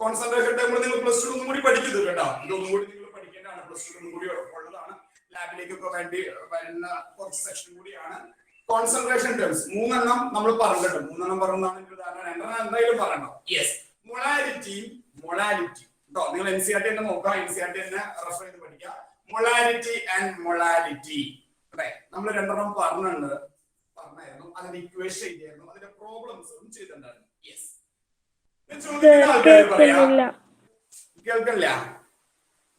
Concentration table നിങ്ങൾ plus two ഒന്നും കൂടി പഠിക്കുന്നത് കേട്ടോ. ഇതൊന്നും കൂടി നിങ്ങൾ പഠിക്കേണ്ടതാണ്. പ്ലസ് ടു ഒന്നും കൂടി ഉള്ളതാണ്. ലാബിലേക്കൊക്കെ വേണ്ടി വരുന്ന കുറച്ച് സെക്ഷൻ കൂടിയാണ്. കോൺസെൻട്രേഷൻ ടേംസ് 3 നമ്മൾ പറഞ്ഞിട്ടുണ്ട്. 3 പറഞ്ഞതാണ് എനിക്ക് ഉദാഹരണം. 2 എന്തായാലും പറയണം. യെസ്, മൊളാലിറ്റി കേട്ടോ. നിങ്ങൾ NCERT തന്നെ നോക്കാം. NCERT തന്നെ റെഫർ ചെയ്ത് പഠിക്കുക. മൊളാലിറ്റി ആൻഡ് മൊളാലിറ്റി അല്ലേ, നമ്മൾ 2 പറഞ്ഞായിരുന്നു. അതിന്റെ ഇക്വേഷൻ ചെയ്തായിരുന്നു. അതിന്റെ പ്രോബ്ലംസും ചെയ്തിട്ടുണ്ടായിരുന്നു. യെസ്, കേൾക്കില്ല.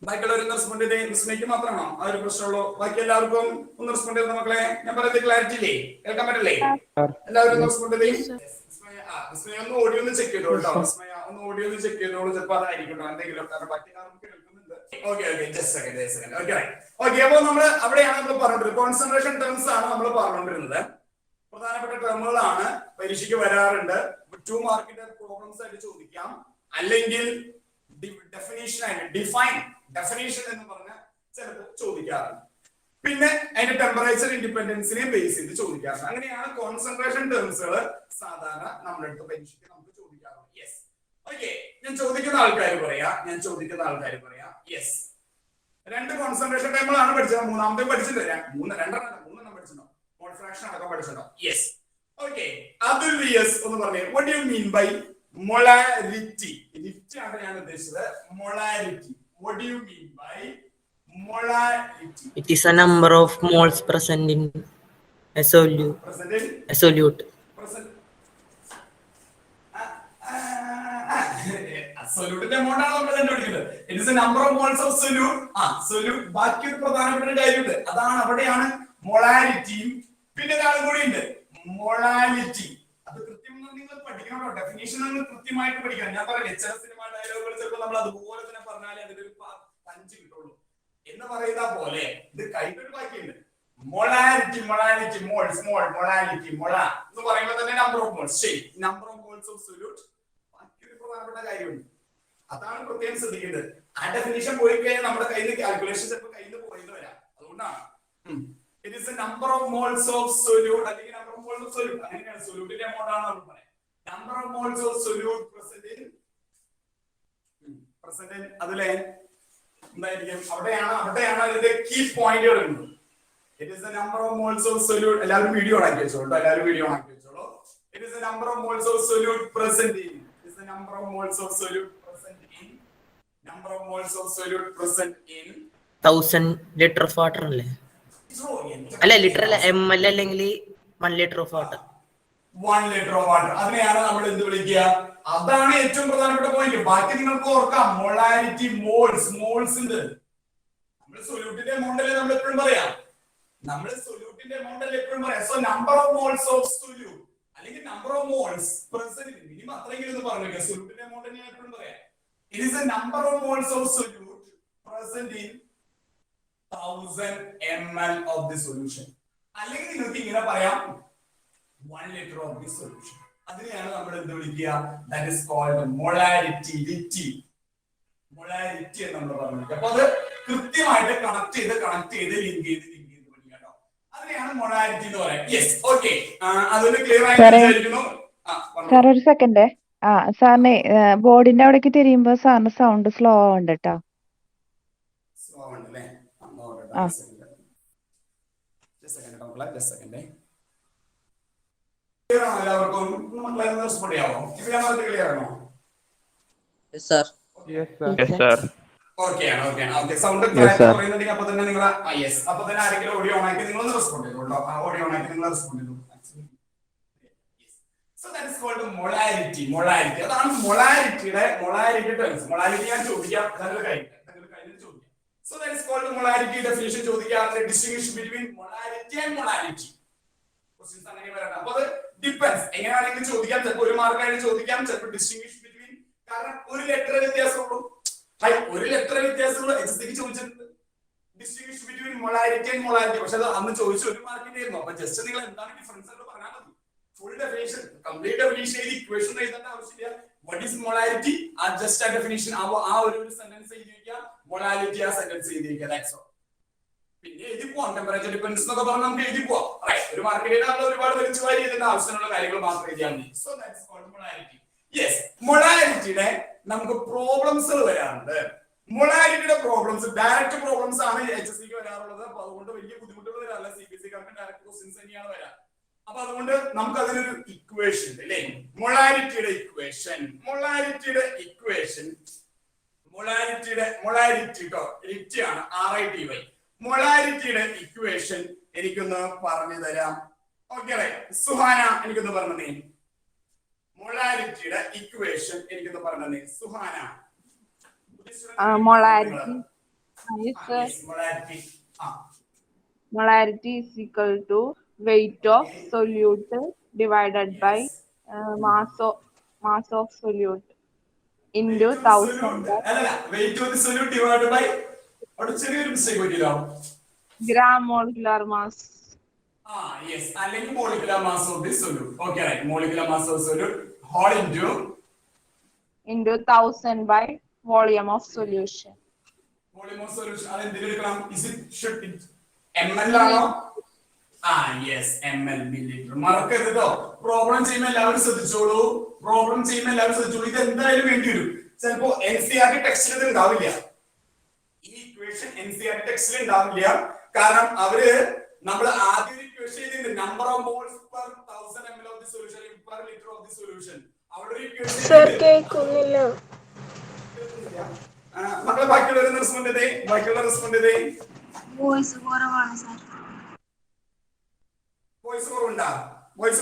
ബാക്കിയുള്ളവർ റെസ്പോണ്ട് ചെയ്തേ. മിസ്മേക്ക് മാത്രമാണോ ആ ഒരു പ്രശ്നമുള്ളൂ? ബാക്കി എല്ലാവർക്കും ഒന്ന് റെസ്പോണ്ട് ചെയ്ത മക്കളെ? ഞാൻ പറയുന്നത് ക്ലാരിറ്റി ഇല്ലേ? കേൾക്കാൻ പറ്റില്ലേ? എല്ലാവരും റെസ്പോണ്ട് ചെയ്തേ. ഒന്ന് ഓഡിയോ ഒന്ന് ചെക്ക് ചെയ്തോളൂ കേട്ടോ. ഒന്ന് ഓഡിയോ ഒന്ന് ചെക്ക് ചെയ്തോളൂ. ചിലപ്പോൾ അതായിരിക്കും എന്തെങ്കിലും. കാരണം ബാക്കി നമുക്ക് കേൾക്കുന്നുണ്ട്. Okay, just second. ഓക്കെ, അപ്പൊ നമ്മൾ അവിടെയാണ് നമ്മൾ പറഞ്ഞിട്ടുള്ളത്. കോൺസെൻട്രേഷൻ ടേംസ് ആണ് നമ്മൾ പറഞ്ഞുകൊണ്ടിരുന്നത്. പ്രധാനപ്പെട്ട ടേമുകളാണ്, പരീക്ഷയ്ക്ക് വരാറുണ്ട്. 2 മാർക്കിന്റെ പ്രോബ്ലംസ് ആയിട്ട് ചോദിക്കാം. അല്ലെങ്കിൽ ഡെഫിനേഷൻ ആയിട്ട് ഡെഫിനേഷൻ എന്ന് പറഞ്ഞ ചിലപ്പോൾ ചോദിക്കാറുണ്ട്. പിന്നെ അതിന്റെ ടെമ്പറേച്ചർ ഇൻഡിപെൻഡൻസിനെ ബേസ് ചെയ്ത് ചോദിക്കാറുണ്ട്. അങ്ങനെയാണ് കോൺസെൻട്രേഷൻ ടേംസുകൾ സാധാരണ നമ്മുടെ അടുത്ത് പരീക്ഷയ്ക്ക് നമുക്ക് ചോദിക്കാറുണ്ട്. Yes, okay. ഞാൻ ചോദിക്കുന്ന ആൾക്കാർ പറയാ. യെസ്, 2 കോൺസെൻട്രേഷൻ ടേമുകളാണ് പഠിച്ചത്. 3ാമത്തെ പഠിച്ചിട്ടില്ല. 3 പഠിച്ചിട്ടുണ്ടോ? മോൾ ഫ്രാക്ഷൻ അടക്കം പഠിച്ചിട്ടുണ്ടോ? Yes, okay. അതുൽ യെസ് ഒന്ന് പറഞ്ഞേ. What do you mean by molarity? Lift ആണ് ഞാൻ ഉദ്ദേശിച്ചത്. molarity. What do you mean by molarity? It is a number of moles present in a solute. സൊല്യൂട്ടിന്റെ amount ആണ് നമ്മൾ കണ്ടുപിടിക്കുന്നത്. It is a number of moles of solute. Solute. ബാക്കി ഒരു പ്രധാനപ്പെട്ട കാര്യമുണ്ട്. അതാണ് അവിടെയാണ് molarity. പിന്നെ ഒരാളും കൂടി ഉണ്ട്, മൊളാലിറ്റി. അത് കൃത്യം നിങ്ങൾ പഠിക്കണം. ഡെഫിനേഷൻ നിങ്ങൾ കൃത്യമായിട്ട് പഠിക്കണം. ഞാൻ പറയാം, ചില സിനിമ ഡയലോഗുകൾ ചിലപ്പോൾ നമ്മൾ അതുപോലെ തന്നെ പറഞ്ഞാലേ അതിന്റെ ഒരു പഞ്ച് കിട്ടുള്ളൂ എന്ന് പറയുന്ന പോലെ ഇത് കൈക്കൊരു ബാക്കിയുണ്ട്. മൊളാലിറ്റി, മോൾസ്, മൊളാലിറ്റി, മൊള എന്ന് പറയുമ്പോൾ തന്നെ നമ്പർ ഓഫ് മോൾസ്. ശരി, number of moles of solute. ബാക്കി ഒരു പ്രധാനപ്പെട്ട കാര്യമുണ്ട്, അതാണ് പ്രത്യേകം ശ്രദ്ധിക്കേണ്ടത്. ആ ഡെഫിനേഷൻ പോയി കഴിഞ്ഞാൽ നമ്മുടെ കയ്യിൽ നിന്ന് കാൽക്കുലേഷൻ ചിലപ്പോൾ കയ്യിൽ നിന്ന് പോയെന്ന് വരാം. അതുകൊണ്ടാണ് it is a number of moles of solute. അല്ലെങ്കിൽ number of moles of solute. അങ്ങനെയാണ് സൊല്യൂട്ടിന്റെ amount ആണ് നമ്മൾ പറയുന്നത്. number of moles of solute present in അതിലെ എന്തായിരിക്കും? അവിടെയാണ് അതിന്റെ കീ പോയിന്റുകൾ ഉണ്ട്. it is the number of moles of solute. എല്ലാവരും വീഡിയോ ഓൺ ആക്കി വെച്ചോളൂ. it is the number of moles of solute present in. it is the number of moles of solute present in 1000 liter of water അല്ലേ? അല്ല, litre അല്ല, ml അല്ലെങ്കിൽ 1 liter of water. 1 liter of water. അതിനെയാണ് നമ്മൾ എന്ത് വിളിക്കുക? അതാണ് ഏറ്റവും പ്രധാനപ്പെട്ട പോയിന്റ്. ബാക്കി നിങ്ങൾക്ക് ഓർക്കാം, മൊളാലിറ്റി, മോൾസ് ഉണ്ട്. നമ്മൾ സൊല്യൂട്ടിന്റെ എമൗണ്ട് അല്ലേ നമ്മൾ എപ്പോഴും പറയാം. So number of moles of solute അല്ലെങ്കിൽ number of moles present. Minimum അത്രയെങ്കിലും ഒന്ന് പറഞ്ഞു. സൊല്യൂട്ടിന്റെ എമൗണ്ട് ഞാൻ എപ്പോഴും പറയാം. It is a number of moles of solute present in 1000 ml of the solution. അല്ലെങ്കിൽ നിങ്ങൾക്ക് ഇങ്ങനെ പറയാം, 1 liter of the solution. അതിനെയാണ് നമ്മൾ എന്ത് വിളിക്കുക? that is called molarity എന്ന് നമ്മൾ പറഞ്ഞു. അപ്പോൾ അത് കൃത്യമായിട്ട് കണക്ട് ചെയ്ത് ലിങ്ക് ചെയ്ത് പഠിക്കാം. അതിനെയാണ് മൊളാരിറ്റി എന്ന് പറയുന്നത്. Yes, okay. അതൊന്ന് ക്ലിയർ ആയിരിക്കുന്നു. സാർ ഒരു സെക്കൻഡ്. സാറിന് ബോർഡിന്റെ അവിടേക്ക് തിരിയുമ്പോ സാറിന് സൗണ്ട് സ്ലോ ഉണ്ട് കേട്ടോ. സ്ലോ ഉണ്ടല്ലേ? എല്ലാവർക്കും റെസ്പോണ്ട് ചെയ്യാമോ? ഞാൻ പറഞ്ഞത് ക്ലിയർ ആണോ? ഓക്കെ. സൗണ്ട് പറയുന്നുണ്ടെങ്കിൽ അപ്പൊ തന്നെ നിങ്ങൾ അപ്പൊ തന്നെ ആരെങ്കിലും ഓഡിയോ ഓൺ ആക്കി നിങ്ങളൊന്ന് റെസ്പോണ്ട് ചെയ്തോട്ടോ. ഓഡിയോ ഓൺ ആക്കി നിങ്ങൾ റെസ്പോണ്ട് ചെയ്തു. So that is called molarity. അതാണ് മൊളാരിറ്റി ടേംസ്. മൊളാരിറ്റി ഞാൻ ചോദിക്കാം. So that is called molarity. Definition ചോദിക്കാറുണ്ട്. Distinguish between molarity and molality. Questions അങ്ങനെ വരാം. അപ്പോൾ അത് ഡിപെൻഡ്സ്. എങ്ങനെയാണെങ്കിലും ചോദിക്കാം. ചിലപ്പോൾ 1 മാർക്കായിട്ട് ചോദിക്കാം, ചിലപ്പോൾ ഡിസ്റ്റിംഗ്വിഷ് ബിറ്റ്വീൻ. കാരണം ഒരു ലെറ്റർ വ്യത്യാസമുള്ളൂ. ഒരു ലെറ്റർ വ്യത്യാസമുള്ളൂ. എക്സസിക്ക് ചോദിച്ചിട്ടുണ്ട് distinguish between molarity and molality. പക്ഷെ അത് അന്ന് ചോദിച്ച 1 മാർക്കിന്റെ ആയിരുന്നു. അപ്പോൾ ജസ്റ്റ് നിങ്ങൾ എന്താണ് ഡിഫറൻസ് എന്ന് പറഞ്ഞാൽ മതി. ഫുൾ ഡെഫിനിഷൻ, കംപ്ലീറ്റ് ഡെഫിനിഷൻ എഴുതി ഇക്വേഷൻ എഴുതേണ്ട ആവശ്യമില്ല. What is molarity? Just a definition. ആ ഒരു സെന്റൻസ് എഴുതി വെക്കുക. Molarity ആ സെന്റൻസ് എഴുതി വെക്കുക. That's all. പിന്നെ എഴുതി പോവാം. ടെമ്പറേച്ചർ ഡിപെൻഡൻസ് എന്നൊക്കെ പറഞ്ഞാൽ നമുക്ക് എഴുതി പോവാം. റൈറ്റ്. ഒരു മാർക്കിൽ എഴുതാനുള്ള ഒരുപാട് വലിച്ചു വാരി എഴുതേണ്ട ആവശ്യമുള്ള കാര്യങ്ങൾ മാത്രം എഴുതിയാൽ മതി. So that's called molarity. Yes, മൊളാരിറ്റിയുടെ നമുക്ക് പ്രോബ്ലംസ് വരാറുണ്ട്. മൊളാരിറ്റിയുടെ പ്രോബ്ലംസ് ഡയറക്റ്റ് പ്രോബ്ലംസ് ആണ് HSCക്ക് വരാറുള്ളത്. അപ്പൊ അതുകൊണ്ട് വലിയ ബുദ്ധിമുട്ടുകൾ വരാറില്ല. CBSE-കാർക്ക് ഡയറക്റ്റ് ക്വസ്റ്റ്യൻസ് തന്നെയാണ് വരാറ്. അപ്പൊ അതുകൊണ്ട് നമുക്ക് അതിനൊരു ഇക്വേഷൻ ഉണ്ട് അല്ലേ? മൊളാരിറ്റിയുടെ ഇക്വേഷൻ ആണ് RITY. മൊളാരിറ്റിയുടെ ഇക്വേഷൻ എനിക്കൊന്ന് പറഞ്ഞു തരാം. ഓക്കെ, സുഹാന എനിക്കൊന്ന് പറഞ്ഞേ. മൊളാരിറ്റിയുടെ ഇക്വേഷൻ എനിക്കൊന്ന് പറഞ്ഞേ സുഹാന. Molarity is equal to weight of solute divided by mass of solute into 1000 gram molecular mass. Yes, അല്ലെങ്കിൽ molecular mass of the solute. Okay, right. Molecular mass of solute whole into 1000 by volume of solution. Volume of solution. അത് എന്തിൽ എടുക്കണം? Should it ml ആണോ? Yes, ml milliliter. മറക്കരുത്. Problem ചെയ്യുമ്പോൾ എല്ലാവരും ശ്രദ്ധിച്ചോളൂ. ഇത് എന്തായാലും വേണ്ടി വരും. ചിലപ്പോ NCERT ടെക്സ്റ്റിൽ ഇത് ഉണ്ടാവില്ല. ഈ ഇക്വേഷൻ NCERT ടെക്സ്റ്റിൽ ഉണ്ടാവില്ല. കാരണം അവര് നമ്മൾ ആദ്യം ഇക്വേഷൻ ചെയ്തിട്ടുണ്ട്, number of moles per 1000 ml of the solution per litre of the solution. അവിടെ ഒരു ഇക്വേഷൻ സർ കേൾക്കുന്നില്ല. മക്കളെ ബാക്കിയുള്ള റെസ്പോണ്ട് ചെയ്തേ. വോയിസ് കുറവാണ് സർ. വോയിസ്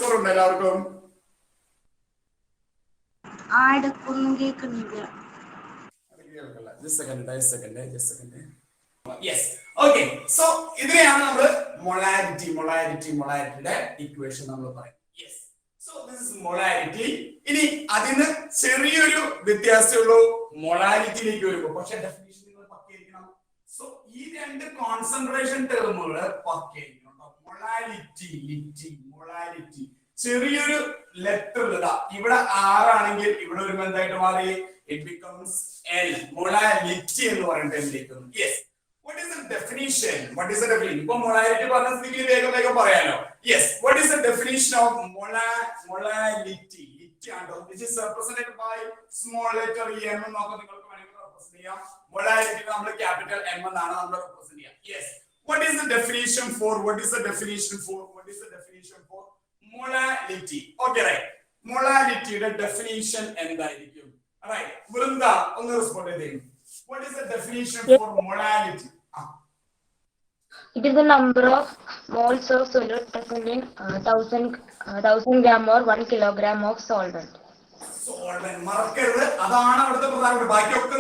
കുറവുണ്ടോ എല്ലാവർക്കും? ആടൊന്നും കേൾക്കുന്നില്ല. Just second. Yes, okay. So ഇതിനെയാണ് നമ്മൾ മൊളാരിറ്റിയുടെ ഇക്വേഷൻ നമ്മൾ പറയും. Yes, so this is molarity. ഇനി അതിന് ചെറിയൊരു വ്യത്യാസമുള്ളൂ മൊളാരിറ്റിയിലേക്ക് വരുമ്പോൾ. പക്ഷെ ഡെഫിനിഷൻ നിങ്ങൾ പക്കയായിരിക്കണം. സോ ഈ രണ്ട് കോൺസെൻട്രേഷൻ ടേമുകൾ പക്കയായിരിക്കണം. മൊളാരിറ്റി ചെറിയൊരു ലെറ്റർ ഇതാ ഇവിടെ R ആണെങ്കിൽ ഇവിടെ ഒരു എന്തായിട്ട് മാറി? It becomes L. Molarity എന്ന് പറയുന്ന ടേമിലേക്ക് വന്നു. Yes. What is the definition? ഇപ്പൊ molarity പറഞ്ഞ സ്ഥിതിക്ക് വേഗം പറയാലോ. Yes. What is the definition of molarity? Which is represented by small letter M എന്നൊക്കെ നിങ്ങൾക്ക് വേണമെങ്കിൽ റെപ്രസെന്റ് ചെയ്യാം. Molarity നമ്മൾ ക്യാപിറ്റൽ M എന്നാണ് നമ്മൾ റെപ്രസെന്റ് ചെയ്യാം. Yes. What is the definition for molarity? Okay, right. Molarityയുടെ ഡെഫിനിഷൻ എന്തായിരിക്കും? Right. Vrinda, ഒന്ന് റെസ്പോണ്ട് ചെയ്തേ. What is the definition for molarity? It is the number of moles of solute present in 1000 gram or 1 kilogram of solvent. മറക്കരുത്, അതാണ് അവിടുത്തെ പ്രധാനപ്പെട്ട. ബാക്കിയൊക്കെ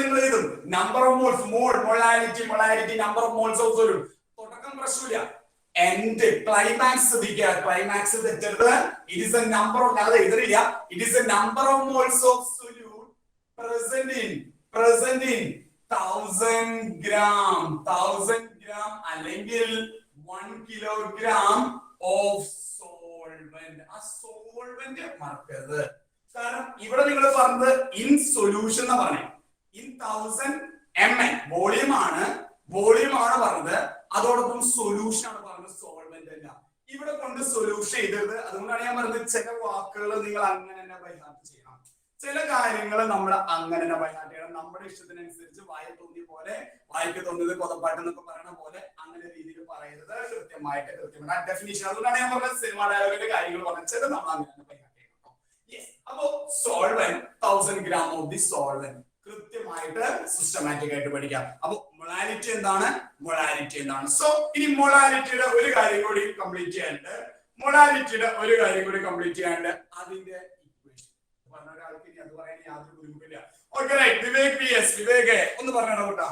നിങ്ങൾ എഴുതും. Number of moles, molarity number of moles of solute. തുടക്കം പ്രശ്നമില്ല, എൻഡ് ക്ലൈമാക്സ് ശ്രദ്ധിക്കുക. ക്ലൈമാക്സ് തെറ്റരുത്. It is a number of, അത് എഴുതില്ല. It is a number of moles of solute present in 1000 gram അല്ലെങ്കിൽ 1 kilogram of solvent. ആ solvent മറക്കരുത്. കാരണം ഇവിടെ നിങ്ങൾ പറഞ്ഞത് ഇൻ സൊല്യൂഷൻ എന്ന് പറഞ്ഞേ. ഇൻ 1000 ml വോളിയം ആണ് പറഞ്ഞത്. അതോടൊപ്പം സൊല്യൂഷൻ ആണ് പറഞ്ഞത്, സോൾവെന്റ് അല്ല. ഇവിടെ കൊണ്ട് സൊല്യൂഷൻ ചെയ്തത്. അതുകൊണ്ടാണ് ഞാൻ പറഞ്ഞത് ചില വാക്കുകൾ നിങ്ങൾ അങ്ങനെ തന്നെ ബൈ ഹാർട്ട് ചെയ്യണം. ചില കാര്യങ്ങൾ നമ്മൾ അങ്ങനെ തന്നെ ബൈ ഹാർട്ട് ചെയ്യണം. നമ്മുടെ ഇഷ്ടത്തിനനുസരിച്ച് വായിക്ക് തോന്നിയത് കൊതപ്പാട്ട് എന്നൊക്കെ പറയുന്ന പോലെ അങ്ങനെ രീതിയിൽ പറയരുത്. കൃത്യമായിട്ട് ഡെഫിനിഷൻ. അതുകൊണ്ടാണ് ഞാൻ പറഞ്ഞത് സിനിമ ഡയലോഗിന്റെ കാര്യങ്ങൾ പറഞ്ഞത് നമ്മൾ അങ്ങനെ തന്നെ ബൈ ഹാർട്ട് ചെയ്യണം. യെസ്. അപ്പോ solvent 1000 gram of the solvent കൃത്യമായിട്ട് സിസ്റ്റമാറ്റിക് ആയിട്ട് പഠിക്കാം. അപ്പൊ മൊളാരിറ്റി എന്താണ്? സോ ഇനി മൊളാരിറ്റിയുടെ ഒരു കാര്യം കൂടി കംപ്ലീറ്റ് ചെയ്യാനുണ്ട്. അതിന്റെ ഇക്വേഷൻ പറഞ്ഞ ഒരാൾക്ക് ഇനി അത് പറയാൻ യാതൊരു ബുദ്ധിമുട്ടില്ല. Okay, right. വിവേക് ഒന്ന് പറഞ്ഞോ കേട്ടോ.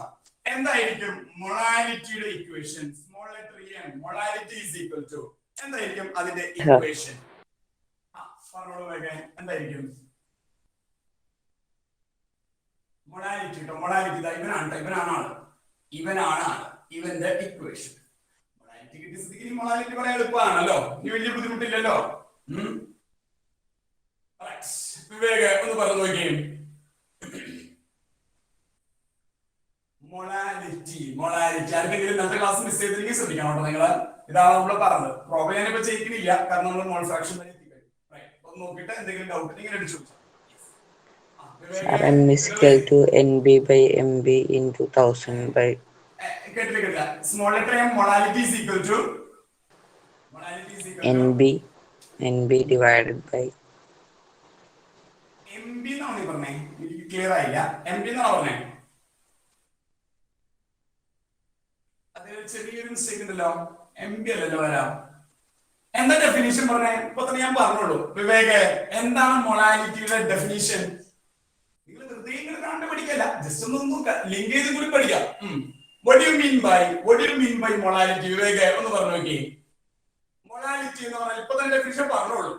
എന്തായിരിക്കും മൊളാരിറ്റിയുടെ equation? Small letter M. Molarity is equal to എന്തായിരിക്കും അതിന്റെ ഇക്വേഷൻ? പറഞ്ഞോളൂ വിവേക്, എന്തായിരിക്കും മൊളാരിറ്റി? ഇവന്റെ ഇക്വേഷൻ. മൊളാരിറ്റി കിട്ടിയ സ്ഥിതിക്ക് മൊളാരിറ്റി പറയാൻ എളുപ്പമാണല്ലോ, ഇനി വലിയ ബുദ്ധിമുട്ടില്ലല്ലോ. വിവേക് ഒന്ന് പറഞ്ഞു നോക്കിയേ. മൊളാരിറ്റി ആർക്കെങ്കിലും ഇന്നത്തെ ക്ലാസ് മിസ് ചെയ്തില്ലെങ്കിൽ ശ്രദ്ധിക്കണം കേട്ടോ നിങ്ങള്. ഇതാണ് നമ്മൾ പറഞ്ഞത്. പ്രോബ്ലം ഞാനിപ്പോ ചെയ്യിക്കുന്നില്ല, കാരണം നമ്മൾ മോൾ ഫ്രാക്ഷൻ വരെ എത്തിക്കഴിഞ്ഞു. ഒന്ന് നോക്കിയിട്ട് എന്തെങ്കിലും ഡൗട്ട് ഇങ്ങനെ അടിച്ചു. Sir, M is equal to NB by MB into 1000 by കേട്ടില്ല. Small letter m molality is equal to NB divided by m b എന്നാണ് നീ പറഞ്ഞേ, എനിക്ക് ക്ലിയർ ആയില്ല. എം ബി എന്നാണ് പറഞ്ഞേ. അത് ചെറിയൊരു മിസ്റ്റേക്ക് ഉണ്ടല്ലോ, എം ബി അല്ലല്ലോ വരാം. എന്താ ഡെഫിനിഷൻ പറഞ്ഞേ? ഇപ്പൊ തന്നെ ഞാൻ പറഞ്ഞോളൂ. വിവേക്, എന്താണ് മൊളാലിറ്റിയുടെ ഡെഫിനിഷൻ? നിങ്ങൾ വെറുതെ ഇങ്ങനെ കണ്ടു പഠിക്കല്ല, ജസ്റ്റ് ഒന്ന് നോക്കാം, ലിങ്ക് ചെയ്ത് കൂടി പഠിക്കാം. What do you mean by molality? Vivek ഒന്ന് പറഞ്ഞു നോക്കി. മൊളാലിറ്റി എന്ന് പറഞ്ഞാൽ ഇപ്പൊ തന്നെ ഡെഫിനിഷൻ പറഞ്ഞോളൂ.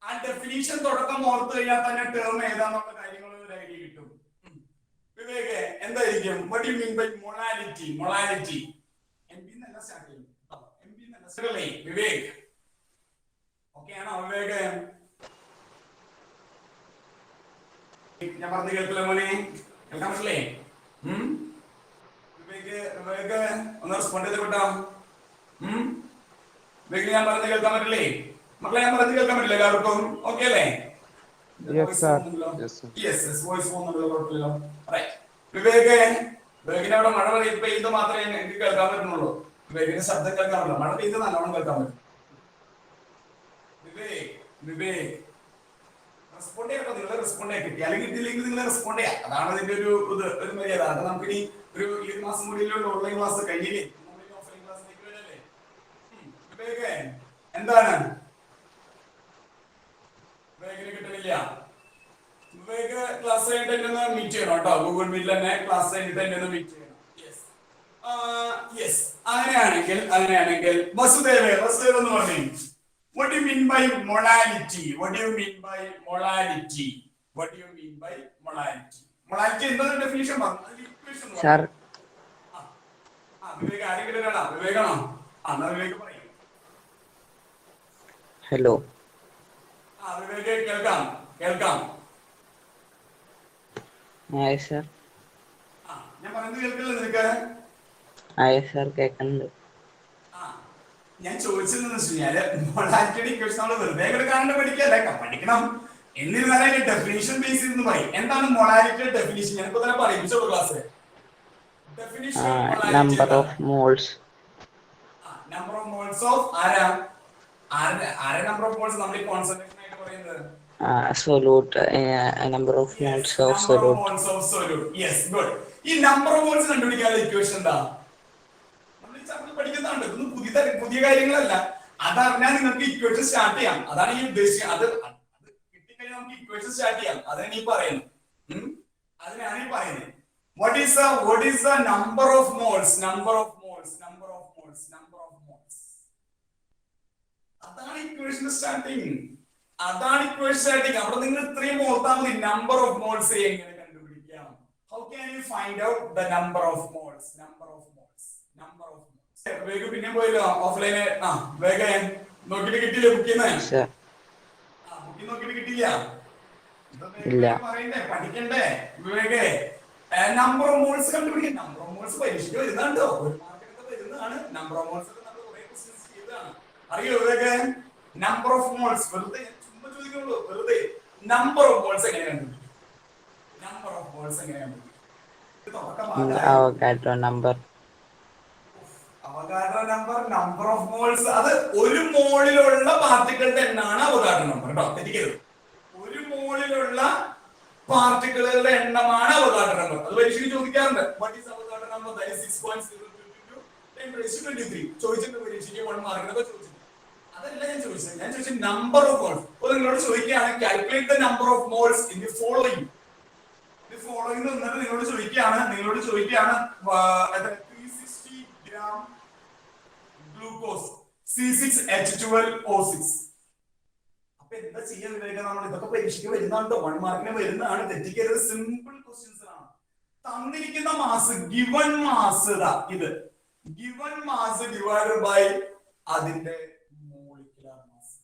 ആ ഡെഫിനിഷൻ തുടക്കം ഓർത്ത് കഴിഞ്ഞാൽ തന്നെ ടേം ഏതാന്നുള്ള കാര്യങ്ങൾ ഒരു ഐഡിയ കിട്ടും. വിവേക് എന്തായിരിക്കും? What do you mean by molality? M B എന്നല്ല സ്റ്റാർട്ട് ചെയ്യും. വിവേക് ഓക്കെ ആണോ? വിവേക് ഞാൻ പറഞ്ഞു കേൾക്കില്ല മോനെ, കേൾക്കാൻ പറ്റില്ലേ? വിവേക് ഒന്ന് റെസ്പോണ്ട് ചെയ്ത് വിട്ടോ. വിവേക് ഞാൻ പറഞ്ഞു കേൾക്കാൻ പറ്റില്ലേ? മക്കളെ ഞാൻ പറഞ്ഞു കേൾക്കാൻ പറ്റില്ല എല്ലാവർക്കും? ഓക്കെ അല്ലേ? വോയിസ് പോകുന്നുണ്ടല്ലോ, കുഴപ്പമില്ലല്ലോ. വിവേകിന് അവിടെ മഴ പെയ്ത് മാത്രമേ എനിക്ക് കേൾക്കാൻ പറ്റുന്നുള്ളൂ. വിവേകിന്റെ ശബ്ദം കേൾക്കാൻ പറ്റില്ല, മഴ പെയ്ത് നല്ലോണം കേൾക്കാൻ പറ്റും. വിവേക് റെസ്പോണ്ട് ചെയ്യാം. നിങ്ങൾ റെസ്പോണ്ട് ചെയ്യാൻ കിട്ടി അല്ലെങ്കിൽ കിട്ടിയില്ലെങ്കിൽ നിങ്ങൾ റെസ്പോണ്ട് ചെയ്യാം. അതാണ് ഇതിന്റെ ഒരു മര്യാദ. അത് നമുക്കിനി ഈ മാസം കൂടിയുള്ള ഓൺലൈൻ ക്ലാസ് കഴിഞ്ഞില്ലേ, ഓഫ്ലൈൻ ക്ലാസ്സിലേക്ക് വരല്ലേ? വിവേക് എന്താണ്? വിവേകിന് കിട്ടുന്നില്ല. വിവേക് ക്ലാസ് കഴിഞ്ഞിട്ട് എന്നെ ഒന്ന് മീറ്റ് ചെയ്യണം കേട്ടോ. ഗൂഗിൾ മീറ്റിൽ തന്നെ ക്ലാസ് കഴിഞ്ഞിട്ട് എന്നെ ഒന്ന് മീറ്റ് ചെയ്യണം. യെസ് അങ്ങനെയാണെങ്കിൽ വസുദേവ് എന്ന് പറഞ്ഞു. What do you mean by morality? Morality എന്താണ് ഡെഫിനിഷൻ പറഞ്ഞു? Sir. വിവേക് ആരെങ്കിലും ഒരാളാ? വിവേകാണോ? എന്നാ വിവേക് പറയും. Hello. വിവേക് കേൾക്കാം. Yes sir. ഞാൻ പറയുന്നത് കേൾക്കില്ല നിനക്ക്? Yes sir, കേൾക്കുന്നുണ്ട്. ഞാൻ ചോദിച്ചതെന്ന് വെച്ചാല് മൊളാലിറ്റിയുടെ ഇക്വേഷൻ നമ്മൾ വെറുതെ കാണാണ്ട് പഠിക്കല്ലേ, പഠിക്കണം. എന്നിരുന്നാലും ഡെഫിനിഷൻ ബേസ് ചെയ്ത് പറയും. എന്താണ് മൊളാലിറ്റിയുടെ ഡെഫിനിഷൻ? ഞാനിപ്പോ തന്നെ പറയിപ്പിച്ചോളൂ class. Number of moles. Number of moles of ആരാ number of moles നമ്മൾ കോൺസെൻട്രേഷൻ ആയിട്ട് പറയുന്നത്? Solute. Number of moles of solute. Yes, good. ഈ number of moles കണ്ടുപിടിക്കാനുള്ള ഇക്വേഷൻ എന്താ? പഠിക്കുന്നതാണ്. ഇതൊന്നും പുതിയ കാര്യങ്ങളല്ല. അതറിഞ്ഞാൽ നിങ്ങൾക്ക് ഇക്വേഷൻ സ്റ്റാർട്ട് ചെയ്യാം. അതാണ് ഈ ഉദ്ദേശിച്ചത്. അത് കിട്ടിക്കഴിഞ്ഞാൽ നമുക്ക് ഇക്വേഷൻ സ്റ്റാർട്ട് ചെയ്യാം. അതിനാണ് ഈ പറയുന്നത്. What is the number of moles? അതാണ് ഇക്വേഷൻ സ്റ്റാർട്ടിങ്. അവിടെ നിങ്ങൾ ഇത്രയും ഓർത്താൽ മതി. നമ്പർ ഓഫ് മോൾസ് എങ്ങനെ കണ്ടുപിടിക്കാം? How can you find out the number of moles? വേഗ പിന്നെ പോയല്ലോ ഓഫ്ലൈന്. വേഗ നോക്കിട്ട് കിട്ടിയില്ലേ? ബുക്ക് നോക്കിട്ട് കിട്ടിയില്ല? പറയണ്ടേ, പഠിക്കണ്ടേ? വിവേകേ നമ്പർ ഓഫ് മോൾസ് കണ്ടുപിടിക്കും. നമ്പർ ഓഫ് മോൾസ് പരീക്ഷയ്ക്ക് വരുന്നുണ്ടോ? ഒരു മാർക്കൊക്കെ വരുന്നതാണ്. നമ്പർ ഓഫ് മോൾസ് ഒക്കെ നമ്മൾ കുറെ ക്വസ്റ്റ്യൻസ് ചെയ്തതാണ്. അറിയോ വിവേക്? നമ്പർ ഓഫ് മോൾസ് വെറുതെ ചുമ്മാ ചോദിക്കുള്ളൂ. വെറുതെ നമ്പർ ഓഫ് മോൾസ് എങ്ങനെ കണ്ടുപിടിക്കും? Avogadro number. Number of moles അത് ഒരു മോളിലുള്ള പാർട്ടിക്കിളുടെ എണ്ണമാണ് അവഗാഡ്രോ നമ്പർ കേട്ടോ, തെറ്റിക്കരുത്. ഒരു മോളിലുള്ള പാർട്ടിക്കിളുകളുടെ എണ്ണമാണ് അവഗാഡ്രോ നമ്പർ. അത് പരീക്ഷയ്ക്ക് ചോദിക്കാറുണ്ട്. What is Avogadro number? That is 6.022 10⁻23. ചോദിച്ചിട്ടുണ്ട് പരീക്ഷയ്ക്ക് 1 മാർക്കിനൊക്കെ ചോദിച്ചിട്ടുണ്ട്. അതല്ല ഞാൻ ചോദിച്ചത് നമ്പർ ഓഫ് മോൾസ്. അപ്പോൾ നിങ്ങളോട് ചോദിക്കുകയാണ് calculate the number of moles in the following. നിങ്ങളോട് ചോദിക്കുകയാണ് 360 gram ഗ്ലൂക്കോസ് C6H12O6. അപ്പൊ എന്താ ചെയ്യാൻ വിവേക? നമ്മൾ ഇതൊക്കെ പരീക്ഷയ്ക്ക് വരുന്നുണ്ടോ? 1 മാർക്കിന് വരുന്നതാണ്, തെറ്റിക്കരുത്. സിമ്പിൾ ക്വസ്റ്റ്യൻസ് ആണ്. തന്നിരിക്കുന്ന മാസ് ഗിവൺ മാസ് ഇത് ഗിവൺ മാസ് ഡിവൈഡഡ് ബൈ അതിന്റെ molecular mass.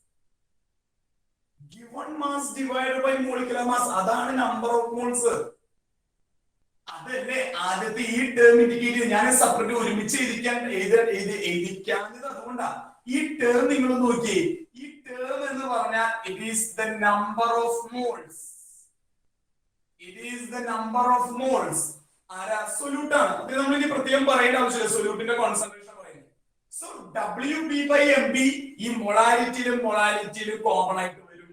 Given mass divided by molecular mass, അതാണ് നമ്പർ ഓഫ് മോൾസ്. അതല്ലേ ആദ്യത്തെ ഈ ടേം ഇൻഡിക്കേറ്റ് ചെയ്ത് ഞാൻ സെപ്പറേറ്റ് ഒരുമിച്ച് എഴുതിക്കാഞ്ഞത് അതുകൊണ്ടാ. ഈ ടേം നിങ്ങൾ നോക്കിയേ, ഈ ടേം എന്ന് പറഞ്ഞാൽ it is the number of moles. It is the number of moles. ആരാ? സൊല്യൂട്ട് ആണ്. അത് നമ്മൾ ഇനി പ്രത്യേകം പറയേണ്ട ആവശ്യമില്ല, സൊല്യൂട്ടിന്റെ കോൺസെൻട്രേഷൻ പറയുന്നത്. സോ WB/MB ഈ മൊളാലിറ്റിയിലും കോമൺ ആയിട്ട് വരും.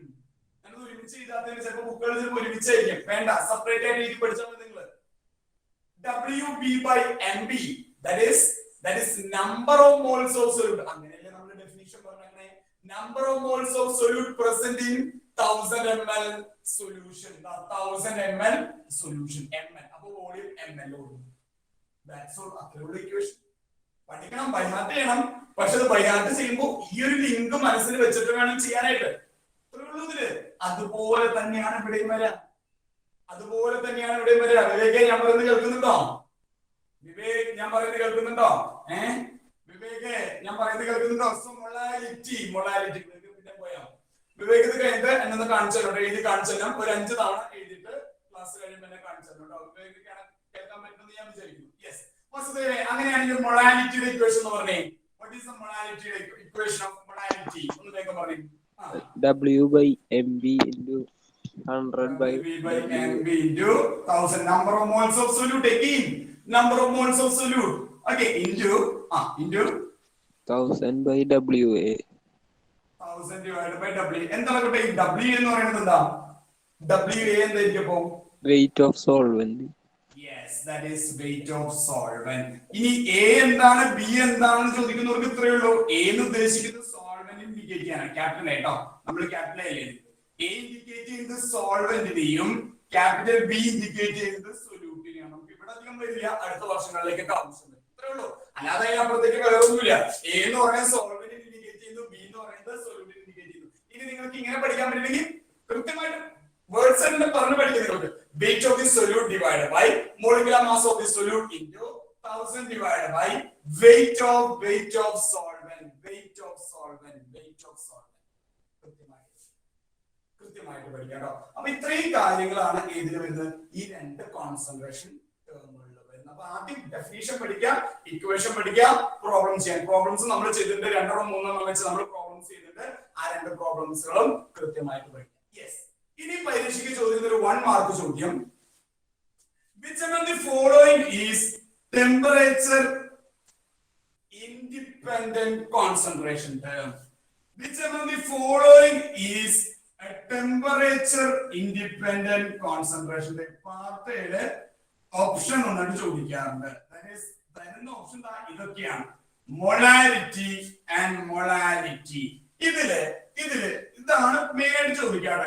ഞാൻ ഒരുമിച്ച് ചെയ്താൽ ചിലപ്പോൾ ബുക്കുകളിൽ ഒരുമിച്ചായിരിക്കും, വേണ്ട സെപ്പറേറ്റ് ആയിട്ട് എഴുതി പഠിച്ചാൽ മതി നിങ്ങൾ. WB/MB that is number of moles of solute. അങ്ങനെയല്ലേ നമ്മൾ ഡെഫിനിഷൻ പറഞ്ഞേ, number of moles of solute present in 1000 ml solution. 1000 ml solution, ml. അപ്പോൾ വോളിയം ml ഓടും. That's all. അത്രയുള്ള ഇക്വേഷൻ പഠിക്കണം, ബൈ ഹാർട്ട് ചെയ്യണം. പക്ഷെ അത് ബൈ ഹാർട്ട് ചെയ്യുമ്പോൾ ഈ ഒരു ലിങ്ക് മനസ്സിൽ വെച്ചിട്ട് വേണം ചെയ്യാനായിട്ട്. അത്രയുള്ളൂ ഇതില്. അതുപോലെ തന്നെയാണ് ഇവിടെയും വരാ. അതുപോലെ തന്നെയാണ് ഇവിടെ വരിക. വിവേക് ഞാൻ പറയുന്നത് കേൾക്കുന്നുണ്ടോ? വിവേക് ഞാൻ പറയുന്നത് കേൾക്കുന്നുണ്ടോ? വിവേക് ഞാൻ പറയുന്നത് കേൾക്കുന്നുണ്ടോ? മൊളാലിറ്റി പിന്നെ പോയാ വിവേക് ഇത് കഴിഞ്ഞിട്ട് എന്നെ കാണിച്ചല്ലോ, എഴുതി കാണിച്ചല്ലോ. ഒരു 5 തവണ എഴുതിയിട്ട് ക്ലാസ് കഴിയുമ്പോൾ എന്നെ കാണിച്ചല്ലോ. വിവേക് കേൾക്കാൻ പറ്റുമെന്ന് ഞാൻ വിചാരിക്കുന്നു. യെസ്, അങ്ങനെയാണെങ്കിൽ മൊളാലിറ്റിയുടെ ഇക്വേഷൻ എന്ന് പറഞ്ഞേ. വാട്ട് ഈസ് ദ മൊളാലിറ്റിയുടെ ഇക്വേഷൻ ഓഫ് മൊളാലിറ്റി? ഒന്ന് വേഗം പറയും. W/MB into 100/MB into 1000. Number of moles of solute again. Number of moles of solute. Okay, into 1000/WA. 1000 divided by W. എന്താണ് കിട്ടുക? ഈ W എന്ന് പറയുന്നത് എന്താ? WA എന്തായിരിക്കും അപ്പോ? Weight of solvent. Yes, that is weight of solvent. ഇനി A എന്താണ് B എന്താണെന്ന് ചോദിക്കുന്നവർക്ക് ഇത്രയേ ഉള്ളൂ. A എന്ന് ഉദ്ദേശിക്കുന്നത് സോൾവെന്റ് ഇൻഡിക്കേറ്റ് ചെയ്യാനാണ്. ക്യാപിറ്റൽ A ട്ടോ, നമ്മൾ ക്യാപിറ്റൽ A അല്ലേ. A ഇൻഡിക്കേറ്റ് ചെയ്യുന്നത് സോൾവെന്റിനെയും ക്യാപിറ്റൽ B ഇൻഡിക്കേറ്റ് ചെയ്യുന്നത് സൊല്യൂട്ടിനെയാണ്. നമുക്ക് ഇവിടെ അധികം വരില്ല, അടുത്ത വർഷങ്ങളിലേക്കൊക്കെ ആവശ്യമുണ്ട്. ഇത്രേ ഉള്ളൂ, അല്ലാതെ അതിനപ്പുറത്തേക്ക് വേറൊന്നുമില്ല. A എന്ന് പറയുന്നത് സോൾവെന്റ് ഇൻഡിക്കേറ്റ് ചെയ്യുന്നു, B എന്ന് പറയുന്നത് സൊല്യൂട്ടിനെ ഇൻഡിക്കേറ്റ് ചെയ്യുന്നു. ഇനി നിങ്ങൾക്ക് ഇങ്ങനെ പഠിക്കാൻ പറ്റില്ലെങ്കിൽ കൃത്യമായിട്ട് വേർഡ്സ് തന്നെ പറഞ്ഞു പഠിക്കുക. നിങ്ങൾക്ക് weight of the solute divided by molecular mass of the solute into 1000 divided by weight of solvent. കൃത്യമായിട്ട് പഠിക്കാം. അപ്പൊ ഇത്രയും കാര്യങ്ങളാണ് ഇതിൽ വരുന്നത്, ഈ 2 കോൺസെൻട്രേഷൻ ടേമുകളിൽ വരുന്നത്. അപ്പൊ ആദ്യം ഡെഫിനിഷൻ പഠിക്കാം, ഇക്വേഷൻ പഠിക്കാം, പ്രോബ്ലം ചെയ്യാം. പ്രോബ്ലംസ് നമ്മൾ ചെയ്തിട്ടുണ്ട്, 2 or 3 വെച്ച് നമ്മൾ പ്രോബ്ലംസ് ചെയ്തിട്ട് ആ 2 പ്രോബ്ലംസുകളും കൃത്യമായിട്ട് പഠിക്കാം. യെസ്, ഇനി പരീക്ഷയ്ക്ക് ചോദിക്കുന്ന ഒരു 1 മാർക്ക് ചോദ്യം. Which among the following is temperature independent concentration term? Which among the following is a temperature independent concentration term? പാർട്ടിയില് ഓപ്ഷൻ ഒന്നായിട്ട് ചോദിക്കാറുണ്ട്. തരുന്ന ഓപ്ഷൻ ഇതൊക്കെയാണ്: മൊളാലിറ്റി ആൻഡ് മൊളാലിറ്റി. ഇതാണ് മെയിൻ ആയിട്ട് ചോദിക്കാറ്.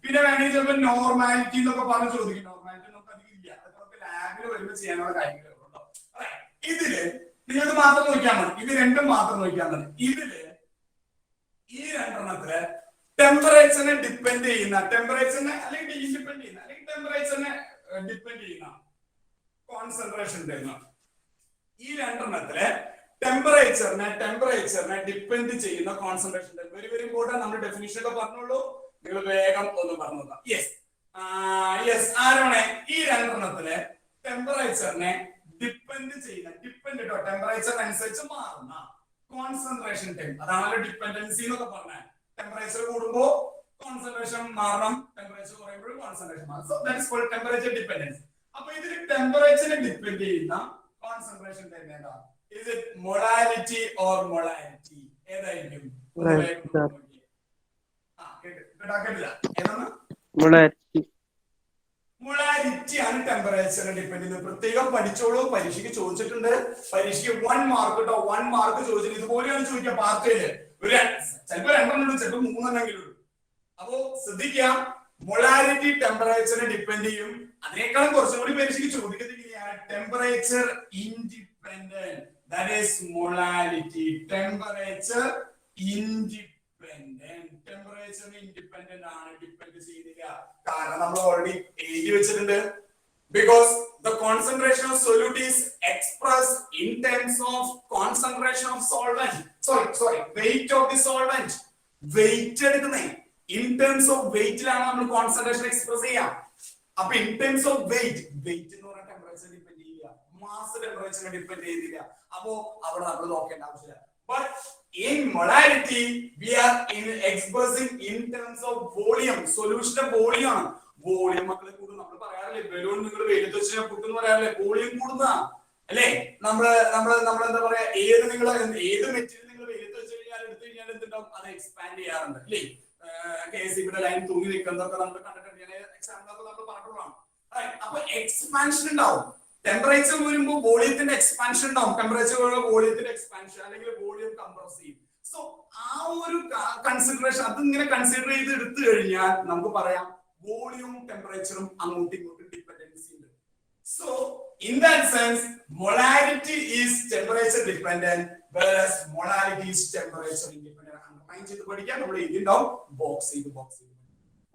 പിന്നെ വേണമെങ്കിൽ ചിലപ്പോൾ നോർമാലിറ്റി എന്നൊക്കെ പറഞ്ഞ് ചോദിക്കും. നോർമാലിറ്റി നമുക്ക് അധികം ഇല്ല, അതൊക്കെ ലാബിൽ വരുമ്പോൾ ചെയ്യാനുള്ള കാര്യങ്ങളുണ്ടോ. ഇതില് നിങ്ങൾക്ക് മാത്രം നോക്കിയാൽ മതി, ഇത് 2 മാത്രം നോക്കിയാൽ മതി. ഇതില് ഈ 2 ടെമ്പറേച്ചറിനെ ഡിപ്പെൻഡ് ചെയ്യുന്ന, ടെമ്പറേച്ചറിനെ അല്ലെങ്കിൽ ഇൻഡിപെൻഡ് ചെയ്യുന്ന, അല്ലെങ്കിൽ ടെമ്പറേച്ചറിനെ ഡിപ്പെൻഡ് ചെയ്യുന്ന കോൺസെൻട്രേഷൻ തരുന്ന ഈ 2 ടെമ്പറേച്ചറിനെ ഡിപ്പെൻഡ് ചെയ്യുന്ന കോൺസെൻട്രേഷൻ. Very very important. നമ്മൾ ഡെഫിനിഷൻ ഒക്കെ പറഞ്ഞോളൂ, നിങ്ങൾ വേഗം ഒന്ന് പറഞ്ഞു നോക്കാം. യെസ് ആരാണ്? ഈ 2 ടെമ്പറേച്ചറിനെ ഡിപ്പെൻഡ് ചെയ്യുന്ന, ടെമ്പറേച്ചർ അനുസരിച്ച് മാറുന്ന കോൺസെൻട്രേഷൻ ടൈം. അതാണല്ലോ ഡിപ്പെൻഡൻസി എന്നൊക്കെ പറഞ്ഞാൽ. ടെമ്പറേച്ചർ കൂടുമ്പോ കോൺസെൻട്രേഷൻ മാറണം, ടെമ്പറേച്ചർ കുറയുമ്പോഴും കോൺസെൻട്രേഷൻ മാറും. So that is called temperature dependence. അപ്പൊ ഇതിൽ ടെമ്പറേച്ചറിനെ ഡിപ്പെൻഡ് ചെയ്യുന്ന കോൺസെൻട്രേഷൻ ടൈം ഏതാ? Is it morality or molality? ഏതായിരിക്കും? മൊളാലിറ്റി ആണ് ടെമ്പറേച്ചറിനെ ഡിപ്പെൻഡ് ചെയ്യുന്നത്. പ്രത്യേകം പഠിച്ചോളൂ, പരീക്ഷയ്ക്ക് ചോദിച്ചിട്ടുണ്ട്. പരീക്ഷയ്ക്ക് 1 മാർക്ക് കേട്ടോ, 1 മാർക്ക് ചോദിച്ചിട്ട് ഇതുപോലെയാണ് ചോദിക്കുക. പാർട്ടിയില് ചിലപ്പോ 2 ചിലപ്പോ 3 ഉള്ളൂ. അപ്പോ ശ്രദ്ധിക്കുക, മൊളാലിറ്റി ടെമ്പറേച്ചറിനെ ഡിപ്പെൻഡ് ചെയ്യും. അതിനേക്കാളും കുറച്ചും കൂടി പരീക്ഷയ്ക്ക് ചോദിക്കുന്നത് temperature independent. That is molality. Temperature independent. Temperature independent ആണ്, ഡിപെൻഡ് ചെയ്യുന്നില്ല. കാരണം നമ്മൾ ഓൾറെഡി എഴുതി വെച്ചിട്ടുണ്ട്. Because the concentration of solute is expressed in terms of concentration of solvent. Sorry, weight of the solvent. Weight എടുക്കുന്നേ in terms of weight ലാണ് നമ്മൾ concentration express ചെയ്യാം. അപ്പൊ in terms of weight എന്ന് പറഞ്ഞാൽ ടെമ്പറേച്ചർ ഡിപെൻഡ് ചെയ്യില്ല, mass temperature depend ചെയ്തില്ല. അപ്പോ അവിടെ നമ്മൾ നോക്കേണ്ട ആവശ്യമില്ല. But in molarity, we are expressing in terms of volume. Solution volume ആണ്. Volume മക്കളെ കൂടും. നമ്മൾ പറയാറില്ലേ ബലൂൺ നിങ്ങൾ വെയിലത്ത് വെച്ച് പൊട്ടുന്നു പറയാറില്ലേ വോളിയം കൂടുന്ന അല്ലേ? നമ്മള് എന്താ പറയാ ഏത് മെറ്റീരിയൽ നിങ്ങൾ വെയിലത്ത് വെച്ച് കഴിഞ്ഞാൽ എടുത്തു കഴിഞ്ഞാൽ എന്തുണ്ടാവും? അത് എക്സ്പാൻഡ് ചെയ്യാറുണ്ട് അല്ലേ? KCB ലൈൻ തൂങ്ങി നിൽക്കുന്നതൊക്കെ നമ്മൾ കണ്ടിട്ടുണ്ട്. എക്സാമ്പിൾ ഒക്കെ നമ്മൾ പറഞ്ഞിട്ടുള്ളതാണ്. അപ്പൊ എക്സ്പാൻഷൻ ഉണ്ടാവും. ടെമ്പറേച്ചർ വരുമ്പോൾ വോളിയത്തിന്റെ എക്സ്പാൻഷൻ ഉണ്ടാവും. ടെമ്പറേച്ചർ വോളിയത്തിന്റെ എക്സ്പാൻഷൻ അല്ലെങ്കിൽ വോളിയം കംപ്രസ് ചെയ്യും. സോ ആ ഒരു കൺസിഡറേഷൻ അത് ഇങ്ങനെ കൺസിഡർ ചെയ്ത് എടുത്തു കഴിഞ്ഞാൽ നമുക്ക് പറയാം വോളിയവും ടെമ്പറേച്ചറും അങ്ങോട്ടും ഇങ്ങോട്ടും ഡിപെൻഡൻസി ഉണ്ട്. So in that sense molarity is temperature dependent whereas molarity is temperature independent. Underline ചെയ്ത് പഠിക്കാൻ നമ്മൾ എഴുതിണ്ടാവും ബോക്സ് ചെയ്ത്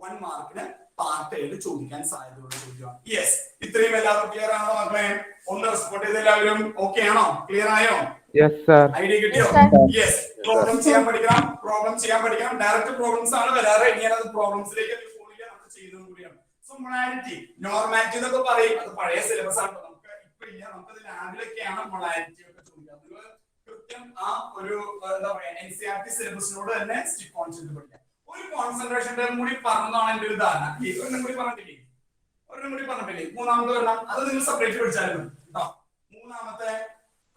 1 മാർക്കിന് പാർട്ട് ചെയ്ത് ചോദിക്കാൻ സാധ്യതയുള്ള ചോദ്യമാണ്. യെസ്, ഇത്രയും എല്ലാവരും ക്ലിയർ ആണോ മക്കളെ? ഒന്ന് റെസ്പോണ്ട് ചെയ്ത് എല്ലാവരും ഓക്കെ ആണോ? ക്ലിയർ ആയോ? ഐഡിയ കിട്ടിയോ? യെസ്, പ്രോബ്ലം ചെയ്യാൻ പഠിക്കണം. ഡയറക്റ്റ് പ്രോബ്ലംസ് ആണ് വരാറ്. ഞാനത് പ്രോബ്ലംസിലേക്ക് പോയില്ല, നമ്മൾ ചെയ്യുന്നതും കൂടിയാണ്. സോ മൊളാരിറ്റി നോർമാലിറ്റി എന്നൊക്കെ പറയും. അത് പഴയ സിലബസ് ആണ്. നമുക്ക് ഇപ്പൊ ഇല്ല, നമുക്ക് ലാബിലൊക്കെയാണ് മൊളാരിറ്റി ഒക്കെ ചോദിക്കുന്നത്. നിങ്ങൾ കൃത്യം ആ ഒരു എന്താ പറയാ NCERT സിലബസിനോട് തന്നെ സ്റ്റിക്ക് ഓൺ ചെയ്ത് പഠിക്കാം. ഒരു കോൺസെൻട്രേഷൻ ടേം കൂടി പറഞ്ഞതാണ് എന്റെ ഒരു ധാരണ. ഒരെണ്ണം കൂടി പറഞ്ഞിട്ടില്ലേ? മൂന്നാമത്തെ ഒരെണ്ണം അത് നിങ്ങൾ സെപ്പറേറ്റ് പഠിച്ചാലും കേട്ടോ. മൂന്നാമത്തെ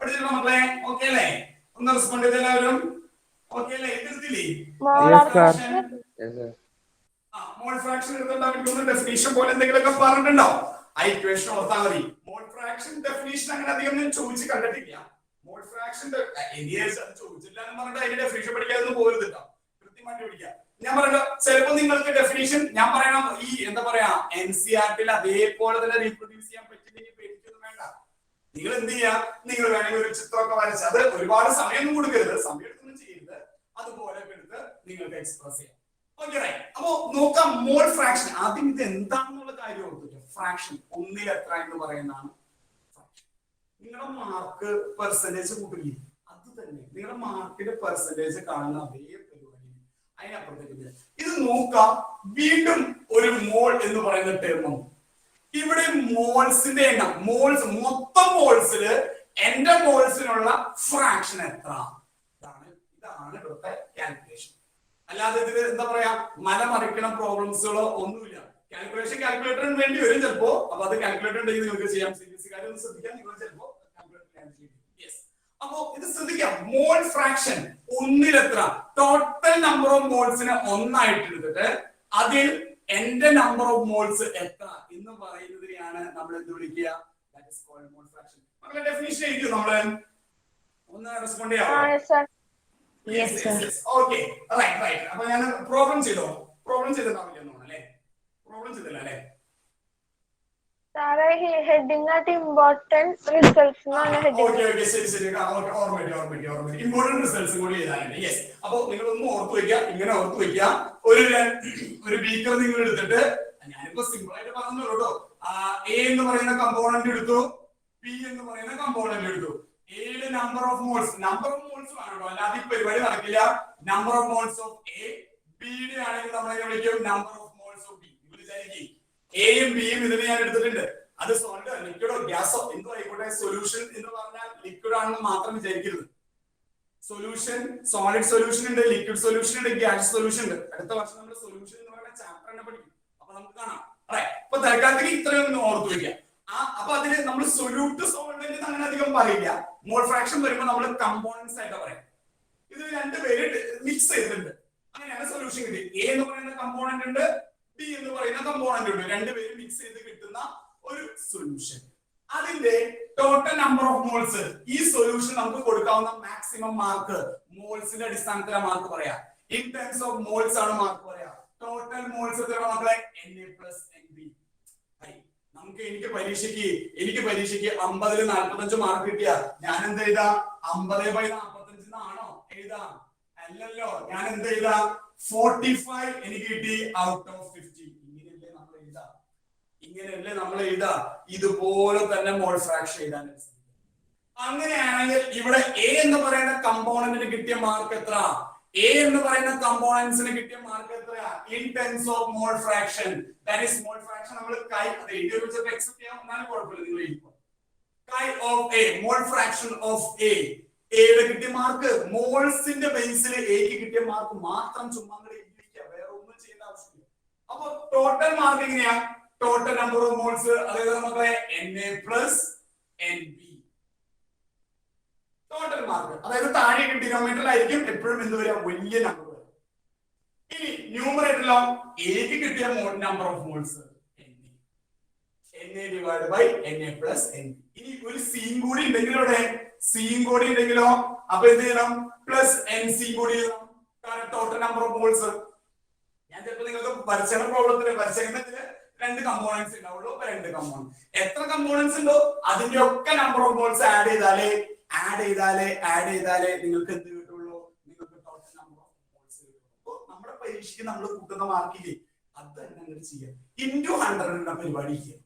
പഠിച്ചിട്ടുള്ള മക്കളെ ഓക്കെ അല്ലേ? ഒന്ന് റെസ്പോണ്ട് ചെയ്ത് എല്ലാവരും ഓക്കെ അല്ലേ? എടുത്തില്ലേ? Mole fraction എടുത്തിട്ടുണ്ടാവും. ഡെഫിനേഷൻ പോലെ എന്തെങ്കിലുമൊക്കെ പറഞ്ഞിട്ടുണ്ടോ? ആ ഇക്വേഷൻ ഓർത്താൽ മതി. മോൾ ഫ്രാക്ഷൻ ഡെഫിനേഷൻ അങ്ങനെ അധികം ഞാൻ ചോദിച്ച് കണ്ടിട്ടില്ല. മോൾ ഫ്രാക്ഷൻ ചോദിച്ചില്ല എന്ന് പറഞ്ഞിട്ട് അതിന്റെ ഡെഫിനേഷൻ പഠിക്കാതെ പോരുത് കേട്ടോ. കൃത്യമായിട്ട് പഠിക്കാം. ഞാൻ പറയല്ലോ ചിലപ്പോ നിങ്ങൾക്ക് ഡെഫിനേഷൻ ഞാൻ പറയണം ഈ എന്താ പറയാ NCERT അതേപോലെ തന്നെ റീപ്രൊഡ്യൂസ് ചെയ്യാൻ പറ്റില്ലെങ്കിൽ പേടിക്കൊന്നും വേണ്ട. നിങ്ങൾ എന്ത് ചെയ്യാ, നിങ്ങൾ വേണമെങ്കിൽ ഒരു ചിത്രമൊക്കെ വരച്ച് അത് ഒരുപാട് സമയമൊന്നും കൊടുക്കരുത്, സമയം എടുത്തൊന്നും ചെയ്യരുത്, അതുപോലെ എടുത്ത് നിങ്ങൾക്ക് എക്സ്പ്രസ് ചെയ്യാം. Okay right. അപ്പോ നോക്കാം മോൾ ഫ്രാക്ഷൻ. ആദ്യം ഇത് എന്താണെന്നുള്ള കാര്യം ഓർത്തിട്ട് ഫ്രാക്ഷൻ ഒന്നിൽ എത്ര എന്ന് പറയുന്നതാണ് ഫ്രാക്ഷൻ. നിങ്ങളുടെ മാർക്ക് പെർസെന്റേജ് കൂട്ടില്ലേ, അത് തന്നെ നിങ്ങളുടെ മാർക്കിന്റെ പെർസെന്റേജ് കാണുന്ന അതേ അതിനപ്പുറത്തേക്ക് ഇത് നോക്കാം. വീണ്ടും ഒരു മോൾ എന്ന് പറയുന്ന ടേം ഇവിടെ മോൾസിന്റെ എണ്ണം മൊത്തം മോൾസില് എന്റെ മോൾസിനുള്ള ഫ്രാക്ഷൻ എത്ര? ഇതാണ് ഇവിടുത്തെ കാൽക്കുലേഷൻ. അല്ലാതെ ഇതിൽ എന്താ പറയാ മലമറിക്കണ പ്രോബ്ലംസുകളോ ഒന്നുമില്ല. കാൽക്കുലേറ്ററിന് വേണ്ടി വരും ചിലപ്പോ. അപ്പൊ അത് കാൽക്കുലേറ്റർ ഉണ്ടെങ്കിൽ നിങ്ങൾക്ക് ചെയ്യാം. CBSE കാര്യം ഒന്ന് ശ്രദ്ധിക്കാം. നിങ്ങൾ ചിലപ്പോ അപ്പോ ഇത് ശ്രദ്ധിക്കാം. മോൾ ഫ്രാക്ഷൻ ഒന്നിലെത്ര? ടോട്ടൽ നമ്പർ ഓഫ് മോൾസിനെ ഒന്നായിട്ട് എടുത്തിട്ട് അതിൽ എന്റെ നമ്പർ ഓഫ് മോൾസ് എത്ര എന്ന് പറയുന്നതിനെയാണ് നമ്മൾ എന്ത് വിളിക്കുക? That is called mole fraction. മക്കളെ ഡെഫിനിഷൻ എഴുതി നമ്മള് ഒന്ന് റെസ്പോണ്ട് ചെയ്യാമോ? Okay right. അപ്പൊ ഞാൻ പ്രോബ്ലം ചെയ്തിട്ടുണ്ടാവില്ല അല്ലേ? പ്രോബ്ലം ചെയ്തില്ല അല്ലേ? ഹെഡിങ് ആയിട്ട് ഇമ്പോർട്ടന്റ് റിസൾട്ട്സ് ശരി ഇമ്പോർട്ടന്റ് റിസൾട്ട്സ് കൂടി എഴുതാനുണ്ട്. യെസ്. അപ്പൊ നിങ്ങൾ ഒന്ന് ഓർത്തു വെക്കുക, ഇങ്ങനെ ഓർത്തു വെക്കുക. ഒരു ബീക്കർ നിങ്ങൾ എടുത്തിട്ട് ഞാനിപ്പോ സിമ്പിൾ ആയിട്ട് പറഞ്ഞു കേട്ടോ. A എന്ന് പറയുന്ന കമ്പോണന്റ് എടുത്തു, P എന്ന് പറയുന്ന കമ്പോണന്റ് എടുത്തു. Aയുടെ നമ്പർ ഓഫ് മോൾസ് വേണം കേട്ടോ, അല്ലാതെ ഈ പരിപാടി നടക്കില്ല. Number of moles of A. Bയുടെ ആണെങ്കിൽ നമ്മൾ വിളിക്കും number of moles of B. നിങ്ങൾ വിചാരിക്കും എയും ബിയും ഇതിന് ഞാൻ എടുത്തിട്ടുണ്ട്. അത് സോൾഡ് ലിക്വിഡോ ഗ്യാസോ എന്തോ ആയിക്കോട്ടെ. സൊല്യൂഷൻ എന്ന് പറഞ്ഞാൽ ലിക്വിഡ് ആണെന്ന് മാത്രം വിചാരിക്കരുത്. സൊല്യൂഷൻ സോളിഡ് സൊല്യൂഷൻ ഉണ്ട്, ലിക്വിഡ് സൊല്യൂഷൻ ഉണ്ട്, ഗ്യാസ് സൊല്യൂഷൻ ഉണ്ട്. അടുത്ത വർഷം നമ്മൾ സൊല്യൂഷൻ എന്ന് പറയുന്ന ചാപ്റ്റർ തന്നെ പഠിക്കും. അപ്പൊ നമുക്ക് കാണാം. അപ്പൊ തൽക്കാലത്തേക്ക് ഇത്രയൊന്നും ഓർത്തു വെക്കാം. അപ്പൊ അതിന് നമ്മൾ സൊല്യൂട്ട് സോൾവെന്റ് അങ്ങനെ അധികം പറയില്ല. മോൾ ഫ്രാക്ഷൻ വരുമ്പോൾ നമ്മൾ കമ്പോണൻസ് ആയിട്ട് പറയാം. ഇത് രണ്ടുപേര് മിക്സ് ചെയ്തിട്ടുണ്ട്, അങ്ങനെയാണ് സൊല്യൂഷൻ കിട്ടി. A എന്ന് പറയുന്ന കമ്പോണന്റ് ഉണ്ട്, B എന്ന് പറയുന്ന കമ്പോണന്റ് ഉണ്ട്. രണ്ടുപേരും മിക്സ് ചെയ്ത് കിട്ടുന്ന ഒരു സൊല്യൂഷൻ. അതിന്റെ ടോട്ടൽ നമ്പർ ഓഫ് മോൾസ് ഈ സൊല്യൂഷൻ നമുക്ക് കൊടുക്കാവുന്ന മാക്സിമം മാർക്ക് മോൾസിന്റെ അടിസ്ഥാനത്തിലെ മാർക്ക് പറയാം. ഇൻ ടേംസ് ഓഫ് മോൾസ് ആണ് മാർക്ക് പറയാം. ടോട്ടൽ മോൾസ് എത്ര മക്കളെ? Na+NB. എനിക്ക് പരീക്ഷയ്ക്ക് 50-ൽ 45 മാർക്ക് കിട്ടിയ ഞാൻ എന്ത് എഴുതാ? 50/45 എന്നാണോ എഴുതാം? അല്ലല്ലോ. ഞാൻ എന്ത് എഴുതാ? 45 എനിക്ക് കിട്ടി ഔട്ട് ഓഫ് 50. ഇങ്ങനെയല്ലേ നമ്മൾ എഴുതാ? ഇതുപോലെ തന്നെ മോൾ ഫ്രാക്ഷൻ എഴുതാൻ. അങ്ങനെയാണെങ്കിൽ ഇവിടെ A എന്ന് പറയുന്ന കമ്പോണന്റിന് കിട്ടിയ മാർക്ക് എത്ര? A എന്ന് പറയുന്ന കമ്പോണന്റ്സിന് കിട്ടിയ മാർക്ക് എത്ര? In terms of mall fraction. That is mole fraction. നമ്മൾ കൈ അത് എഴുതിയൊരു എക്സെപ്റ്റ് ചെയ്യാൻ ഒന്നാലും കുഴപ്പമില്ല. നിങ്ങൾ എഴുതിക്കോ. കൈ of A, mole fraction of A എയുടെ കിട്ടിയ മാർക്ക് മോൾസിന്റെ ബേസിൽ എക്ക് കിട്ടിയ മാർക്ക് മാത്രം ചുമ്മാ എഴുതിക്കുക, വേറെ ഒന്നും ചെയ്യേണ്ട ആവശ്യമില്ല. അപ്പൊ ടോട്ടൽ മാർക്ക് എങ്ങനെയാ? ടോട്ടൽ നമ്പർ ഓഫ് മോൾസ്, അതായത് നമ്മളെ Na plus Nb total mark, അതായത് താഴെ ഡിനോമിനേറ്ററിലായിരിക്കും എപ്പോഴും എന്ത് വരിക, വലിയ നമ്പർ വരും. ഇനി ന്യൂമറേറ്ററിലോ എക്ക് കിട്ടിയ number of moles Na divided by Na plus Nb. ഇനി ഒരു സീൻ കൂടി ഉണ്ടെങ്കിലോ, സീൻ കൂടി ഉണ്ടെങ്കിലോ അപ്പൊ എന്ത് ചെയ്യണം, പ്ലസ് Nc കൂടി ചെയ്യണം. കാരണം ടോട്ടൽ നമ്പർ ഓഫ് മോൾസ്. ഞാൻ ചിലപ്പോൾ നിങ്ങൾക്ക് പരിചയ പ്രോബ്ലത്തിന് പരിചയത്തിന് 2 കമ്പോണൻസ് ഉണ്ടാവുള്ളൂ. 2 കമ്പോണൻസ്, എത്ര കമ്പോണൻസ് ഉണ്ടോ അതിന്റെ ഒക്കെ നമ്പർ ഓഫ് മോൾസ് ആഡ് ചെയ്താലേ നിങ്ങൾക്ക് എന്ത് കിട്ടുള്ളൂ, നിങ്ങൾക്ക് ടോട്ടൽ നമ്പർ ഓഫ് മോൾസ് കിട്ടും. അപ്പൊ നമ്മുടെ പരീക്ഷയ്ക്ക് നമ്മൾ കൂട്ടുന്ന മാർക്കില്ലേ അത് തന്നെ അങ്ങനെ ചെയ്യാം. ഇൻറ്റു 100 പരിപാടി ചെയ്യാം.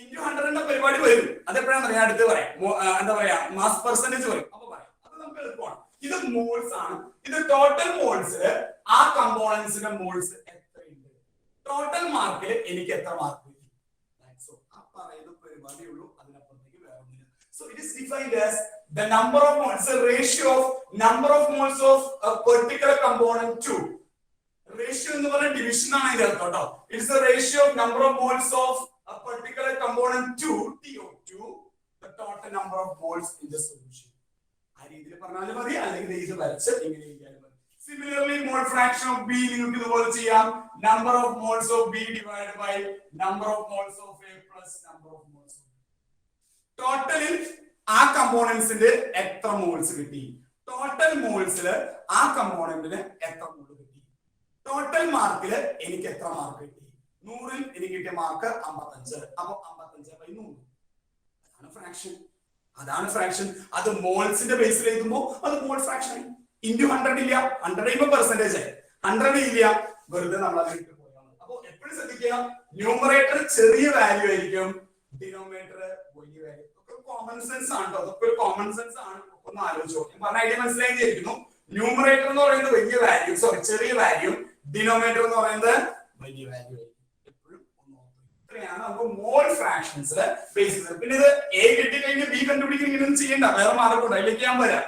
ഇൻറ്റു 100 പരിപാടി വരും. അതെപ്പോഴാണ് ഞാൻ അടുത്ത് പറയാം, എന്താ പറയാ, മാസ് പെർസെന്റേജ് വരും. അപ്പൊ പറയാം, അത് നമുക്ക് എളുപ്പമാണ്. ഇത് മോൾസ് ആണ്. ഇത് ടോട്ടൽ മോൾസ്, ആ കമ്പോണൻസിന്റെ മോൾസ് എത്രയുണ്ട്, ടോട്ടൽ മാർക്കിൽ എനിക്ക് എത്ര മാർക്ക് കിട്ടി. ആ പറയുന്ന പരിപാടിയുള്ളൂ, അതിനപ്പുറത്തേക്ക് വേറെ ഒന്നുമില്ല. So it is defined as the number of moles, the ratio of number of moles of a particular component to. Ratio എന്ന് പറയുന്ന ഡിവിഷൻ ആണ് ഇതിനകത്ത് കേട്ടോ. It is the ratio of number of moles of a particular component to TO2 the total number of moles in the solution. ആ രീതിയിൽ പറഞ്ഞാലും മതി, അല്ലെങ്കിൽ ഇത് വരച്ച് ഇങ്ങനെ എഴുതിയാലും മതി. Similarly, mole fraction of B നിങ്ങൾക്ക് ഇതുപോലെ ചെയ്യാം. Number of moles of B divided by number of moles of A plus number of moles of B. ടോട്ടലിൽ ആ കമ്പോണൻസിന്റെ എത്ര മോൾസ് കിട്ടി, ടോട്ടൽ മോൾസിൽ ആ കമ്പോണന്റിന് എത്ര മോൾ കിട്ടി, ടോട്ടൽ മാർക്കില് എനിക്ക് എത്ര മാർക്ക് കിട്ടി. 100ൽ എനിക്ക് കിട്ടിയ മാർക്ക് 55, അപ്പൊ 55/100 അതാണ് ഫ്രാക്ഷൻ. അത് മോൾസിന്റെ ബേസിൽ എഴുതുമ്പോ അത് മോൾ ഫ്രാക്ഷൻ. ഇൻറ്റു 100 ഇല്ല, 100 പെർസെന്റേജ് ആയി, 100 ഇല്ല, വെറുതെ നമ്മൾ അത് ഇട്ട് പോയാണ്. അപ്പൊ എപ്പോഴും ശ്രദ്ധിക്കുക, ന്യൂമറേറ്റർ ചെറിയ വാല്യൂ ആയിരിക്കും, ഡിനോമിനേറ്റർ വലിയ വാല്യൂ. കോമൺ സെൻസ് ആണ് കേട്ടോ, അതൊക്കെ ഒരു കോമൺ സെൻസ് ആണ്. ഒന്ന് ആലോചിച്ചോ, ഞാൻ പറഞ്ഞ ഐഡിയ മനസ്സിലായിരിക്കുന്നു. ന്യൂമറേറ്റർ എന്ന് പറയുന്നത് വലിയ വാല്യൂ, ചെറിയ വാല്യൂ, ഡിനോമിനേറ്റർ എന്ന് പറയുന്നത് വലിയ വാല്യൂ. മോൾ ഫ്രാക്ഷൻസ് ബേസിസ്. പിന്നെ ഇത് എ കിട്ടി കഴിഞ്ഞ് ബി കണ്ടുപിടിക്കാൻ ഇങ്ങനെയൊന്നും ചെയ്യണ്ട, വേറെ മാർഗമുണ്ട്, അതിലേക്ക് ഞാൻ വരാം.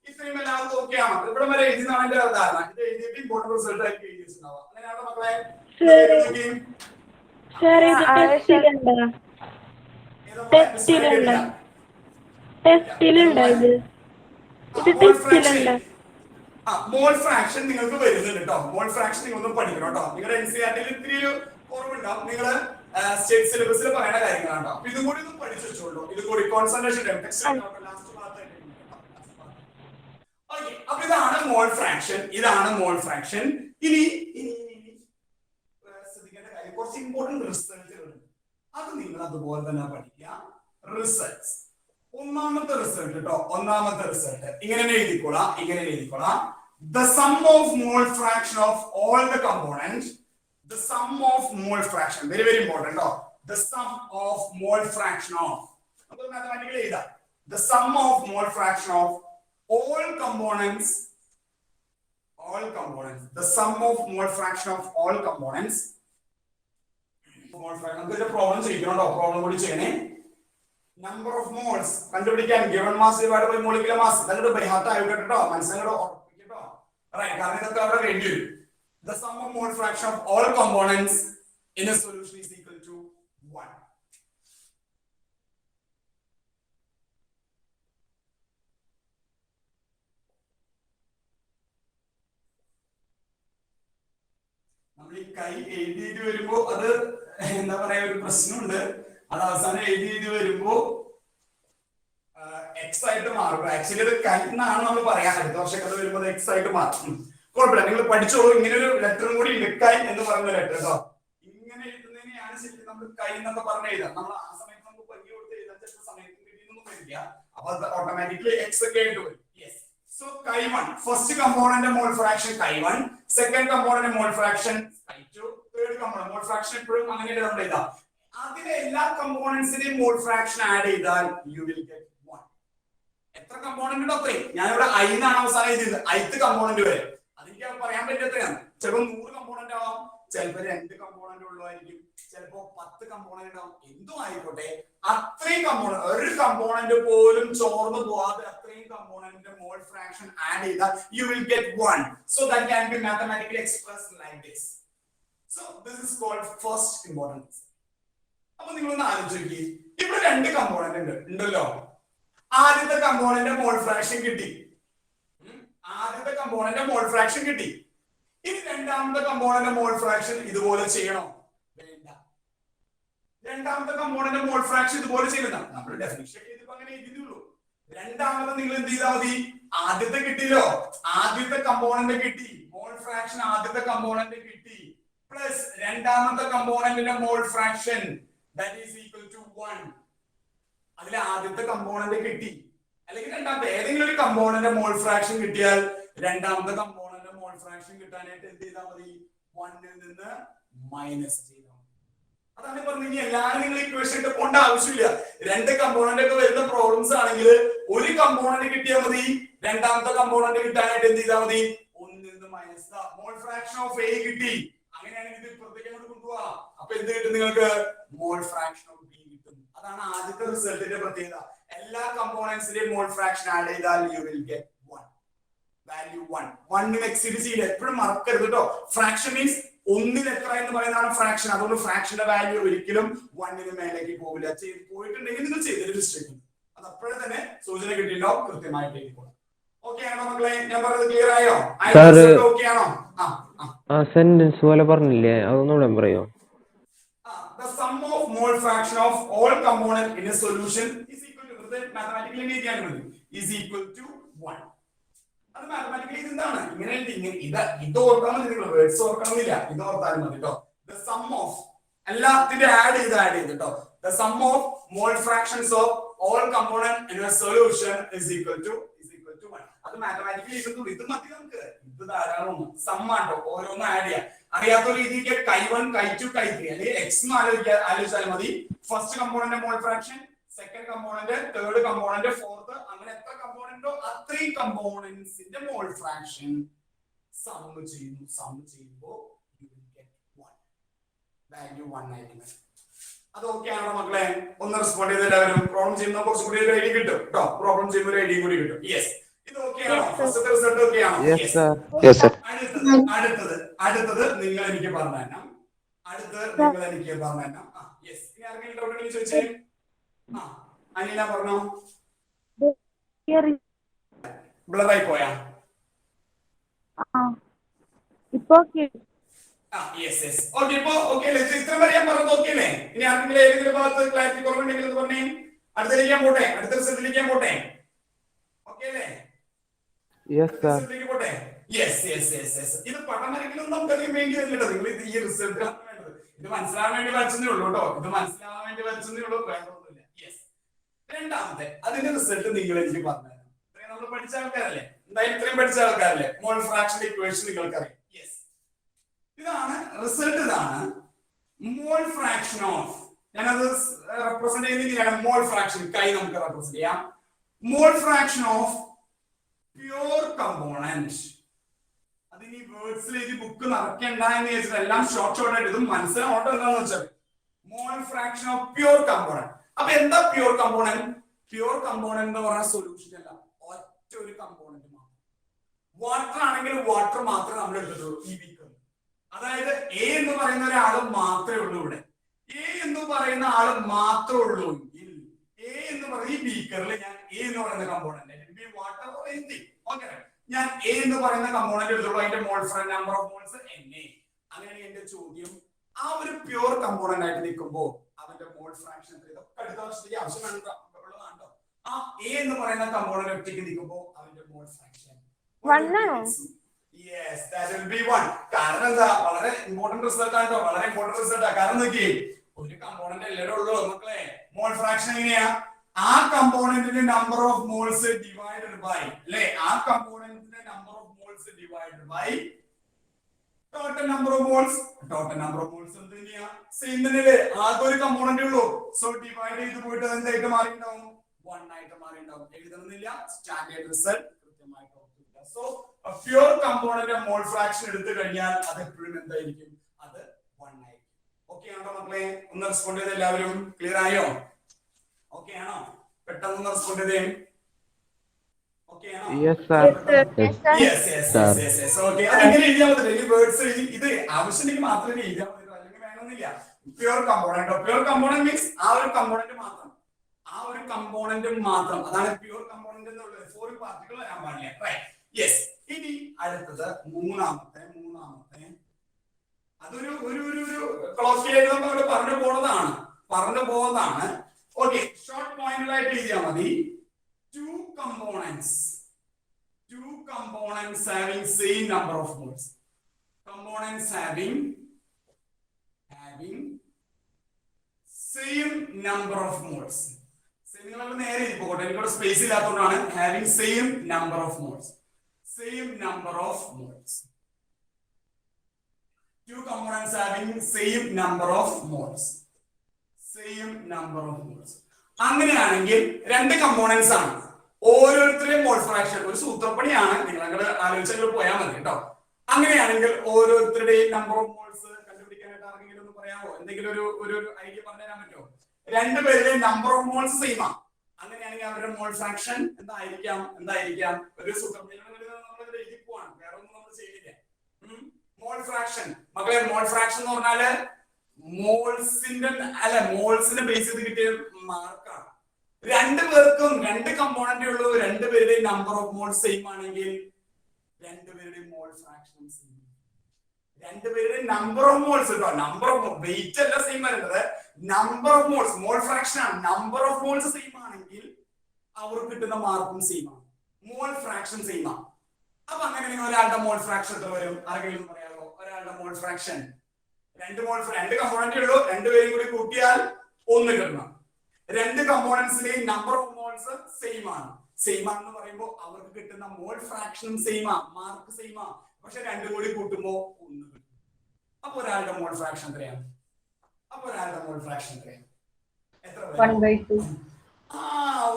ഇത്രയും എല്ലാവർക്കും ഓക്കെയാണ്. ഇവിടെ വരെ എഴുതുന്നതാണ് എന്റെ ധാരണ. ഇത് എഴുതിയിട്ട് ഇമ്പോർട്ടന്റ് റിസൾട്ട് ആയിട്ട് എഴുതിയിട്ടുണ്ടാവാം. അങ്ങനെയാണോ മക്കളെ? മോൾ ഫ്രാക്ഷൻ നിങ്ങൾക്ക് വരുന്നുണ്ട് കേട്ടോ. മോൾ ഫ്രാക്ഷൻ നിങ്ങളൊന്നും പഠിക്കണം കേട്ടോ. നിങ്ങളുടെ NCERT-ൽ ഇത്തിരി ഒരു കുറവുണ്ടാവും. നിങ്ങള് സ്റ്റേറ്റ് സിലബസിൽ പറയുന്ന കാര്യങ്ങളാണ്. അപ്പൊ ഇതും കൂടി ഒന്ന് പഠിച്ചു വെച്ചോളൂ. ഇത് കൂടി കോൺസെൻട്രേഷൻ. അപ്പൊ ഇതാണ് മോൾ ഫ്രാക്ഷൻ, ഇതാണ് മോൾ ഫ്രാക്ഷൻ. ഇനി ശ്രദ്ധിക്കേണ്ട കാര്യം, കുറച്ച് ഇമ്പോർട്ടന്റ് റിസൾട്ടുകളുണ്ട്. അത് നിങ്ങൾ അതുപോലെ തന്നെ പഠിക്കുക. റിസൾട്ട്സ്, ഒന്നാമത്തെ റിസൾട്ട് കേട്ടോ. ഒന്നാമത്തെ റിസൾട്ട് ഇങ്ങനെ എഴുതിക്കോളാം. The sum of mole fraction of all the components. The sum of mole fraction, very very important. The sum of mole fraction of, mathematically the sum of mole fraction of all components. The sum of mole fraction of all components. Mole fraction. This is a problem. Problem കൂടി ചെയ്യണേ. Number of moles കണ്ടുപിടിക്കാൻ given mass divided by molecular mass. അതൊക്കെ by heart ആയിട്ട് കേട്ടോ, മനസ്സിലായോ? ഓർമ്മിക്കട്ടോ. Right, കാരണം ഇതൊക്കെ അവിടെ വേണ്ടി വരും. The sum of mole fraction of all components in a solution is equal to 1. നമ്മൾ ഈ കൈ എഴുതിയിട്ട് വരുമ്പോ അത് എന്താ പറയാ, ഒരു പ്രശ്നമുണ്ട്. അത് അവസാനം എഴുതി വരുമ്പോ എക്സ് ആയിട്ട് മാറും. ആക്ച്വലി അത് കൈ എന്നാണ് നമ്മൾ പറയാൻ. അടുത്ത വർഷം അത് വരുമ്പോൾ എക്സ് ആയിട്ട് മാറും. കുഴപ്പമില്ല, നിങ്ങൾ പഠിച്ചോളൂ. ഇങ്ങനെ ഒരു ലെറ്ററും കൂടി കൈ എന്ന് പറയുന്ന ലെറ്റർ കേട്ടോ. ഇങ്ങനെ എഴുതുന്നതിനെയാണ് ശരിക്കും നമ്മൾ കൈ എന്നൊക്കെ പറഞ്ഞ് എഴുതാം. നമ്മൾ ആ സമയത്ത് നമുക്ക് പങ്കി കൊടുത്ത് എഴുതാൻ ചിലപ്പോൾ സമയത്ത് കിട്ടിയെന്നൊന്നും വരില്ല. അപ്പൊ അത് ഓട്ടോമാറ്റിക്കലി എക്സ് ഒക്കെ ആയിട്ട് വരും. So chi1, first component mole fraction chi1, second component mole fraction chi2, third component mole fraction എപ്പോഴും അങ്ങനെയല്ലേ നമ്മൾ എഴുതാം. അതിലെ എല്ലാ കമ്പോണന്റ്സിനെയും മോൾ ഫ്രാക്ഷൻ ആഡ് ചെയ്താൽ you will get 1. എത്ര കമ്പോണന്റ് ഉണ്ടോ അത്രയും. ഞാനിവിടെ I എന്നാണ് അവസാനം എഴുതിയത്, ith കമ്പോണന്റ് വരെ. അതെനിക്ക് പറയാൻ പറ്റത്രയാണ്. ചിലപ്പോൾ 100 കമ്പോണന്റ് ആവാം, ചിലപ്പോൾ 2 കമ്പോണന്റ് ഉള്ളതായിരിക്കും, ചിലപ്പോ 10 കമ്പോണന്റ് ഉണ്ടാവും. എന്തും ആയിക്കോട്ടെ, അത്രയും കമ്പോണന്റ്, ഒരു കമ്പോണന്റ് പോലും ചോർന്നു പോവാതെ അത്രയും കമ്പോണന്റിന്റെ മോൾ ഫ്രാക്ഷൻ ആഡ് ചെയ്താൽ you will get 1. So that can be mathematically expressed like this. So this is called first importance. അപ്പൊ നിങ്ങൾ ഒന്ന് ആലോചിക്കുക, ഇവിടെ രണ്ട് കമ്പോണന്റ് ഉണ്ടല്ലോ. ആദ്യത്തെ കമ്പോണന്റ് മോൾ ഫ്രാക്ഷൻ കിട്ടി, ആദ്യത്തെ കമ്പോണന്റ് മോൾ ഫ്രാക്ഷൻ കിട്ടി. ഇനി രണ്ടാമത്തെ കമ്പോണന്റ് മോൾ ഫ്രാക്ഷൻ ഇതുപോലെ ചെയ്യണോ? വേണ്ട. രണ്ടാമത്തെ കമ്പോണന്റ് മോൾ ഫ്രാക്ഷൻ ഇതുപോലെ ചെയ്യുന്ന നമ്മൾ ഡെഫിനിഷൻ ഇതിപ്പോ അങ്ങനെ എഴുതിയുള്ളൂ. രണ്ടാമത്തെ നിങ്ങൾ എന്ത് ചെയ്താൽ മതി? ആദ്യത്തെ കിട്ടിയല്ലോ, ആദ്യത്തെ കമ്പോണന്റ് കിട്ടി, മോൾ ഫ്രാക്ഷൻ ആദ്യത്തെ കമ്പോണന്റ് കിട്ടി, പ്ലസ് രണ്ടാമത്തെ കമ്പോണന്റിന്റെ mole fraction that is equal to 1. അതിലെ ആദ്യത്തെ കമ്പോണന്റ് കിട്ടി, അല്ലെങ്കിൽ രണ്ടാമത്തെ ഏതെങ്കിലും ഒരു കമ്പോണന്റ് മോൾ ഫ്രാക്ഷൻ കിട്ടിയാൽ രണ്ടാമത്തെ കമ്പോണന്റ് മോൾ ഫ്രാക്ഷൻ കിട്ടാനായിട്ട് എന്ത് ചെയ്താൽ മതി? 1ൽ നിന്ന് മൈനസ് ചെയ്താൽ മതി. അതാണ് പറഞ്ഞത്. എല്ലാവരും നിങ്ങൾ ഇക്വേഷൻ ഇട്ട് പോകേണ്ട ആവശ്യമില്ല. രണ്ട് കമ്പോണന്റ് ഒക്കെ വരുന്ന പ്രോബ്ലംസ് ആണെങ്കിൽ ഒരു കമ്പോണന്റ് കിട്ടിയാൽ മതി, രണ്ടാമത്തെ കമ്പോണന്റ് കിട്ടാനായിട്ട് എന്ത് ചെയ്താൽ മതി? 1ൽ നിന്ന് minus. Mole fraction of A കിട്ടി, അങ്ങനെയാണെങ്കിൽ ഇത് പുറത്തേക്ക് അങ്ങോട്ട് കൊണ്ടുപോവാ. അപ്പൊ എന്ത് കിട്ടും നിങ്ങൾക്ക്? മോൾ ഫ്രാക്ഷൻ ഓഫ് ബി കിട്ടും. അതാണ് ആദ്യത്തെ റിസൾട്ടിന്റെ പ്രത്യേകത. എല്ലാ കമ്പോണന്റ്സിന്റെയും മോൾ ഫ്രാക്ഷൻ ആഡ് ചെയ്താൽ you will get 1. Value 1. 1 exceed ചെയ്യില്ല. എപ്പോഴും മറക്കരുത് കേട്ടോ. ഫ്രാക്ഷൻ മീൻസ് ഒന്നിൽ എത്ര എന്ന് പറയുന്നതാണ് ഫ്രാക്ഷൻ. അതുകൊണ്ട് ഫ്രാക്ഷന്റെ വാല്യൂ ഒരിക്കലും 1ന് മേലേക്ക് പോവില്ല. പോയിട്ടുണ്ടെങ്കിൽ നിങ്ങൾ ചെയ്തൊരു മിസ്റ്റേക്ക് ഉണ്ട്. അത് അപ്പോഴേ തന്നെ സൂചന കിട്ടിയിട്ടുണ്ടോ? കൃത്യമായിട്ട് എഴുതിക്കോളാം. ഓക്കെ ആണോ മക്കളെ? ഞാൻ പറഞ്ഞത് ക്ലിയർ ആയോ? ഓക്കെ ആണോ? സെന്റൻസ് പോലെ പറഞ്ഞില്ലേ, അതൊന്നുകൂടെ പറയോ? The sum of mole fraction of all component in a solution is equal to mathematically is equal to 1. അത് മാത്തമാറ്റിക്കലി എന്താണ്? ഇങ്ങനെ ഇത് ഓർക്കാൻ മതി, നിങ്ങൾ വേർഡ്സ് ഓർക്കണമെന്നില്ല, ഇത് ഓർത്താലും മതി കേട്ടോ. The sum of എല്ലാത്തിന്റെ ആഡ് ചെയ്തിട്ടോ. The sum of mole fractions of all component in a solution is equal to 1. അത് മാത്തമാറ്റിക്കലി ഇത് മതി നമുക്ക്. ഇത് ധാരാളം സം ആട്ടോ, ഓരോന്നും ആഡ് ചെയ്യാം. അറിയാത്ത രീതിക്ക് കൈ1 കൈ2 കൈ3 അല്ലെങ്കിൽ എക്സ് ആലോചിച്ചാൽ മതി. First component mole fraction, second component, third component, fourth, അങ്ങനെ എത്ര കമ്പോണന്റോ അത്രയും കമ്പോണന്റ്സിന്റെ മോൾ ഫ്രാക്ഷൻ സം ചെയ്യുമ്പോൾ വാല്യൂ 1 ആയിരിക്കും. അത് ഓക്കെ ആണോ മക്കളെ? ഒന്ന് റെസ്പോണ്ട് ചെയ്ത് എല്ലാവരും. പ്രോബ്ലം ചെയ്യുന്ന കുറച്ചും കൂടി ഒരു ഐഡിയ കിട്ടും കേട്ടോ. പ്രോബ്ലം ചെയ്യുമ്പോൾ ഒരു ഐഡിയ കൂടി കിട്ടും. യെസ്, ഇത് ഓക്കെ ആണോ? ഫസ്റ്റത്തെ റിസൾട്ട് ഓക്കെ ആണോ? അടുത്തത് നിങ്ങൾ എനിക്ക് പറഞ്ഞു തരണം. യെസ്, ഇനി ആർക്കെങ്കിലും ഡൗട്ട് ഉണ്ടെങ്കിൽ ചോദിച്ചേ. അനില പറഞ്ഞോ. ബ്ലറായി പോയാ? ഇപ്പൊ ഓക്കെ, ഇപ്പൊ ഓക്കെ അല്ലേ? ഇത്ര വരെ ഞാൻ പറഞ്ഞത് ഓക്കെ അല്ലേ? ഇനി ആർക്കെങ്കിലും ഏതെങ്കിലും ഭാഗത്ത് ക്ലാരിറ്റി കുറവുണ്ടെങ്കിൽ എന്ന് പറഞ്ഞേ. അടുത്ത റിസൾട്ടിലേക്ക് പോട്ടെ. ഓക്കെ അല്ലേ? പോട്ടെ. ഇത് പഠനമൊരിക്കലും നമുക്കധികം വേണ്ടി വരില്ല. നിങ്ങൾ ഇത് ഈ റിസൾട്ട് വേണ്ടത് ഇത് മനസ്സിലാവാൻ വേണ്ടി വരച്ചതേ ഉള്ളൂ കേട്ടോ. ഇത് മനസ്സിലാവാൻ വേണ്ടി വരച്ചതേ ഉള്ളൂ, വേറൊന്നുമില്ല. യെസ്, രണ്ടാമത്തെ അതിന്റെ റിസൾട്ട് നിങ്ങൾ എനിക്ക് പറഞ്ഞുതരാം. നമ്മൾ പഠിച്ച ആൾക്കാരല്ലേ, എന്തായാലും ഇത്രയും പഠിച്ച ആൾക്കാരല്ലേ, മോൾ ഫ്രാക്ഷൻ ഇക്വേഷൻ നിങ്ങൾക്കറിയാം. യെസ്, ഇതാണ് റിസൾട്ട്. ഇതാണ് മോൾ ഫ്രാക്ഷൻ ഓഫ്, ഞാനത് റെപ്രസെന്റ് ചെയ്യുന്നില്ല. മോൾ ഫ്രാക്ഷൻ കൈ നമുക്ക് റെപ്രസെന്റ് ചെയ്യാം. Mole fraction of pure component. അതിന് ഈ വേർഡ്സിൽ ഈ ബുക്ക് നിറയ്ക്കണ്ട എന്ന് ചോദിച്ചാൽ എല്ലാം ഷോർട്ട് ആയിട്ട് ഇതും മനസ്സിലാവട്ടെ. എന്താന്ന് വെച്ചാൽ mole fraction of pure component. അപ്പൊ എന്താ പ്യൂർ കമ്പോണന്റ്? പ്യൂർ കമ്പോണന്റ് എന്ന് പറഞ്ഞ സൊല്യൂഷൻ അല്ല, ഒറ്റ ഒരു കമ്പോണന്റ് മാത്രം. വാട്ടർ ആണെങ്കിൽ വാട്ടർ മാത്രമേ നമ്മൾ എടുത്തിട്ടുള്ളൂ ഈ ബീക്കർ. അതായത് എ എന്ന് പറയുന്ന ഒരാൾ മാത്രമേ ഉള്ളൂ ഇവിടെ. എ എന്ന് പറയുന്ന ആള് മാത്രമേ ഉള്ളൂ എങ്കിൽ എ എന്ന് പറയുന്ന ഈ ബീക്കറിൽ ഞാൻ എ എന്ന് പറയുന്ന കമ്പോണന്റ് വാട്ടർ ഓക്കെ, ഞാൻ എ എന്ന് പറയുന്ന കമ്പോണന്റ് എടുത്തുള്ളൂ. അതിന്റെ മോൾ നമ്പർ ഓഫ് മോൾസ് NA. അങ്ങനെയാണ് എന്റെ ചോദ്യം. ആ ഒരു പ്യൂർ കമ്പോണന്റ് ആയിട്ട് നിൽക്കുമ്പോൾ അവന്റെ മോൾ ഫ്രാക്ഷൻ ഇതൊക്കെ അടുത്ത വർഷത്തേക്ക് ആവശ്യം വേണ്ടോ? ആ എ എന്ന് പറയുന്ന കമ്പോണന്റ് ഒറ്റയ്ക്ക് നിൽക്കുമ്പോൾ അവന്റെ മോൾ ഫ്രാക്ഷൻ 1 ആണോ? Yes, that will be 1. കാരണം എന്താ? വളരെ ഇമ്പോർട്ടന്റ് റിസൾട്ട് ആണ്. വളരെ ഇമ്പോർട്ടന്റ് റിസൾട്ട് ആണ്. കാരണം നോക്കി, ഒരു കമ്പോണന്റ് എല്ലാവരും ഉള്ളൂ മക്കളെ. മോൾ ഫ്രാക്ഷൻ എങ്ങനെയാ? ആ കമ്പോണന്റിന്റെ number of moles divided by, അല്ലേ, ആ കമ്പോണന്റിന്റെ number of moles divided by total number of moles. Total number of moles എന്ത് തന്നെയാ? സെയിം തന്നെയല്ലേ? ആകെ ഒരു കമ്പോണന്റ് ഉള്ളൂ. സോ ഡിവൈഡ് ചെയ്ത് പോയിട്ട് എന്തായിട്ട് മാറിയിട്ടുണ്ടാവും? 1 ആയിട്ട് മാറിയിട്ടുണ്ടാവും. എഴുതണമെന്നില്ല, സ്റ്റാൻഡേർഡ് റിസൾട്ട് കൃത്യമായിട്ട് ഓർക്കുക. So pure component mole fraction എടുത്തു കഴിഞ്ഞാൽ അത് എപ്പോഴും എന്തായിരിക്കും? അത് 1 ആയിരിക്കും. ഓക്കെ ആണോ മക്കളെ? ഒന്ന് റെസ്പോണ്ട് ചെയ്ത് എല്ലാവരും. ക്ലിയർ ആയോ? ഓക്കെ ആണോ? പെട്ടെന്ന് റെസ്പോണ്ട് ചെയ്തേ. Okay ആണോ? Yes, sir. Yes, sir. Yes. Okay. അതെങ്ങനെ എഴുതിയാൽ മതി? ഈ വേർഡ്സ് ഇത് ആവശ്യമെങ്കിൽ മാത്രമേ എഴുതിയാൽ മതി, അല്ലെങ്കിൽ വേണമെന്നില്ല. Pure component. Pure component means ആ ഒരു കമ്പോണന്റ് മാത്രം. അതാണ് പ്യുവർ കമ്പോണന്റ് എന്നുള്ളത്. ഫോർ പാർട്ടിക്കിൾ വരാൻ പാടില്ല. റൈറ്റ്. യെസ്. ഇനി അടുത്തത് മൂന്നാമത്തെ അതൊരു ക്ലോസിലേക്ക് നമ്മൾ പറഞ്ഞു പോകുന്നതാണ്. ഓക്കെ, ഷോർട്ട് പോയിന്റിലായിട്ട് എഴുതിയാൽ മതി. Two components having same number of moles. Components having same number of moles. നിങ്ങളുടെ നേരെ പോകട്ടെ, എനിക്കിവിടെ സ്പേസ് ഇല്ലാത്തതുകൊണ്ടാണ്. having same number of moles. Two components having same number of moles. അങ്ങനെയാണെങ്കിൽ രണ്ട് കമ്പോണൻസ് ആണ്. ഓരോരുത്തരെയും മോൾ ഫ്രാക്ഷൻ ഒരു സൂത്രപ്പണിയാണ്, നിങ്ങൾ അങ്ങനെ ആലോചിച്ചാൽ പോയാൽ മതി കേട്ടോ. അങ്ങനെയാണെങ്കിൽ ഓരോരുത്തരുടെയും നമ്പർ ഓഫ് മോൾസ് കണ്ടുപിടിക്കാനായിട്ട് ആർക്കെങ്കിലും ഒന്ന് പറയാമോ? എന്തെങ്കിലും ഒരു ഐഡിയ പറഞ്ഞു തരാൻ പറ്റുമോ? രണ്ടുപേരുടെയും നമ്പർ ഓഫ് മോൾസ് സെയിം ആണ്. അങ്ങനെയാണെങ്കിൽ അവരുടെ മോൾ ഫ്രാക്ഷൻ എന്തായിരിക്കാം? ഒരു സൂത്രപ്പണി നമ്മൾ എഴുതി പോവാണ്, വേറെ ഒന്നും നമ്മൾ ചെയ്യില്ല. മോൾ ഫ്രാക്ഷൻ മക്കളെ, മോൾ ഫ്രാക്ഷൻ എന്ന് പറഞ്ഞാല് മോൾസിന്റെ ബേസ് ചെയ്ത് കിട്ടിയ മാർക്കാണ്. രണ്ടുപേർക്കും രണ്ട് കമ്പോണന്റ് ഉള്ളൂ, രണ്ടുപേരുടെയും നമ്പർ ഓഫ് മോൾസ് സെയിം ആണെങ്കിൽ രണ്ടുപേരുടെയും മോൾ ഫ്രാക്ഷൻ സെയിം. രണ്ടുപേരുടെയും നമ്പർ ഓഫ് മോൾസ് കേട്ടോ, നമ്പർ ഓഫ് വെയിറ്റ് അല്ല സെയിം വരുന്നത്, number of moles mole fraction ആണ്. നമ്പർ ഓഫ് മോൾസ് സെയിം ആണെങ്കിൽ അവർക്ക് കിട്ടുന്ന മാർക്കും സെയിം ആണ്, മോൾ ഫ്രാക്ഷൻ സെയിം ആണ്. അപ്പൊ അങ്ങനെ ഒരാളുടെ മോൾ ഫ്രാക്ഷൻ എത്ര വരും? ആരെങ്കിലും പറയാമോ? ഒരാളുടെ മോൾ ഫ്രാക്ഷൻ രണ്ട് കമ്പോണന്റ് ഉള്ളൂ, രണ്ടുപേരും കൂടി കൂട്ടിയാൽ 1 കിട്ടണം. രണ്ട് കമ്പോണന്റ്സിലെയും നമ്പർ ഓഫ് മോൾസ് സെയിം ആണെന്ന് പറയുമ്പോൾ അവർക്ക് കിട്ടുന്ന മോൾ ഫ്രാക്ഷനും സെയിം മാർക്ക് സെയിം പക്ഷെ രണ്ടും കൂടി കൂട്ടുമ്പോൾ 1 കിട്ടും. അപ്പൊ ഒരാളുടെ മോൾ ഫ്രാക്ഷൻ എത്രയാണ്? എത്ര? 1/2.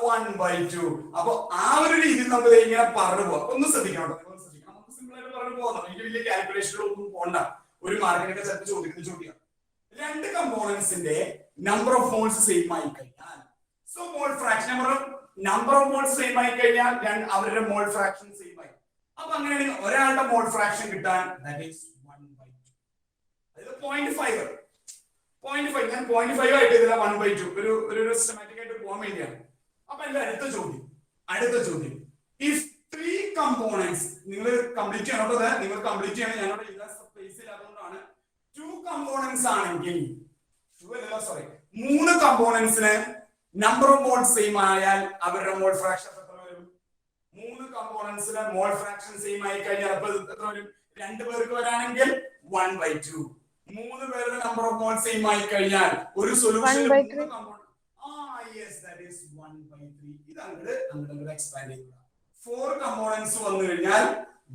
1/2. അപ്പൊ ആ ഒരു രീതിയിൽ നമുക്ക് ഇങ്ങനെ പറഞ്ഞു പോവാം. ഒന്ന് ശ്രദ്ധിക്കണം, നമുക്ക് സിമ്പിൾ ആയിട്ട് പറഞ്ഞു പോകാം. എനിക്ക് വലിയ കാൽക്കുലേഷനുകളൊന്നും പോകണ്ട, ഒരു മാർക്കിനൊക്കെ ചിലപ്പോൾ ചോദിക്കാം. രണ്ട് കമ്പോണൻസിന്റെ നമ്പർ ഓഫ് മോൾസ് സെയിം ആയി കഴിഞ്ഞാൽ, so mole fraction number of moles same ആയി കഴിഞ്ഞാൽ അവരുടെ മോൾ ഫ്രാക്ഷൻ സെയിം ആയി. അപ്പൊ അങ്ങനെയാണെങ്കിൽ ഒരാളുടെ മോൾ ഫ്രാക്ഷൻ കിട്ടാൻ that is 1/2. അതായത് 0.5. ഞാൻ 0.5 ആയിട്ട് ഇതില്ല, 1/2 ഒരു സിസ്റ്റമാറ്റിക് ആയിട്ട് പോകാൻ വേണ്ടിയാണ്. അപ്പൊ എന്റെ അടുത്ത ചോദ്യം if 3 components, നിങ്ങൾ കംപ്ലീറ്റ് ചെയ്യണം, ഞാനവിടെ എഴുതാൻ സ്പേസ് ഇല്ലാത്തതുകൊണ്ടാണ്. 2 components ആണെങ്കിൽ 3 കമ്പോണൻസിന് നമ്പർ ഓഫ് മോൾസ് സെയിം ആയാൽ അവരുടെ മോൾ ഫ്രാക്ഷൻ എത്ര വരും? 3 കമ്പോണൻസിന് മോൾ ഫ്രാക്ഷൻ സെയിം ആയി കഴിഞ്ഞാൽ അപ്പൊ എത്ര വരും? 2 പേർക്ക് വരാണെങ്കിൽ 1/2. 3 പേരുടെ നമ്പർ ഓഫ് മോൾസ് സെയിം ആയി കഴിഞ്ഞാൽ ഒരു സൊല്യൂഷൻ 1/3. ഇത് അങ്ങോട്ട് എക്സ്പാൻഡ് ചെയ്യുക. 4 കമ്പോണൻസ് വന്നു കഴിഞ്ഞാൽ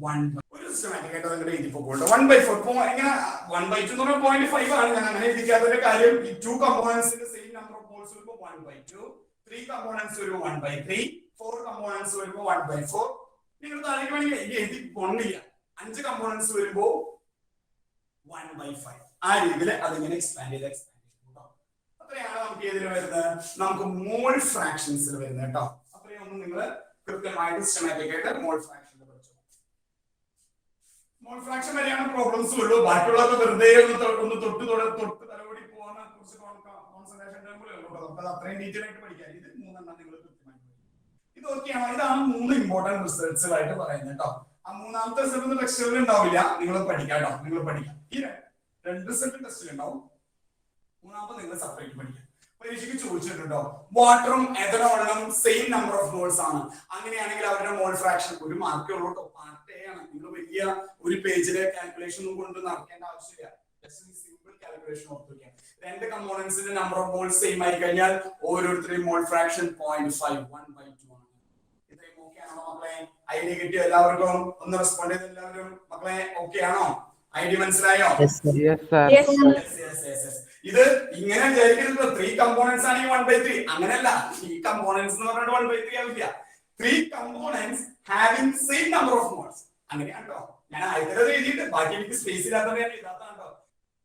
1/2. ഒരു സിസ്റ്റമാറ്റിക് ആയിട്ട് അങ്ങോട്ട് എഴുതി പോകോട്ടെ. 1/4 ഇങ്ങനെ 1/2 എന്ന് പറഞ്ഞാൽ 0.5 ആണ്. ഞാൻ അങ്ങനെ എഴുതിക്കാത്തതിന്റെ കാര്യം, ഈ 2 കമ്പോണൻസിന്റെ സെയിം നമ്പർ ഓഫ് മോൾസ് വരുമ്പോൾ 1/2, 3 കമ്പോണൻസ് വരുമ്പോൾ 1/3, 4 കമ്പോണൻസ് വരുമ്പോൾ 1/4. നിങ്ങൾ താഴേക്ക് വേണമെങ്കിൽ എഴുതി പോണില്ല. 5 കമ്പോണൻസ് വരുമ്പോൾ 1/5. ആ രീതിയിൽ അതിങ്ങനെ എക്സ്പാൻഡ് ചെയ്ത് അത്രയാണ് നമുക്ക് ഏതിൽ വരുന്നത്? നമുക്ക് മോൾ ഫ്രാക്ഷൻസിൽ വരുന്നത് കേട്ടോ. അത്രയും ഒന്നും നിങ്ങൾ കൃത്യമായിട്ട് സിസ്റ്റമാറ്റിക് ആയിട്ട് മോൾ ഫ്രാക്ഷൻ പഠിച്ചു. മോൾ ഫ്രാക്ഷൻ വരെയാണ് പ്രോബ്ലംസ് ഉള്ളൂ. ബാക്കിയുള്ളതൊക്കെ വെറുതെ ഒന്ന് തൊട്ട് തലവടി പോകാൻ കുറച്ച് കോൺസെൻട്രേഷൻ നമുക്ക് അത്രയും ഡീറ്റെയിൽ ആയിട്ട് പഠിക്കാൻ. ഇത് 3 നിങ്ങൾ കൃത്യമായിട്ട് ഇതൊക്കെയാണ്. ഇതാണ് 3 ഇമ്പോർട്ടന്റ് റിസൾട്ട്സുകളായിട്ട് പറയുന്നത് കേട്ടോ. ആ മൂന്നാമത്തെ റിസൾട്ട് ടെസ്റ്റുകൾ ഉണ്ടാവില്ല, നിങ്ങൾ പഠിക്കാം. ഈ 2 റിസൾട്ട് ടെസ്റ്റിൽ ഉണ്ടാവും, മൂന്നാമത്തെ നിങ്ങൾ സെപ്പറേറ്റ് പഠിക്കാം. പരീക്ഷയ്ക്ക് ചോദിച്ചിട്ടുണ്ടോ വാട്ടറും എഥനോളും സെയിം നമ്പർ ഓഫ് മോൾസ് ആണ്, അങ്ങനെയാണെങ്കിൽ അവരുടെ മോൾ ഫ്രാക്ഷൻ ഒരു മാർക്കേ ഉള്ളൂ കേട്ടോ, പാർട്ട് എ ആണ്. നിങ്ങൾ വലിയ ഒരു പേജിലെ കാൽക്കുലേഷൻ ഒന്നും കൊണ്ട് നടക്കേണ്ട ആവശ്യമില്ല, സിമ്പിൾ കാൽക്കുലേഷൻ ഓർത്ത് വെക്കാം. 2 കമ്പോണൻസിന്റെ നമ്പർ ഓഫ് മോൾസ് സെയിം ആയി കഴിഞ്ഞാൽ ഓരോരുത്തരെയും മോൾ ഫ്രാക്ഷൻ 0.5 1/2 ആണ്. ഇത്രയും ഓക്കെ ആണോ മക്കളെ? ഐഡിയ കിട്ടിയോ എല്ലാവർക്കും? ഒന്ന് റെസ്പോണ്ട് ചെയ്ത് എല്ലാവരും മക്കളെ ഓക്കെ ആണോ? ഐഡിയ മനസ്സിലായോ? ഇത് ഇങ്ങനെ വിചാരിക്കരുത് 3 കമ്പോണൻസ് ആണെങ്കിൽ 1/3 അങ്ങനെയല്ല. ഈ കമ്പോണൻസ് എന്ന് പറഞ്ഞിട്ട് 1/3 ആവില്ല. 3 components having same number of moles അങ്ങനെയാണ് കേട്ടോ. ഞാൻ ആദ്യത്തെ എഴുതിയിട്ട് ബാക്കി എനിക്ക് സ്പേസ് ഇല്ലാത്തത് ഞാൻ എഴുതാത്താണ് കേട്ടോ.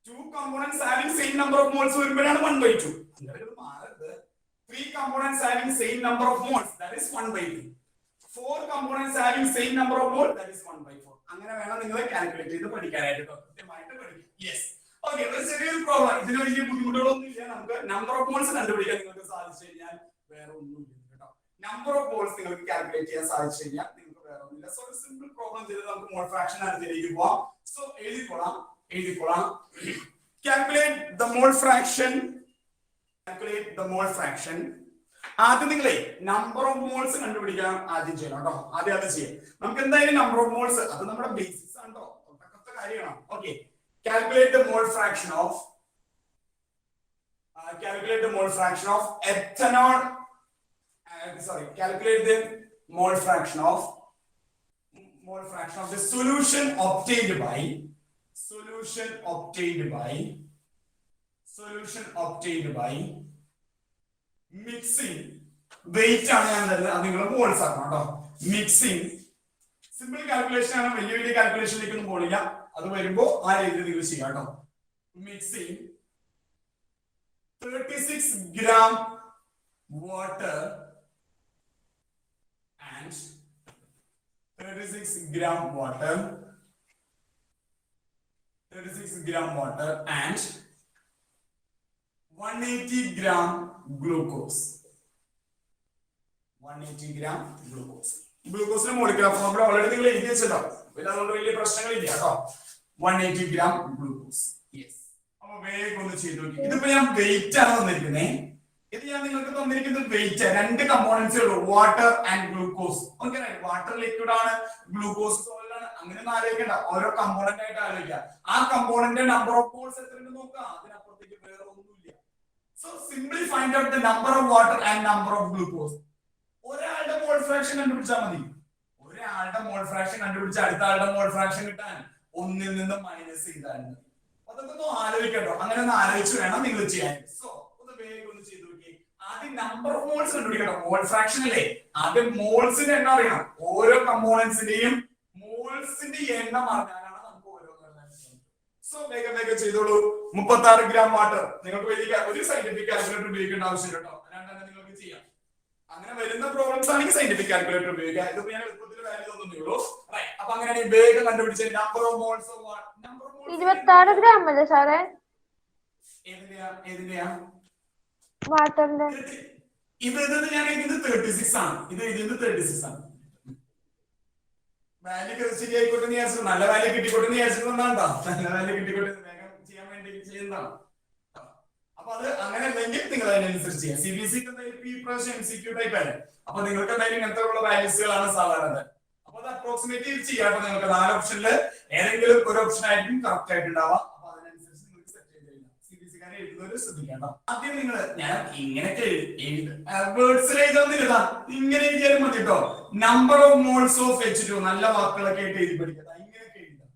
2 components having same number of moles വരുമ്പോഴാണ് 1/2. അങ്ങനെ മാറരുത്. 3 components having same number of moles that is 1/3. 4 components having same number of mole, that is 1/4. അങ്ങനെ വേണം നിങ്ങൾ കാൽക്കുലേറ്റ് ചെയ്ത് പഠിക്കാനായിട്ട് കൃത്യമായിട്ട് പഠിക്കും. Yes, okay. ഒരു ചെറിയൊരു പ്രോബ്ലം, ഇതിന് വലിയ ബുദ്ധിമുട്ടുകളൊന്നും ഇല്ല. നമുക്ക് നമ്പർ ഓഫ് മോൾസ് കണ്ടുപിടിക്കാൻ നിങ്ങൾക്ക് സാധിച്ചു കഴിഞ്ഞാൽ വേറെ ഒന്നുമില്ല കേട്ടോ. നമ്പർ ഓഫ് മോൾസ് നിങ്ങൾക്ക് കാൽക്കുലേറ്റ് ചെയ്യാൻ സാധിച്ചു കഴിഞ്ഞാൽ നിങ്ങൾക്ക് വേറെ ഒന്നുമില്ല. സോ ഒരു സിമ്പിൾ പ്രോബ്ലം ചെയ്ത് നമുക്ക് മോൾ ഫ്രാക്ഷൻ അടുത്തേക്ക് പോവാം. സോ എഴുതിക്കോളാം. Calculate the mole fraction. ആദ്യം നിങ്ങളെ നമ്പർ ഓഫ് മോൾസ് കണ്ടുപിടിക്കാൻ ആദ്യം ചെയ്യണം കേട്ടോ. ആദ്യം അത് ചെയ്യാം. നമുക്ക് എന്തായാലും നമ്പർ ഓഫ് മോൾസ് അത് നമ്മുടെ ബേസിക്സ് ആണ് കേട്ടോ, തൊട്ടത്തെ കാര്യമാണ്. Okay, calculate the mole fraction of ethanol. Calculate the mole fraction of the solution obtained by mixing. Weight ആണ് ഞാൻ തരുന്നത്, അത് നിങ്ങൾ മോൾസ് ആക്കണം കേട്ടോ. മിക്സിംഗ് സിമ്പിൾ കാൽക്കുലേഷൻ ആണ്, വലിയ കാൽക്കുലേഷനിലേക്ക് ഒന്നും പോണില്ല. അത് വരുമ്പോ ആ രീതിയിൽ നിങ്ങൾ ചെയ്യാം കേട്ടോ. Mixing 36 gram water and 180 gram glucose. ഗ്ലൂക്കോസിന്റെ മോളിക്കുലർ ഫോർമുല ഓൾറെഡി നിങ്ങൾ എഴുതി വെച്ചല്ലോ, പിന്നെ അതുകൊണ്ട് വലിയ പ്രശ്നങ്ങളില്ല കേട്ടോ. 180 gram glucose. യെസ്, അപ്പൊ വേഗം ഒന്ന് ചെയ്ത് നോക്കി. ഇതിപ്പോ ഞാൻ വെയിറ്റ് ആണ് തന്നിരിക്കുന്നത്. ഇത് ഞാൻ നിങ്ങൾക്ക് തന്നിരിക്കുന്നത് വെയിറ്റ്, 2 കമ്പോണൻസേ ഉള്ളൂ, water and glucose. Okay, water liquid ആണ്, ഗ്ലൂക്കോസ് സോളിഡ് ആണ്. അങ്ങനെ ഒന്നും ആലോചിക്കണ്ട, ഓരോ കമ്പോണന്റ് ആയിട്ട് ആലോചിക്കുക. ആ കമ്പോണന്റ് നമ്പർ ഓഫ് മോൾസ് എത്രയുണ്ടെന്ന് നോക്കാം, അതിനപ്പുറത്തേക്ക് വേറെ ഒന്നുമില്ല. So simply find out the number of water and number of glucose. ഒരാളുടെ മോൾ ഫ്രാക്ഷൻ കണ്ടുപിടിച്ചാൽ മതി. ഒരാളുടെ മോൾ ഫ്രാക്ഷൻ കണ്ടുപിടിച്ച് അടുത്ത ആളുടെ മോൾ ഫ്രാക്ഷൻ കിട്ടാൻ ഒന്നിൽ നിന്ന് മൈനസ് ചെയ്താൽ മതി. അതൊക്കെ ഒന്ന് ആലോചിക്കട്ടോ, അങ്ങനെ ഒന്ന് ആലോചിച്ച് വേണം നിങ്ങൾ ചെയ്യാൻ. സോ ഒന്ന് വേഗം ഒന്ന് ചെയ്ത് നോക്കി. ആദ്യം നമ്പർ ഓഫ് മോൾസ് കണ്ടുപിടിക്കണം. മോൾ ഫ്രാക്ഷൻ അല്ലേ, ആദ്യം മോൾസിന്റെ എണ്ണം അറിയണം. ഓരോ കമ്പോണൻസിന്റെയും മോൾസിന്റെ എണ്ണം അറിഞ്ഞാലാണ് നമുക്ക് ഓരോന്നും. സോ വേഗം ചെയ്തോളൂ. 36 gram വാട്ടർ. നിങ്ങൾക്ക് വലിയ ഒരു സയന്റിഫിക് കാൽക്കുലേറ്റർ ഉപയോഗിക്കേണ്ട ആവശ്യമില്ല കേട്ടോ, രണ്ടെണ്ണം നിങ്ങൾക്ക് ചെയ്യാം. അങ്ങനെ വരുന്ന പ്രോബ്ലംസ് ആണെങ്കിൽ സയന്റിഫിക് കാൽക്കുലേറ്റർ ഉപയോഗിക്കാം. ഇതിപ്പോ ഞാൻ എളുപ്പത്തിൽ വാല്യൂ തന്നേ ഉള്ളൂ. അപ്പൊ അങ്ങനെയാണെങ്കിൽ വേഗം കണ്ടുപിടിച്ച number of moles of water. 26 gram അല്ലേ സാറേ ഏതിന്റെയാ? വാട്ടറിന്റെ. ഇത് ഞാൻ എഴുതുന്നത് 36 ആണ്. ഇത് എഴുതുന്നത് 36 ആണ്. വാല്യൂ ശരിയായിക്കോട്ടെ എന്ന് വിചാരിച്ചു, നല്ല വാല്യൂ കിട്ടിക്കോട്ടെ എന്ന് വിചാരിച്ചിട്ടുണ്ടാ. നല്ല വാല്യൂ കിട്ടിക്കോട്ടെ വേഗം ചെയ്യാൻ വേണ്ടി ചെയ്യുന്നതാണ്. അപ്പൊ അത് അങ്ങനെ അല്ലെങ്കിൽ നിങ്ങൾ അതിനനുസരിച്ച് ചെയ്യാം. CBSE ഈ പ്രാവശ്യം MCQ ടൈപ്പ് ആണ്. അപ്പൊ നിങ്ങൾക്ക് എന്തായാലും ഇങ്ങനത്തെ ഉള്ള വാല്യൂസുകളാണ് സാധാരണ. അപ്പൊ അത് അപ്രോക്സിമേറ്റ് ചെയ്യാം. നിങ്ങൾക്ക് 4 ഓപ്ഷനിൽ ഏതെങ്കിലും ഒരു ഓപ്ഷൻ ആയിരിക്കും കറക്റ്റ് ആയിട്ട് ഉണ്ടാവാം. അപ്പൊ അതിനനുസരിച്ച് നിങ്ങൾക്ക് സെറ്റ് ചെയ്ത് കഴിഞ്ഞാൽ CBSE എഴുതുന്നവര് ശ്രദ്ധിക്കണം. ആദ്യം നിങ്ങൾ ഞാൻ ഇങ്ങനെയൊക്കെ വേർഡ്സിൽ എഴുതുന്നില്ല, ഇങ്ങനെ എഴുതിയാലും മതി കേട്ടോ. Number of moles of H2, നല്ല വാക്കുകളൊക്കെ ആയിട്ട് എഴുതി പഠിക്കുക. ഇങ്ങനെയൊക്കെ എഴുതാം.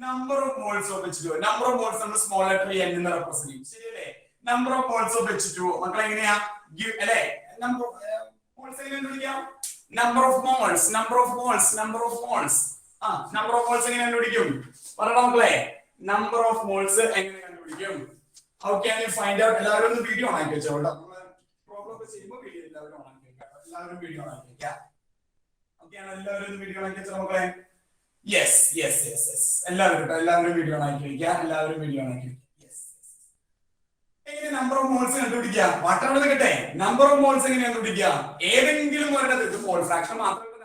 Number of moles of H2. Number of moles നമ്മൾ സ്മോൾ ലെറ്റർ N എന്ന് റെപ്രസെന്റ് ചെയ്യും, ശരിയല്ലേ? Number of moles of H2 മക്കളെ എങ്ങനെയാ അല്ലേ? നമ്പർ ഓഫ് മോൾസ് എങ്ങനെ കണ്ടുപിടിക്കാം? Number of moles number of moles എങ്ങനെ കണ്ടുപിടിക്കും പറയണം മക്കളെ? നമ്പർ ഓഫ് മോൾസ് എങ്ങനെ കണ്ടുപിടിക്കും? How can you find out? എല്ലാവരും ഒന്ന് വീഡിയോ ഓൺ ആക്കി വെച്ചോളൂ. നമ്മള് പ്രോബ്ലം ഒക്കെ ചെയ്യുമ്പോൾ വീഡിയോ എല്ലാവരും ഓൺ ആക്കി വെക്കാം. എല്ലാവരും വീഡിയോ ഓൺ ആക്കി വെക്കാം. ഓക്കെ ആണ്, എല്ലാവരും ഒന്ന് വീഡിയോ ഓൺ ആക്കി വെച്ചോ മക്കളെ. യെസ് എല്ലാവരും വീഡിയോ ഓൺ ആക്കി വെക്കാം. എങ്ങനെ നമ്പർ ഓഫ് മോൾസ് കണ്ടുപിടിക്കുക? വാട്ടർ കിട്ടെ നമ്പർ ഓഫ് മോൾസ് എങ്ങനെ കണ്ടുപിടിക്കുക? ഏതെങ്കിലും ഒരിടത്ത് മോൾ ഫ്രാക്ഷൻ മാത്രമല്ല,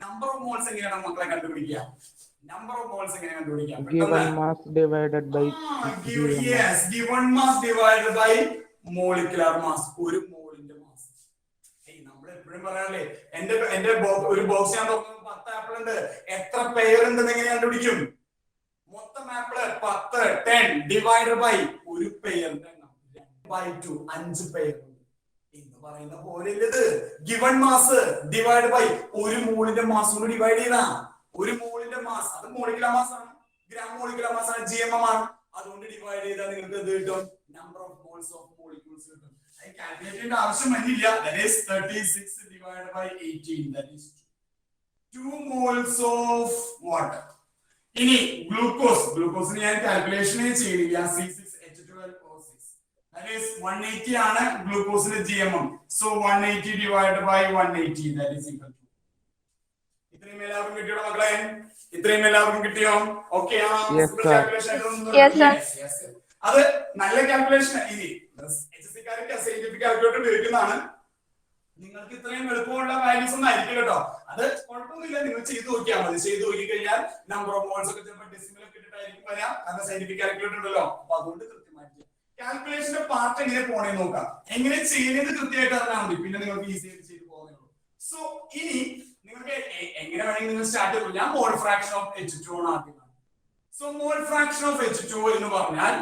നമ്പർ ഓഫ് മോൾസ് എങ്ങനെയാണ് മക്കളെ കണ്ടുപിടിക്കുക? നമ്പർ ഓഫ് മോൾസ് എങ്ങനെ കണ്ടുപിടിക്കാം? given mass divided by given mass divided by molecular mass. ഒരു മോളിന്റെ മാസ്. നമ്മൾ എപ്പോഴും പറയാറില്ലേ, എന്റെ ഒരു ബോക്സ് ഞാൻ നോക്കുന്നത് 10 ആപ്പിൾ ഉണ്ട്, എത്ര പെയർ ഉണ്ടെന്ന് എങ്ങനെ കണ്ടുപിടിക്കും? മൊത്തം ആപ്പിള് 10, 10 ഡിവൈഡഡ് ബൈ ഒരു പെയറിന്റെ എണ്ണം 2 5 പെയർ എന്ന് പറയുന്ന പോലെ ഇത് ഗിവൺ മാസ് ഡിവൈഡ് ബൈ ഒരു മോളിന്റെ മാസ് കൊണ്ട് ഡിവൈഡ് ചെയ്താ. ഒരു മോളിന്റെ മാസ് അത് മോളിക്കുലർ മാസ് ആണ്, ഗ്രാം മോളിക്കുലർ മാസ് ആണ്, GMM ആണ്. അതുകൊണ്ട് ഡിവൈഡ് ചെയ്താൽ നിങ്ങൾക്ക് എന്ത് കിട്ടും? Number of moles of molecules കിട്ടും. അത് കാൽക്കുലേറ്റ് ചെയ്യേണ്ട ആവശ്യം വന്നില്ല. That is 36 divided by 18, that is 2 moles of water. ഇനി ഗ്ലൂക്കോസിന് ഞാൻ കാൽക്കുലേഷനേ ചെയ്യില്ല. C6H12O6 That is 180 ആണ് ഗ്ലൂക്കോസിന്റെ GMM. So 180 divided by 180 that is equal to. ഇത്രയും എല്ലാവർക്കും കിട്ടിയോ മക്കളെ? ഇത്രയും എല്ലാവർക്കും കിട്ടിയോ? ഓക്കേ ആണോ? Yes, sir. അത് നല്ല കാൽക്കുലേഷൻ ഇനി HSC-കാർക്ക് സയന്റിഫിക് കാൽക്കുലേറ്റർ ഉപയോഗിക്കുന്നതാണ്. നിങ്ങൾക്ക് ഇത്രയും എളുപ്പമുള്ള വാല്യൂസ് ഒന്നും ആയിരിക്കും കേട്ടോ. അത് കുഴപ്പമൊന്നുമില്ല, നിങ്ങൾ ചെയ്ത് നോക്കിയാൽ മതി. ചെയ്ത് നോക്കി കഴിഞ്ഞാൽ നമ്പർ ഓഫ് മോൾസ് ഒക്കെ ചിലപ്പോൾ ഡെസിമൽ ഒക്കെ ഇട്ടിട്ടായിരിക്കും വരാം. കാരണം സയന്റിഫിക് കാൽക്കുലേറ്റർ ഉണ്ടല്ലോ, അപ്പൊ അതുകൊണ്ട് കൃത്യമായിട്ട് കാൽക്കുലേഷന്റെ പാർട്ട് എങ്ങനെ പോണേ നോക്കാം. എങ്ങനെ ചെയ്യുന്നത് കൃത്യമായിട്ട് അറിഞ്ഞാൽ മതി, പിന്നെ നിങ്ങൾക്ക് ഈസി ആയിട്ട് ചെയ്ത് പോകുന്നേ ഉള്ളൂ. സോ ഇനി നിങ്ങൾക്ക് എങ്ങനെ വേണമെങ്കിൽ നിങ്ങൾ സ്റ്റാർട്ട് ചെയ്തു. ഞാൻ മോൾ ഫ്രാക്ഷൻ ഓഫ് H2 ആണ് ആദ്യം. So mole fraction of H2 എന്ന് പറഞ്ഞാൽ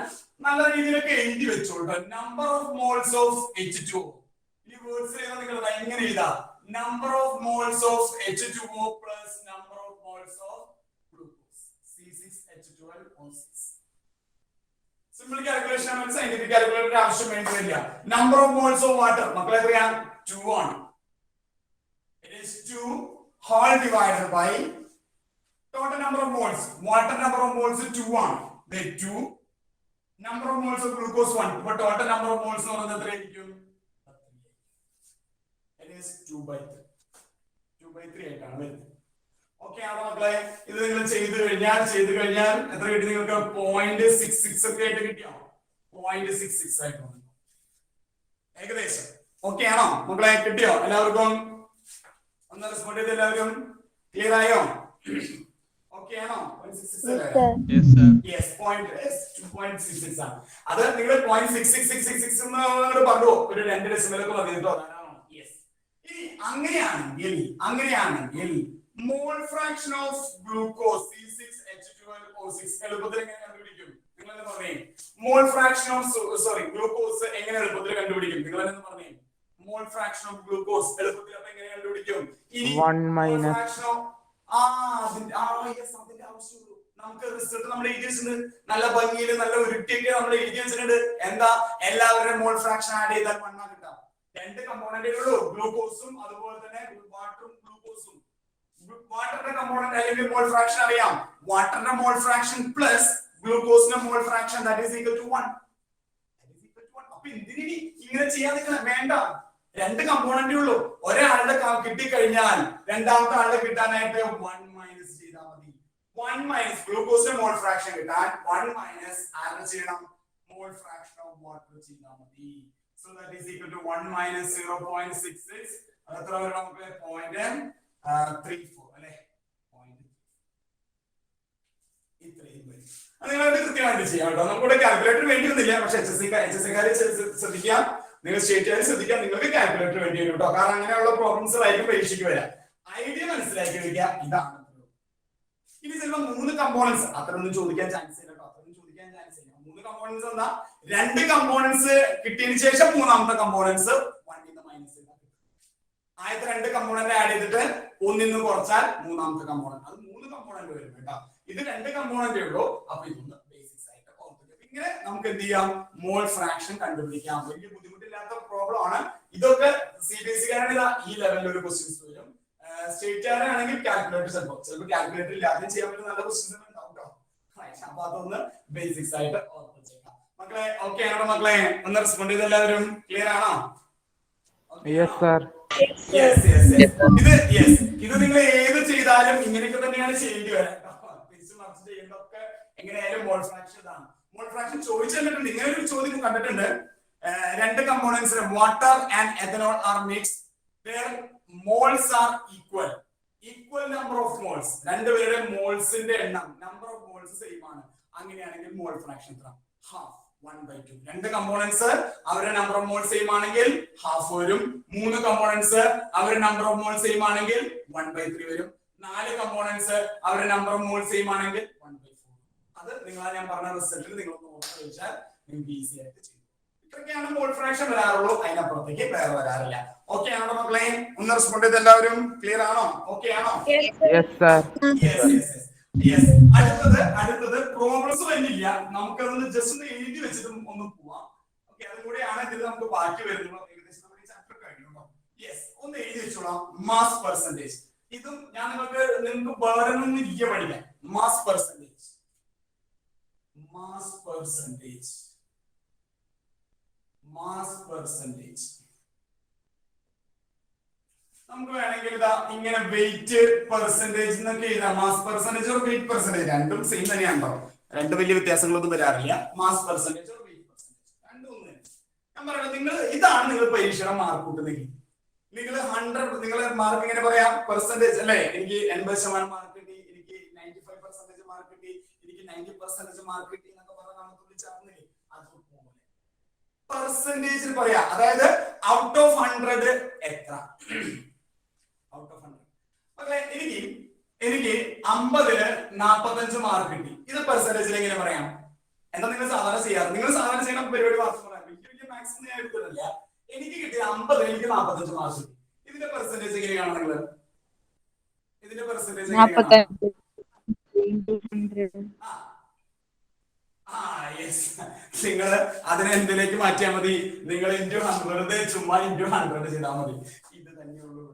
നല്ല രീതിയിലൊക്കെ എഴുതി വെച്ചോളൂ. Number of moles of H2. ഈ വേർഡ്സ് നിങ്ങൾ എങ്ങനെ എഴുതാം? Number of moles of H2O plus number of moles of glucose C6H12O6. Simple calculation ആണ്, സയന്റിഫിക് കാൽക്കുലേറ്റർ ആവശ്യം വേണ്ടിയില്ല. Number of moles of water മക്കളെ എത്രയാ? 2 ആണ്. It is 2 whole divided by total number of moles. Water number of moles 2 ആണ്. The 2 number of moles of glucose 1. But total number of moles എന്ന് പറയുന്നത് എത്രയായിരിക്കും? It is 2/3. 2/3 ആയിട്ടാണ് വരുന്നത്. Okay ആണോ മക്കളെ? ഇത് നിങ്ങൾ ചെയ്തു കഴിഞ്ഞാൽ എത്ര കിട്ടി നിങ്ങൾക്ക്? 0.66 ഒക്കെ ആയിട്ട് കിട്ടിയോ? 0.66 ആയിട്ട് വന്നു ഏകദേശം. ഓക്കെ ആണോ മക്കളെ? കിട്ടിയോ എല്ലാവർക്കും? ഒന്ന് റെസ്പോണ്ട് ചെയ്ത് എല്ലാവരും ക്ലിയർ ആയോ? ഓക്കെ ആണോ? 2.66 ആണ്. അത് നിങ്ങൾ 0.6666 എന്ന് പറഞ്ഞു ഒരു 2 ഡെസിമലൊക്കെ മതി കേട്ടോ. ഇനി അങ്ങനെയാണെങ്കിൽ mole fraction of glucose C6H12O6 എളുപ്പത്തിൽ എങ്ങനെ കണ്ടുപിടിക്കും? നിങ്ങൾ എന്ന് പറഞ്ഞേ. മോൾ ഫ്രാക്ഷൻ ഓഫ് ഗ്ലൂക്കോസ് എങ്ങനെ എളുപ്പത്തിൽ കണ്ടുപിടിക്കും? നിങ്ങൾ എന്ന് പറഞ്ഞേ. മോൾ ഫ്രാക്ഷൻ ഓഫ് ഗ്ലൂക്കോസ് എളുപ്പത്തിൽ അപ്പൊ എങ്ങനെ കണ്ടുപിടിക്കും? 1 minus അതിന്റെ ആവശ്യമുള്ളൂ. നമുക്ക് റിസൾട്ട് നമ്മൾ എഴുതി വെച്ചിട്ടുണ്ട്, നല്ല ഭംഗിയിൽ നല്ല ഉരുട്ടിയൊക്കെ നമ്മൾ എഴുതി വെച്ചിട്ടുണ്ട്. എന്താ? എല്ലാവരുടെയും മോൾ ഫ്രാക്ഷൻ ആഡ് ചെയ്താൽ 1 ആ കിട്ടാം. 2 കമ്പോണന്റേ ഉള്ളൂ, ഗ്ലൂക്കോസും അതുപോലെ തന്നെ വാട്ടറും ഗ്ലൂക്കോസും. വാട്ടറിന്റെ കമ്പോണന്റ് അല്ലെങ്കിൽ മോൾ ഫ്രാക്ഷൻ അറിയാം. വാട്ടറിന്റെ മോൾ ഫ്രാക്ഷൻ പ്ലസ് ഗ്ലൂക്കോസിന്റെ mole fraction that is equal to 1. അപ്പൊ എന്തിനീ ഇങ്ങനെ ചെയ്യാൻ വേണ്ട? 2 കമ്പോണന്റേ ഉള്ളൂ. ഒരാളുടെ കിട്ടിക്കഴിഞ്ഞാൽ രണ്ടാമത്തെ ആളുടെ കിട്ടാനായിട്ട് 1 മൈനസ് ചെയ്താൽ മതി. 1 മൈനസ് ഗ്ലൂക്കോസിന്റെ മോൾ ഫ്രാക്ഷൻ കിട്ടാൻ 1 മൈനസ് ആരുടെ ചെയ്യണം? മോൾ ഫ്രാക്ഷൻ ഓഫ് വാട്ടർ ചെയ്താൽ മതി. So that is equal to 1 minus 0.66. അത്ര വരും നമുക്ക് 0.34 അല്ലേ? ഇത്രയും വരും. അത് നിങ്ങളത് കൃത്യമായിട്ട് ചെയ്യാം കേട്ടോ. നമുക്കിവിടെ കാൽക്കുലേറ്റർ വേണ്ടി വന്നില്ല, പക്ഷെ HSC-കാരെ ശ്രദ്ധിക്കാം, നിങ്ങൾ സ്റ്റേറ്റുകാരെ ശ്രദ്ധിക്കാം. നിങ്ങൾക്ക് കാൽക്കുലേറ്റർ വേണ്ടി വരും കേട്ടോ. കാരണം അങ്ങനെയുള്ള പ്രോബ്ലംസ് ആയിരിക്കും പരീക്ഷയ്ക്ക് വരാം. ഐഡിയ മനസ്സിലാക്കി വെക്കുക. ഇതാണ്. ഇനി ചിലപ്പോൾ 3 കമ്പോണൻസ് അത്രയൊന്നും ചോദിക്കാൻ ചാൻസ് ഇല്ല കേട്ടോ. 3 കമ്പോണൻസ് എന്താ? 2 കമ്പോണൻസ് കിട്ടിയതിന് ശേഷം മൂന്നാമത്തെ കമ്പോണൻസ് 1 ൽ നിന്ന് മൈനസ് ചെയ്താൽ ആദ്യത്തെ 2 കമ്പോണന്റ് ആഡ് ചെയ്തിട്ട് 1 ൽ നിന്ന് കുറച്ചാൽ മൂന്നാമത്തെ കമ്പോണന്റ്. അത് 3 കമ്പോണന്റ് വരും കേട്ടോ. ഇത് 2 കമ്പോണന്റേ ഉള്ളൂ. അപ്പൊ ഇതൊന്ന് ബേസിക്സ് ആയിട്ട് ഓർത്തിട്ട് ഇങ്ങനെ നമുക്ക് എന്ത് ചെയ്യാം? മോൾ ഫ്രാക്ഷൻ കണ്ടുപിടിക്കാം. വലിയ ബുദ്ധിമുട്ടില്ലാത്ത പ്രോബ്ലം ആണ് ഇതൊക്കെ. CBSE-കാരാണ് ഈ ലെവലിൽ ഒരു ക്വസ്റ്റ്യൻസ് വരും. സ്റ്റേറ്റുകാരാണെങ്കിൽ കാൽക്കുലേറ്റർ ചിലപ്പോൾ കാൽക്കുലേറ്റർ ഇല്ലാതെ ചെയ്യാൻ പറ്റുന്ന നല്ല ക്വസ്റ്റ്യൻസ് ഉണ്ടാവും കേട്ടോ. അപ്പൊ അതൊന്ന് ബേസിക്സ് ആയിട്ട് ഓർമ്മിച്ചേക്കാം മക്കളെ. ഓക്കെ ആണോ മക്കളെ? ഒന്ന് റെസ്പോണ്ട് ചെയ്ത് എല്ലാവരും ക്ലിയർ ആണോ? yes sir. ഇത് നിങ്ങൾ ഏത് ചെയ്താലും ഇങ്ങനെയൊക്കെ തന്നെയാണ് ചെയ്യേണ്ടി വരാം. തിരിച്ചു മറിച്ച് ചെയ്യുന്നതൊക്കെ എങ്ങനെയായാലും മോൾ ഫ്രാക്ഷൻ ആണ്. മോൾ ഫ്രാക്ഷൻ ചോദിച്ചു തന്നിട്ടുണ്ട്. ഇങ്ങനെ ഒരു ചോദ്യം കണ്ടിട്ടുണ്ട്. 2 components water and ethanol are mixed where moles are equal number of moles. രണ്ടുപേരുടെ മോൾസിന്റെ എണ്ണം നമ്പർ ഓഫ് മോൾസ് സെയിം ആണ്. അങ്ങനെയാണെങ്കിൽ മോൾ ഫ്രാക്ഷൻ എത്ര? ഹാഫ് 1/2. 2 കമ്പോണൻസ് അവരുടെ നമ്പർ ഓഫ് മോൾസ് സെയിം ആണെങ്കിൽ ഹാഫ് വരും. 3 കമ്പോണൻസ് അവരുടെ നമ്പർ ഓഫ് മോൾസ് സെയിം ആണെങ്കിൽ 1/3 വരും. 4 കമ്പോണൻസ് അവരുടെ നമ്പർ ഓഫ് മോൾസ് സെയിം ആണെങ്കിൽ 1/4. അത് ഞാൻ പറഞ്ഞ റിസൾട്ടിൽ നിങ്ങൾ ഓർത്ത് വെച്ചാൽ നിങ്ങൾക്ക് ഈസി ആയിട്ട് ചെയ്യും. ഇത്രയൊക്കെയാണ് മോൾ ഫ്രാക്ഷൻ വരാറുള്ളൂ. അതിനപ്പുറത്തേക്ക് വേറെ വരാറില്ല. ഓക്കെ ആണോ മക്കളെ? ഒന്ന് റെസ്പോണ്ട് ചെയ്ത് എല്ലാവരും ക്ലിയർ ആണോ? ഓക്കെ ആണോ? yes sir. അടുത്തത് പ്രോബ്ലംസ് വരുന്നില്ല. നമുക്കതൊന്ന് ജസ്റ്റ് ഒന്ന് എഴുതി വെച്ചിട്ട് ഒന്ന് പോവാം. ഓക്കെ, അതും കൂടെയാണ് ഇതിൽ നമുക്ക് ബാക്കി വരുന്നത്. ഏകദേശം നമ്മുടെ ഈ ചാപ്റ്റർ കഴിഞ്ഞു. യെസ്, ഒന്ന് എഴുതി വെച്ചോളാം. Mass percentage. ഇതും നിങ്ങൾക്ക് വേറൊന്നും ഇല്ല പഠിക്കാൻ. Mass percentage mass percentage. നമുക്ക് വേണമെങ്കിൽ ഇതാ ഇങ്ങനെ വെയിറ്റ് പെർസെന്റേജ് എന്നൊക്കെ എഴുതാം. Mass percentage or weight percentage രണ്ടും സെയിം തന്നെയാണോ, രണ്ടും വലിയ വ്യത്യാസങ്ങളൊന്നും വരാറില്ല. Mass percentage or weight percentage രണ്ടും ഒന്ന് തന്നെ. ഞാൻ പറയുന്നത് നിങ്ങൾ ഇതാണ് നിങ്ങൾ പരീക്ഷയുടെ മാർക്ക് കൂട്ടുന്നെങ്കിൽ നിങ്ങൾ 100 നിങ്ങളെ മാർക്ക് ഇങ്ങനെ പറയാം പെർസെന്റേജ് അല്ലെ, എനിക്ക് 80% മാർക്ക് കിട്ടി, എനിക്ക് 95% മാർക്ക് കിട്ടി, എനിക്ക് 90% മാർക്ക് കിട്ടി എന്നൊക്കെ പറഞ്ഞാൽ നമുക്ക് വിളിച്ചാർന്നില്ലേ, അതുപോലെ പെർസെന്റേജിൽ പറയാ. അതായത് ഔട്ട് ഓഫ് 100 എത്ര, ഔട്ട് ഓഫ് 100. പക്ഷേ എനിക്ക് 50-ല് 45 മാർക്ക് കിട്ടി, ഇത് പെർസെന്റേജിൽ എങ്ങനെ പറയാം? എന്താ നിങ്ങൾ സാധാരണ ചെയ്യാറ്? നിങ്ങൾ സാധാരണ ചെയ്യുന്ന പരിപാടി മാത്രം പറയാം. എനിക്ക് മാക്സിമം ഞാൻ എടുക്കുന്നില്ല. എനിക്ക് കിട്ടിയ 50, എനിക്ക് 45 മാർക്ക് കിട്ടി. ഇതിന്റെ പെർസെന്റേജ് എങ്ങനെയാണ് നിങ്ങൾ? ഇതിന്റെ പെർസെന്റേജ് നിങ്ങൾ അതിനെ എന്തിലേക്ക് മാറ്റിയാൽ മതി? നിങ്ങൾ ×100 ചുമ്മാ ×100 ചെയ്താൽ മതി. ഇത് തന്നെയുള്ളൂ,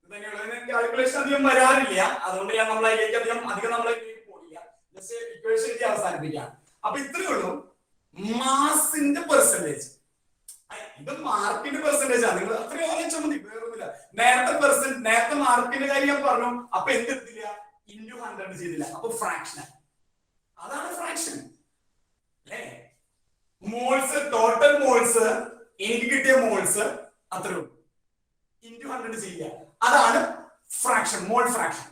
ഇത് തന്നെയുള്ളൂ. കാൽക്കുലേഷൻ അധികം വരാറില്ല, അതുകൊണ്ട് ഞാൻ നമ്മളതിലേക്ക് അധികം നമ്മളതിലേക്ക് പോയില്ല. ജസ്റ്റ് ഇക്വേഷൻ എഴുതി അവസാനിപ്പിക്കാം. അപ്പൊ ഇത്രയേ ഉള്ളൂ മാസിന്റെ പെർസെന്റേജ്. ഇത് മാർക്കിന്റെ പെർസെന്റേജ് ആണ്. നിങ്ങൾ അത്രയും ആലോചിച്ചാൽ മതി, വേറൊന്നുമില്ല. നേരത്തെ മാർക്കിന്റെ കാര്യം ഞാൻ പറഞ്ഞു. അപ്പൊ എന്തെത്തില്ല? ×100 ചെയ്തില്ല, അപ്പൊ ഫ്രാക്ഷൻ. അതാണ് ഫ്രാക്ഷൻ അല്ലേ? മോൾസ്, ടോട്ടൽ മോൾസ്, എനിക്ക് കിട്ടിയ മോൾസ് അത്രേ ഉള്ളൂ. ×100 ചെയ്യുക, അതാണ് ഫ്രാക്ഷൻ, മോൾ ഫ്രാക്ഷൻ.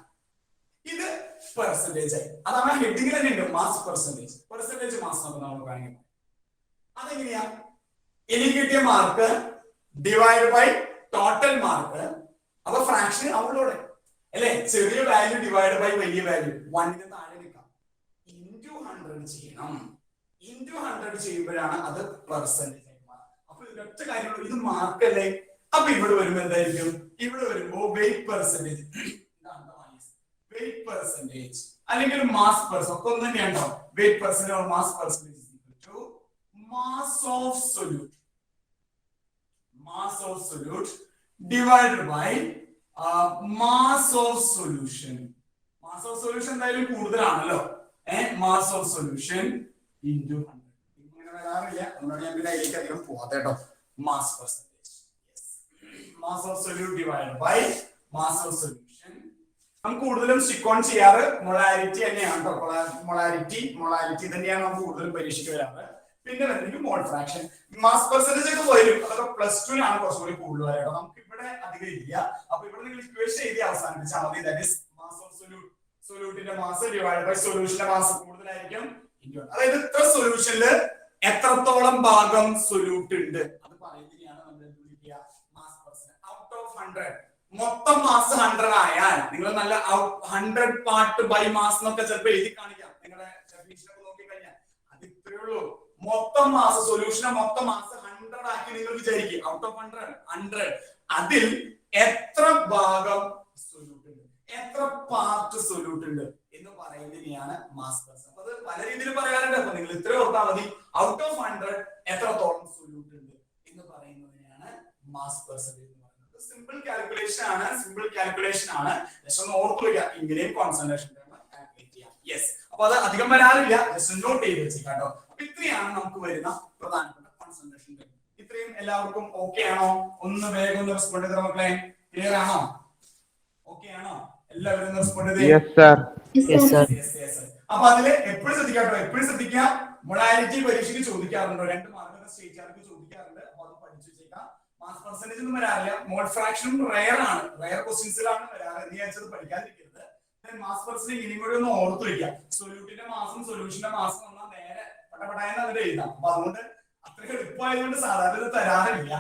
ഇത് പെർസെന്റേജ് ആയി. അതാണ് ഹെഡിങ്ങിൽ തന്നെ ഉണ്ട്, മാസ് പെർസെന്റേജ്. പെർസെന്റേജ് മാസ് നമ്മൾ കാണിക്കുന്നത് അതെങ്ങനെയാ? എനിക്ക് കിട്ടിയ mark divide by total mark, അപ്പൊ ഫ്രാക്ഷൻ അവളോടെ അല്ലെ, ചെറിയ വാല്യൂ ഡിവൈഡ് ബൈ വലിയ വാല്യൂ, 1-ന് താഴെ നിൽക്കാം. ×100 ചെയ്യണം. ×100 ചെയ്യുമ്പോഴാണ് അത് പെർസെന്റേജ് ആയി മാറും. അപ്പൊ ഒരൊറ്റ കാര്യമുള്ളൂ, ഇത് മാർക്കല്ലേ. അപ്പൊ ഇവിടെ വരുമ്പോ എന്തായിരിക്കും? ഇവിടെ വരുമ്പോ വെയിറ്റ് പെർസെന്റേജ്, വെയിറ്റ് പെർസെന്റേജ് അല്ലെങ്കിൽ മാസ് പെർസെന്റേജ് ഒക്കെ ഒന്ന് തന്നെയാണോ? Weight percentage or mass percentage mass of solute, mass of solute divided by mass of solution. Mass of solution എന്തായാലും കൂടുതലാണല്ലോ. mass of solution × 100. ഇങ്ങനെ വരാറില്ല, അതുകൊണ്ടാണ് ഞാൻ പിന്നെ അതിലേക്ക് അധികം പോകാത്ത കേട്ടോ. mass percentage, yes. mass of solute divided by mass of solution. നമുക്ക് കൂടുതലും സ്റ്റിക്ക് ഓൺ ചെയ്യാറ് മൊളാരിറ്റി തന്നെയാണ് കേട്ടോ. മൊളാരിറ്റി തന്നെയാണ് നമുക്ക് കൂടുതലും പരീക്ഷയ്ക്ക് വരാറ്. പിന്നെ വരുന്നത് മോൾ ഫ്രാക്ഷൻ. മാസ് പെർസെന്റേജ് ഒക്കെ വരും, അതൊക്കെ +2-ലാണ് കുറച്ചുകൂടി കൂടുതൽ വരാം. നമുക്ക് ഇവിടെ അധികം ഇല്ല. അപ്പൊ ഇവിടെ നിങ്ങൾ ഇക്വേഷൻ എഴുതി അവസാനിപ്പിച്ചാൽ മതി. That is mass of solute, സൊല്യൂട്ടിന്റെ മാസ് ഡിവൈഡ് ബൈ സൊല്യൂഷന്റെ മാസ് കൂടുതലായിരിക്കും. അതായത് ഇത്ര സൊല്യൂഷനിൽ എത്രത്തോളം ഭാഗം സൊല്യൂട്ട് ഉണ്ട് അത് പറയുന്നതിനെയാണ് നമ്മൾ എന്ത് വിളിക്കുക? Mass percentage. ഔട്ട് ഓഫ് 100 മൊത്തം മാസ് 100 ആയാൽ നിങ്ങൾ നല്ല 100 പാർട്ട് ബൈ മാസ് എന്നൊക്കെ ചിലപ്പോൾ എഴുതി കാണിക്കാം. നിങ്ങളുടെ ഡെഫിനിഷൻ ഒക്കെ നോക്കി കഴിഞ്ഞാൽ അത് ഇത്രയേ ഉള്ളൂ. മൊത്തം മാസ്, സൊല്യൂഷനെ മൊത്തം മാസ് 100 ആക്കി നിങ്ങൾ വിചാരിക്കും. ഔട്ട് ഓഫ് 100 അതിൽ എത്ര ഭാഗം സൊല്യൂട്ട് ഉണ്ട്, എത്ര പാർട്ട് സൊല്യൂട്ട് ഉണ്ട് എന്ന് പറയുന്നതിനെയാണ് മാസ് പെർസെന്റേജ്. അപ്പൊ അത് പല രീതിയിൽ പറയാറുണ്ട്. അപ്പൊ നിങ്ങൾ ഇത്ര ഓർത്താൽ മതി, ഔട്ട് ഓഫ് 100 എത്രത്തോളം സൊല്യൂട്ട് ഉണ്ട് എന്ന് പറയുന്നതിനെയാണ് മാസ് പെർസെന്റേജ് എന്ന് പറയുന്നത്. സിമ്പിൾ കാൽക്കുലേഷൻ ആണ്. ജസ്റ്റ് ഒന്ന് ഓർത്തു വയ്ക്കുക, ഇങ്ങനെയും കോൺസെൻട്രേഷൻ കാൽക്കുലേറ്റ് ചെയ്യാം. യെസ്, അപ്പൊ അത് അധികം വരാറില്ല, ജസ്റ്റ് നോട്ട് ചെയ്ത് വെച്ചേക്കാം കേട്ടോ. ഇത്രയാണ് നമുക്ക് വരുന്ന പ്രധാനപ്പെട്ട കോൺസെൻട്രേഷൻ. ഇത്രയും എല്ലാവർക്കും ഓക്കെ ആണോ? ഒന്ന് വേഗം ഒന്ന് റെസ്പോണ്ട് ചെയ്ത മക്കളെ. ക്ലിയർ ആണോ? ഓക്കെ ആണോ? എല്ലാവരും റെസ്പോണ്ട് ചെയ്തേ. അപ്പൊ അതില് എപ്പോഴും ശ്രദ്ധിക്കുക. മൊളാരിറ്റി പരീക്ഷയ്ക്ക് ചോദിക്കാറുണ്ടോ? 2 മാർക്ക് സ്റ്റേറ്റ് ചോദിക്കാറുണ്ട്. അപ്പൊ അത് പഠിച്ചു വെച്ചേക്കാം. മാസ് പെർസെന്റേജ് ഒന്നും വരാറില്ല. മോൾ ഫ്രാക്ഷനും റെയർ ആണ്, റെയർ ക്വസ്റ്റ്യൻസിലാണ് വരാറ്. നീ അയച്ചത് പഠിക്കാതിരിക്കരുത്. മാസ് പെർസെന്റേജ് ഇനിയും കൂടി ഒന്ന് ഓർത്തു വയ്ക്കുക. സൊല്യൂട്ടിന്റെ മാസും സൊല്യൂഷന്റെ മാസും വന്നാൽ നേരെ പടപടായെന്ന് അതിൽ എഴുതാം. അപ്പൊ അതുകൊണ്ട് അത്രയും എളുപ്പമായതുകൊണ്ട് സാധാരണ ഇത് തരാറില്ല.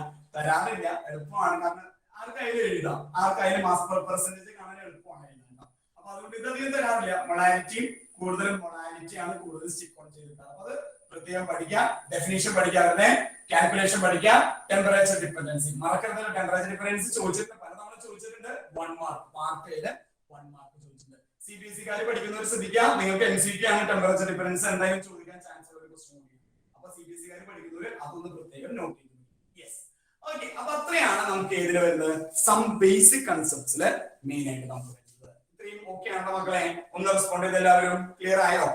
എളുപ്പമാണ്, കാരണം ആർക്കായാലും എഴുതാം. ആർക്കായാലും മാസ് പെർസെന്റേജ് കാണാൻ എളുപ്പമാണ് എഴുതാം. അപ്പൊ അതുകൊണ്ട് ഇതധികം തരാറില്ല. മൊളാരിറ്റിയാണ് കൂടുതൽ സ്റ്റിക്ക് ഓൺ ചെയ്തിട്ടുള്ളത്. അപ്പൊ അത് പ്രത്യേകം പഠിക്കാം. ഡെഫിനിഷൻ പഠിക്കാറുണ്ട്, കാൽക്കുലേഷൻ പഠിക്കാം. ടെമ്പറേച്ചർ ഡിപെൻഡൻസി മറക്കരുത്. ടെമ്പറേച്ചർ ഡിപെൻഡൻസി ചോദിച്ചിട്ടുണ്ട്, പലതവണ ചോദിച്ചിട്ടുണ്ട്. 1 മാർക്ക്, പാർട്ട് എയില് 1 മാർക്ക് ചോദിച്ചിട്ടുണ്ട്. CBSE പഠിക്കുന്നവർ ശ്രദ്ധിക്കാം. നിങ്ങൾക്ക് MCQ ആണ് ടെമ്പറേച്ചർ ഡിഫറൻസ് എന്തായാലും ചോദിക്കാൻ ചാൻസ് ഉള്ള ഒരു ക്വസ്റ്റ്യൻ കൂടി. അപ്പൊ CBSE പഠിക്കുന്നവർ അതൊന്ന് പ്രത്യേകം നോട്ട് ചെയ്തു. Yes, okay. അപ്പൊ അത്രയാണ് നമുക്ക് ഇതിൽ വരുന്നത്. സം ബേസിക് കൺസെപ്റ്റ്സില് മെയിൻ ആയിട്ട് നമുക്ക് വരുന്നത്. ഇത്രയും ഓക്കെ ആണോ മക്കളെ? ഒന്ന് റെസ്പോണ്ട് ചെയ്ത് എല്ലാവരും. ക്ലിയർ ആയോ?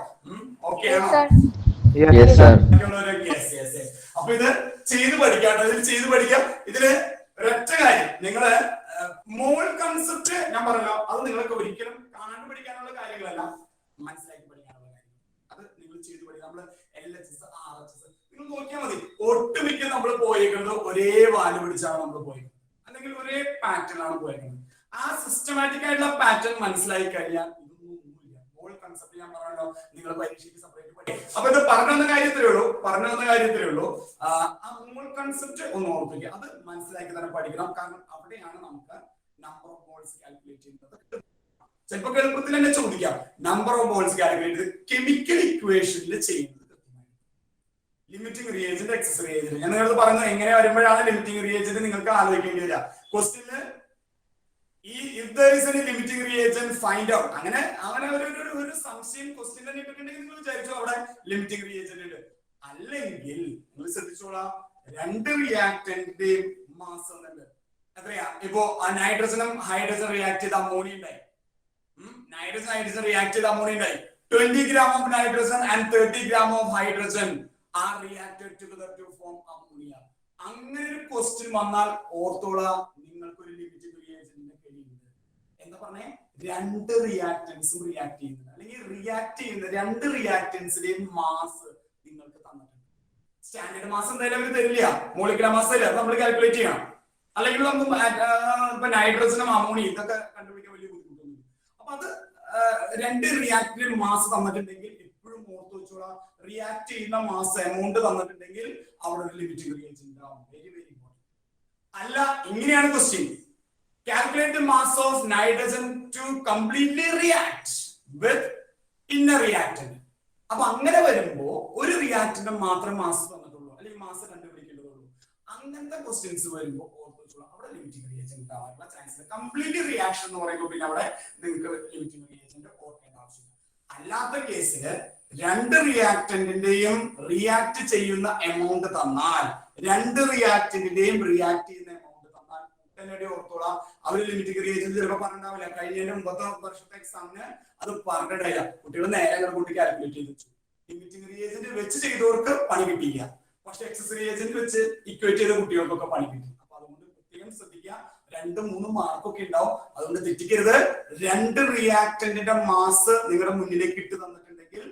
ഓക്കെ ആണോ? Yes sir. Yes. അപ്പൊ ഇത് ചെയ്ത് പഠിക്കാം, ഇതിൽ ചെയ്ത് പഠിക്കാം. ഇതില് ഒരൊറ്റ കാര്യം, നിങ്ങള് മോൾ കൺസെപ്റ്റ് ഞാൻ പറഞ്ഞല്ലോ, അത് നിങ്ങൾക്ക് ഒരിക്കലും കാണാണ്ട് പഠിക്കാനുള്ള കാര്യങ്ങളല്ല, മനസ്സിലാക്കി പഠിക്കാനുള്ള കാര്യം. അത് നിങ്ങൾ ചെയ്ത് പഠിക്കാം. നമ്മള് LHS, RHS നിങ്ങൾ നോക്കിയാൽ മതി. ഒട്ടുമിക്ക നമ്മൾ പോയേക്കുന്നത് ഒരേ വാല് പിടിച്ചാണ് നമ്മൾ പോയേക്കുന്നത്, അല്ലെങ്കിൽ ഒരേ പാറ്റേണിലാണ് പോയേക്കുന്നത്. ആ സിസ്റ്റമാറ്റിക് ആയിട്ടുള്ള പാറ്റേൺ മനസ്സിലാക്കി കഴിഞ്ഞാൽ ഇതൊന്നുമില്ല. മോൾ കൺസെപ്റ്റ് ഞാൻ പറഞ്ഞല്ലോ, നിങ്ങൾ പരീക്ഷയ്ക്ക് സെപ്പറേറ്റ് പഠിക്കും. അപ്പൊ ഇത് പറഞ്ഞു വന്ന കാര്യത്തിലേ ഉള്ളൂ. ആ മോൾ കൺസെപ്റ്റ് ഒന്ന് ഓർപ്പിക്കുക, അത് മനസ്സിലാക്കി തന്നെ പഠിക്കണം. കാരണം അവിടെയാണ് നമുക്ക് നമ്പർ ഓഫ് മോൾസ് കാൽക്കുലേറ്റ് ചെയ്യുന്നത്. ചിലപ്പോൾ എളുപ്പത്തിൽ തന്നെ ചോദിക്കാം, നമ്പർ ഓഫ് മോൾസ് കാൽക്കുലേറ്റ് ചെയ്ത് കെമിക്കൽ ഇക്വേഷനിൽ ചെയ്യുന്നത് ലിമിറ്റിംഗ് റിയേജന്റ്, എക്സസ് റിയേജന്റ്. ഞാൻ നിങ്ങൾക്ക് പറഞ്ഞു എങ്ങനെ വരുമ്പോഴാണ് ലിമിറ്റിംഗ് റിയേജന്റ് നിങ്ങൾക്ക് ആലോചിക്കേണ്ടി വരിക. ക്വസ്റ്റ്യനില് ഈ if there is any limiting reagent find out, അങ്ങനെ ഒരു സംശയം ക്വസ്റ്റ്യൻ തന്നെ ഇട്ടിട്ടുണ്ടെങ്കിൽ നിങ്ങൾ വിചാരിച്ചു അവിടെ ലിമിറ്റിംഗ് റിയേജന്റ് ഉണ്ട്. അല്ലെങ്കിൽ നിങ്ങൾ ശ്രദ്ധിച്ചോളാം, രണ്ട് റിയാക്ടന്റിന്റെയും മാസ് ഉണ്ട്. എത്രയാ? ഇപ്പോ നൈട്രജനും ഹൈഡ്രജൻ റിയാക്ട് ചെയ്ത് അമോണിയ ഉണ്ടായി. ഹൈഡ്രജൻ റിയാക്ട് ചെയ്ത് അമോണിയ ഉണ്ടായി. 20 gram of nitrogen and 30 gram of hydrogen are reacted together to form ammonia. അങ്ങനെ ഒരു ക്വസ്റ്റ്യൻ വന്നാൽ ഓർത്തോളാം, നിങ്ങൾക്ക് ഒരു ലിമിറ്റിംഗ് റിയേജന്റിന്റെ കഴിയുന്നുണ്ട്. എന്താ പറഞ്ഞേ? രണ്ട് റിയാക്ടൻസും റിയാക്ട് ചെയ്യുന്നത്, അല്ലെങ്കിൽ റിയാക്ട് ചെയ്യുന്ന രണ്ട് റിയാക്ടൻസിന്റെയും മാസ് നിങ്ങൾക്ക് തന്നിട്ടുണ്ട്. സ്റ്റാൻഡേർഡ് മാസ് എന്തായാലും അവർ തരില്ല, മോളിക്കുലർ മാസ് അല്ല, അത് നമ്മൾ കാൽക്കുലേറ്റ് ചെയ്യണം. അല്ലെങ്കിൽ നമുക്ക് ഇപ്പൊ നൈട്രജനും അമോണിയ ഇതൊക്കെ കണ്ടുപിടിക്കാൻ വലിയ ബുദ്ധിമുട്ടൊന്നും. അപ്പൊ അത് രണ്ട് റിയാക്ടറിന്റെ മാസ് തന്നിട്ടുണ്ടെങ്കിൽ എപ്പോഴും ഓർത്ത് വെച്ചോളാം, റിയാക്ട് ചെയ്യുന്ന മാസ് എമൗണ്ട് തന്നിട്ടുണ്ടെങ്കിൽ അവിടെ ഒരു ലിമിറ്റിംഗ് റിയേജന്റ് ഉണ്ടാവും. Very very important. അല്ല, ഇങ്ങനെയാണ് question, calculate the mass of nitrogen to completely react with inner reactant. അപ്പൊ അങ്ങനെ വരുമ്പോ ഒരു റിയാക്ടന്റ് മാത്രം മാസ് തന്നിട്ടുള്ളൂ, അല്ലെങ്കിൽ മാസ് കണ്ടുപിടിക്കേണ്ടതുള്ളൂ. അങ്ങനത്തെ ക്വസ്റ്റ്യൻസ് വരുമ്പോൾ ഓർത്ത് വെച്ചോളാം, അവിടെ ലിമിറ്റിംഗ് റിയേജന്റ് ഉണ്ടാവാനുള്ള ചാൻസ്. കംപ്ലീറ്റ്ലി റിയാക്ഷൻ എന്ന് പറയുമ്പോൾ പിന്നെ അവിടെ നിങ്ങൾക്ക് ലിമിറ്റിംഗ് റിയേജന്റ് ഓർക്കേണ്ട ആവശ്യമില്ല. അല്ലാത്ത കേസിൽ രണ്ട് റിയാക്ടന്റിന്റെയും റിയാക്ട് ചെയ്യുന്ന എമൗണ്ട് തന്നാൽ, രണ്ട് റിയാക്ടന്റിന്റെയും റിയാക്ട് ചെയ്യുന്ന എമൗണ്ട് തന്നാൽ ഉടനടി ഓർത്തോളാം, അവർ ലിമിറ്റിംഗ് റിയേജന്റ് ചിലപ്പോൾ പറഞ്ഞിട്ടുണ്ടാവില്ല. കഴിഞ്ഞതിന്റെ മുമ്പത്തെ വർഷത്തെ എക്സാമിന് അത് പറഞ്ഞിട്ടില്ല. കുട്ടികൾ നേരെ കൂട്ടി കാൽക്കുലേറ്റ് ചെയ്ത് വെച്ചു. ലിമിറ്റിംഗ് റിയേജന്റ് വെച്ച് ചെയ്തവർക്ക് പണി കിട്ടിയില്ല, പക്ഷെ എക്സസ് റിയേജന്റ് വെച്ച് ഇക്വേറ്റ് ചെയ്ത കുട്ടികൾക്കൊക്കെ പണി കിട്ടി. അപ്പൊ അതുകൊണ്ട് പ്രത്യേകം ശ്രദ്ധിക്കുക, 2-3 മാർക്കൊക്കെ ഉണ്ടാവും. അതുകൊണ്ട് തെറ്റിക്കരുത്. രണ്ട് റിയാക്ടന്റിന്റെ മാസ് നിങ്ങളുടെ മുന്നിലേക്ക് ഇട്ട് തന്നിട്ടുണ്ടെങ്കിൽ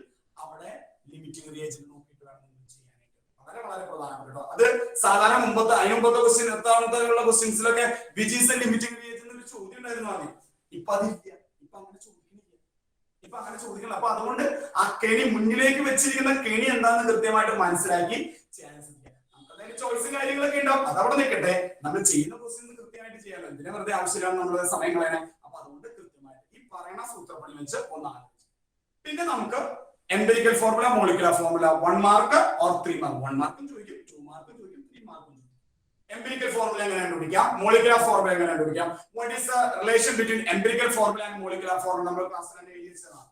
അവിടെ ലിമിറ്റിംഗ് റിയേജന്റ് നോക്കിയിട്ട് വേണം നിങ്ങൾ ചെയ്യാനായിട്ട്. വളരെ വളരെ പ്രധാനപ്പെട്ട. അത് സാധാരണ മുമ്പത്തെ ക്വസ്റ്റ്യൻ, എത്താമത്തുള്ള ക്വസ്റ്റ്യൻസിലൊക്കെ which is a limiting reagent ഒരു ചോദ്യം ഉണ്ടായിരുന്നു. ഇപ്പൊ അതില്ല, ഇപ്പൊ അങ്ങനെ ചോദിക്കില്ല. അപ്പൊ അതുകൊണ്ട് ആ കെണി മുന്നിലേക്ക് വെച്ചിരിക്കുന്ന കെണി എന്താണെന്ന് കൃത്യമായിട്ട് മനസ്സിലാക്കി ചെയ്യാൻ ശ്രമിക്കുക. നമുക്ക് അതായത് ചോയ്സും കാര്യങ്ങളൊക്കെ ഉണ്ടാവും, അതവിടെ നിൽക്കട്ടെ. നമ്മൾ ചെയ്യുന്ന ക്വസ്റ്റ്യൻ കൃത്യമായിട്ട് ചെയ്യാമല്ലോ, എന്തിനാ വെറുതെ ആവശ്യമില്ലാന്ന് നമ്മള് സമയം കളയണേ. അപ്പൊ അതുകൊണ്ട് കൃത്യമായിട്ട് ഈ പറയുന്ന സൂത്രപ്പണി വെച്ച് ഒന്ന് ആലോചിച്ചു. പിന്നെ നമുക്ക് empirical formula, molecular formula, 1 mark or 3 mark. 1 മാർക്കും ചോദിക്കും, 2 മാർക്കും ചോദിക്കും, 3 മാർക്കും ചോദിക്കും. എംപിരിക്കൽ ഫോർമുല എങ്ങനെ കണ്ടുപിടിക്കാം, മോളിക്കുലർ ഫോർമുല എങ്ങനെ കണ്ടുപിടിക്കാം, what is the relation between empirical formula and molecular formula നമ്മൾ ക്ലാസ്സിൽ തന്നെ എഴുതിച്ചതാണ്.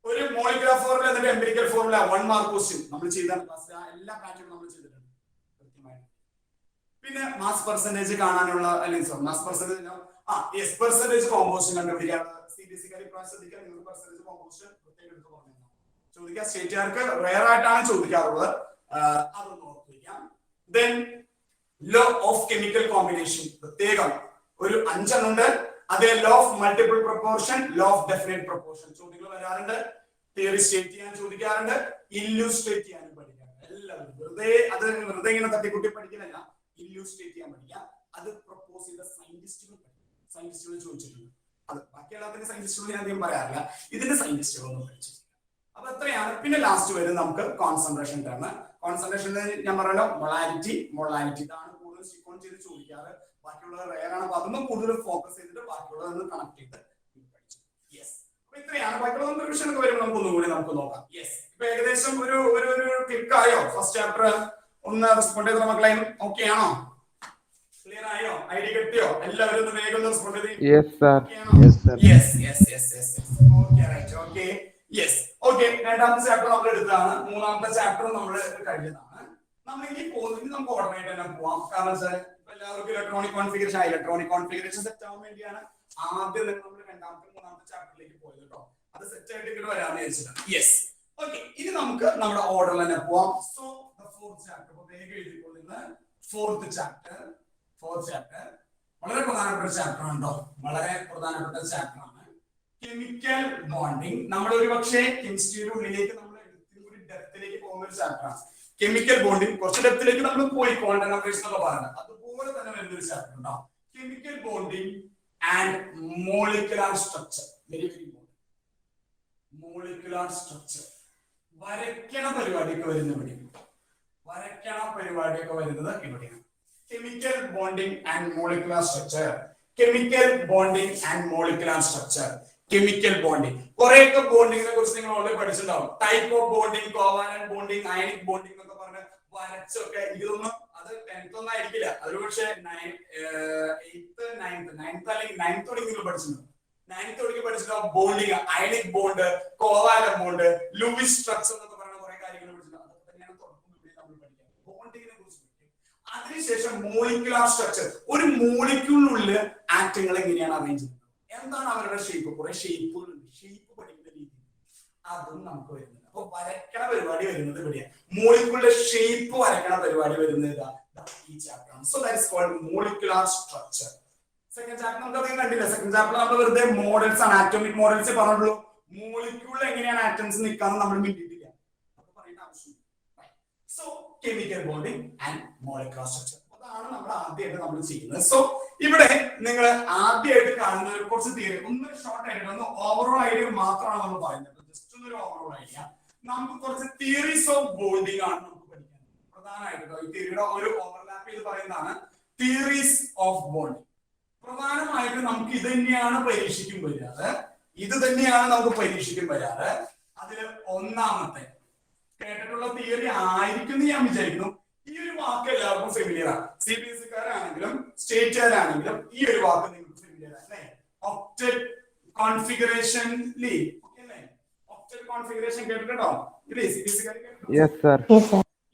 ഒരു മോളിക്കുലർ ഫോർമുല എന്നിട്ട് എംപിരിക്കൽ ഫോർമുല 1 മാർക്ക് ക്വസ്റ്റ്യൻ നമ്മൾ ചെയ്താണ് ക്ലാസ്സിൽ. എല്ലാ പാറ്റേണും നമ്മൾ ചെയ്തിട്ടുണ്ട് കൃത്യമായിട്ട്. പിന്നെ മാസ് പെർസെന്റേജ് കാണാനുള്ള, അല്ലെങ്കിൽ മാസ് പെർസെന്റേജ് പെർസെന്റേജ് കോമ്പോസിഷൻ കണ്ടുപിടിക്കാനുള്ള CBSE-കാരി ശ്രദ്ധിക്കാൻ. നിങ്ങൾ പെർസെന്റേജ് കോമ്പോസിഷൻ പ്രത്യേകം എടുത്ത് പറഞ്ഞു ചോദിക്കാം. സ്റ്റേറ്റുകാർക്ക് റെയർ ആയിട്ടാണ് ചോദിക്കാറുള്ളത്, അതൊന്ന് ഓർത്തിരിക്കാം. Then law of chemical combination പ്രത്യേകം ഒരു 5 എണ്ണം ഉണ്ട്. അതേ law of multiple proportion, law of definite proportion ചോദ്യങ്ങൾ വരാറുണ്ട്. തിയറി സ്റ്റേറ്റ് ചെയ്യാൻ ചോദിക്കാറുണ്ട്, ഇല്യൂസ്ട്രേറ്റ് ചെയ്യാനും പഠിക്കാറുണ്ട്. എല്ലാവരും വെറുതെ ഇങ്ങനെ തട്ടിക്കുട്ടി പഠിക്കുന്നില്ല, ഇല്യൂസ്ട്രേറ്റ് ചെയ്യാൻ പഠിക്കാം. അത് പ്രപ്പോസ് ചെയ്ത സയന്റിസ്റ്റുകൾ ചോദിച്ചിട്ടുണ്ട്. അത് ബാക്കി എല്ലാത്തിന്റെ സയന്റിസ്റ്റുകൾ ഞാൻ അധികം പറയാറില്ല, ഇതിന്റെ സയന്റിസ്റ്റുകളൊന്നും പഠിച്ചു. അപ്പൊ എത്രയാണ്. പിന്നെ ലാസ്റ്റ് വരും നമുക്ക് കോൺസെൻട്രേഷൻ ടേം. കോൺസെൻട്രേഷനിൽ ഞാൻ പറഞ്ഞല്ലോ മൊളാരിറ്റി ഇതാണ് കൂടുതൽ സ്റ്റിക്ക് ഓൺ ചെയ്ത് ചോദിക്കാറ്. ബാക്കിയുള്ളത് റെയർ ആണ്. അപ്പൊ അതൊന്നും കൂടുതൽ ഫോക്കസ് ചെയ്തിട്ട് ബാക്കിയുള്ളതൊന്ന് കണക്ട് ചെയ്ത് പഠിച്ചു. യെസ്, അപ്പൊ ഇത്രയാണ്. ബാക്കിയുള്ള റിവിഷൻ ഒക്കെ വരുമ്പോൾ നമുക്ക് ഒന്നുകൂടി നമുക്ക് നോക്കാം. യെസ്, ഇപ്പൊ ഏകദേശം ഒരു ക്ലിക്ക് ആയോ? ഫസ്റ്റ് ചാപ്റ്റർ ഒന്ന് റെസ്പോണ്ട് ചെയ്ത മക്കളെ ഓക്കെ ആണോ? ക്ലിയർ ആയോ? ഐഡി കിട്ടിയോ? എല്ലാവരും ഒന്ന് വേഗം റെസ്പോണ്ട് ചെയ്ത്. Yes sir. ഓക്കെ. രണ്ടാമത്തെ ചാപ്റ്റർ നമ്മൾ എടുത്തതാണ്, മൂന്നാമത്തെ ചാപ്റ്റർ നമ്മൾ കഴിഞ്ഞതാണ്. നമ്മൾ ഇനി പോകുന്നത് നമുക്ക് ഓർമ്മയായിട്ട് തന്നെ പോവാം. കാരണം എല്ലാവർക്കും ഇലക്ട്രോണിക് കോൺഫിഗറേഷൻ സെറ്റ് ആവാൻ വേണ്ടിയാണ് ആദ്യം നമ്മൾ രണ്ടാമത്തെ മൂന്നാമത്തെ ചാപ്റ്ററിലേക്ക് പോയത് കേട്ടോ. അത് സെറ്റ് ആയിട്ട് ഇങ്ങോട്ട് വരാമെന്ന് വിചാരിച്ചിട്ടാണ്. യെസ്, ഓക്കെ, ഇനി നമുക്ക് നമ്മുടെ ഓർഡറിൽ തന്നെ പോവാം. സോ ദ ഫോർത്ത് ചാപ്റ്റർ വേഗം എഴുതിക്കൊള്ളുന്ന ഫോർത്ത് ചാപ്റ്റർ വളരെ പ്രധാനപ്പെട്ട ചാപ്റ്റർ ഉണ്ടോ, വളരെ പ്രധാനപ്പെട്ട ചാപ്റ്റർ ആണ് കെമിക്കൽ ബോണ്ടിങ്. നമ്മൾ ഒരു പക്ഷേ കെമിസ്ട്രിയുടെ ഉള്ളിലേക്ക് നമ്മൾ ഒരു ഡെപ്തിലേക്ക് പോകുന്ന ഒരു ചാപ്റ്റർ ആണ് കെമിക്കൽ ബോണ്ടിങ്. കുറച്ച് ഡെപ്തിലേക്ക് നമ്മൾ പോയി ക്വാണ്ടം നമ്പേഴ്സ് എന്നൊക്കെ പറയുന്നത് അതുപോലെ തന്നെ വരുന്ന ഒരു ചാപ്റ്റർ ഉണ്ടോ chemical bonding and molecular structure. Very very important. Molecular structure വരയ്ക്കണ പരിപാടിയൊക്കെ വരുന്നത് ഇവിടെയാണ്. Chemical bonding and molecular structure. Chemical bonding കുറെയൊക്കെ ബോണ്ടിങ്ങിനെ കുറിച്ച് നിങ്ങൾ ഓൾറെഡി പഠിച്ചിട്ടുണ്ടാവും. Type of bonding, covalent bonding, ionic bonding എന്നൊക്കെ പറഞ്ഞ് വരച്ചൊക്കെ ഇതൊന്നും അത് 10th ഒന്നും ആയിരിക്കില്ല. അതൊരു പക്ഷേ 8th 9th അല്ലെങ്കിൽ 9th തുടങ്ങി നിങ്ങൾ പഠിച്ചിട്ടുണ്ടാവും. 9th തുടങ്ങി പഠിച്ചിട്ടുണ്ടാവും bonding, ionic bond, covalent bond, Lewis structure എന്നൊക്കെ പറയുന്ന കുറെ കാര്യങ്ങൾ പഠിച്ചിട്ടുണ്ടാവും. അതൊക്കെ തന്നെയാണ് തുടക്കം നമ്മൾ പഠിക്കുക ബോണ്ടിങ്ങിനെ കുറിച്ച്. അതിനുശേഷം മോളിക്കുലാർ സ്ട്രക്ചർ, ഒരു മോളിക്യൂളിനുള്ളിൽ ആറ്റങ്ങൾ എങ്ങനെയാണ് അറേഞ്ച് ചെയ്യുന്നത്, എന്താണ് അവരുടെ ഷേപ്പ്, കുറെ ഷേപ്പുകളുണ്ട്, ഷേപ്പ് പഠിക്കുന്ന രീതി അതും നമുക്ക് വരുന്നത്. അപ്പൊ വരയ്ക്കണ പരിപാടി വരുന്നത് ഇവിടെയാണ്. മോളിക്യൂളിന്റെ ഷേപ്പ് വരയ്ക്കണ പരിപാടി വരുന്നത് ഈ ചാപ്റ്റർ ആണ്. So that is called molecular structure. Second chapter നമുക്ക് അധികം കണ്ടില്ല. സെക്കൻഡ് ചാപ്റ്റർ നമ്മൾ വെറുതെ മോഡൽസ് ആണ്, ആറ്റോമിക് മോഡൽസ് പറഞ്ഞുള്ളൂ. മോളിക്യൂളിൽ എങ്ങനെയാണ് ആറ്റംസ് നിൽക്കാന്ന് നമ്മൾ മിണ്ടിയിട്ടില്ല, അത് പറയേണ്ട ആവശ്യമില്ല. So chemical bonding and molecular structure അതാണ് നമ്മൾ ആദ്യമായിട്ട് നമ്മൾ ചെയ്യുന്നത്. സോ ഇവിടെ നിങ്ങൾ ആദ്യമായിട്ട് കാണുന്ന കുറച്ച് തിയറി ഒന്ന് ഷോർട്ട് ആയിട്ട് ഒന്ന് ഓവറോൾ ഐഡിയ മാത്രമാണ് നമ്മൾ പറയുന്നത്. ജസ്റ്റ് ഒരു ഓവറോൾ ഐഡിയ. നമുക്ക് കുറച്ച് തിയറീസ് ഓഫ് ബോണ്ടിങ് ആണ് നമുക്ക് പഠിക്കാൻ പ്രധാനമായിട്ട്. ഈ തിയറിയുടെ ഒരു ഓവർലാപ്പ് ചെയ്ത് പറയുന്നതാണ് തിയറീസ് ഓഫ് ബോണ്ടിങ്. പ്രധാനമായിട്ട് നമുക്ക് ഇത് തന്നെയാണ് പരീക്ഷിക്കും വരാറ്. അതിൽ ഒന്നാമത്തെ കേട്ടിട്ടുള്ള തിയറി ആയിരിക്കും ഞാൻ വിചാരിക്കുന്നു. ഈ ഒരു വാക്ക് എല്ലാവർക്കും ഫെമിലിയർ ആണ്. CBSE-കാരാണെങ്കിലും സ്റ്റേറ്റുകാരാണെങ്കിലും ഈ ഒരു വാക്ക് നിങ്ങൾക്ക് ഫെമിലിയർ ആണ് അല്ലേ? ഒക്ടറ്റ് കോൺഫിഗറേഷൻ കേട്ടിട്ടുണ്ടോ? Yes sir.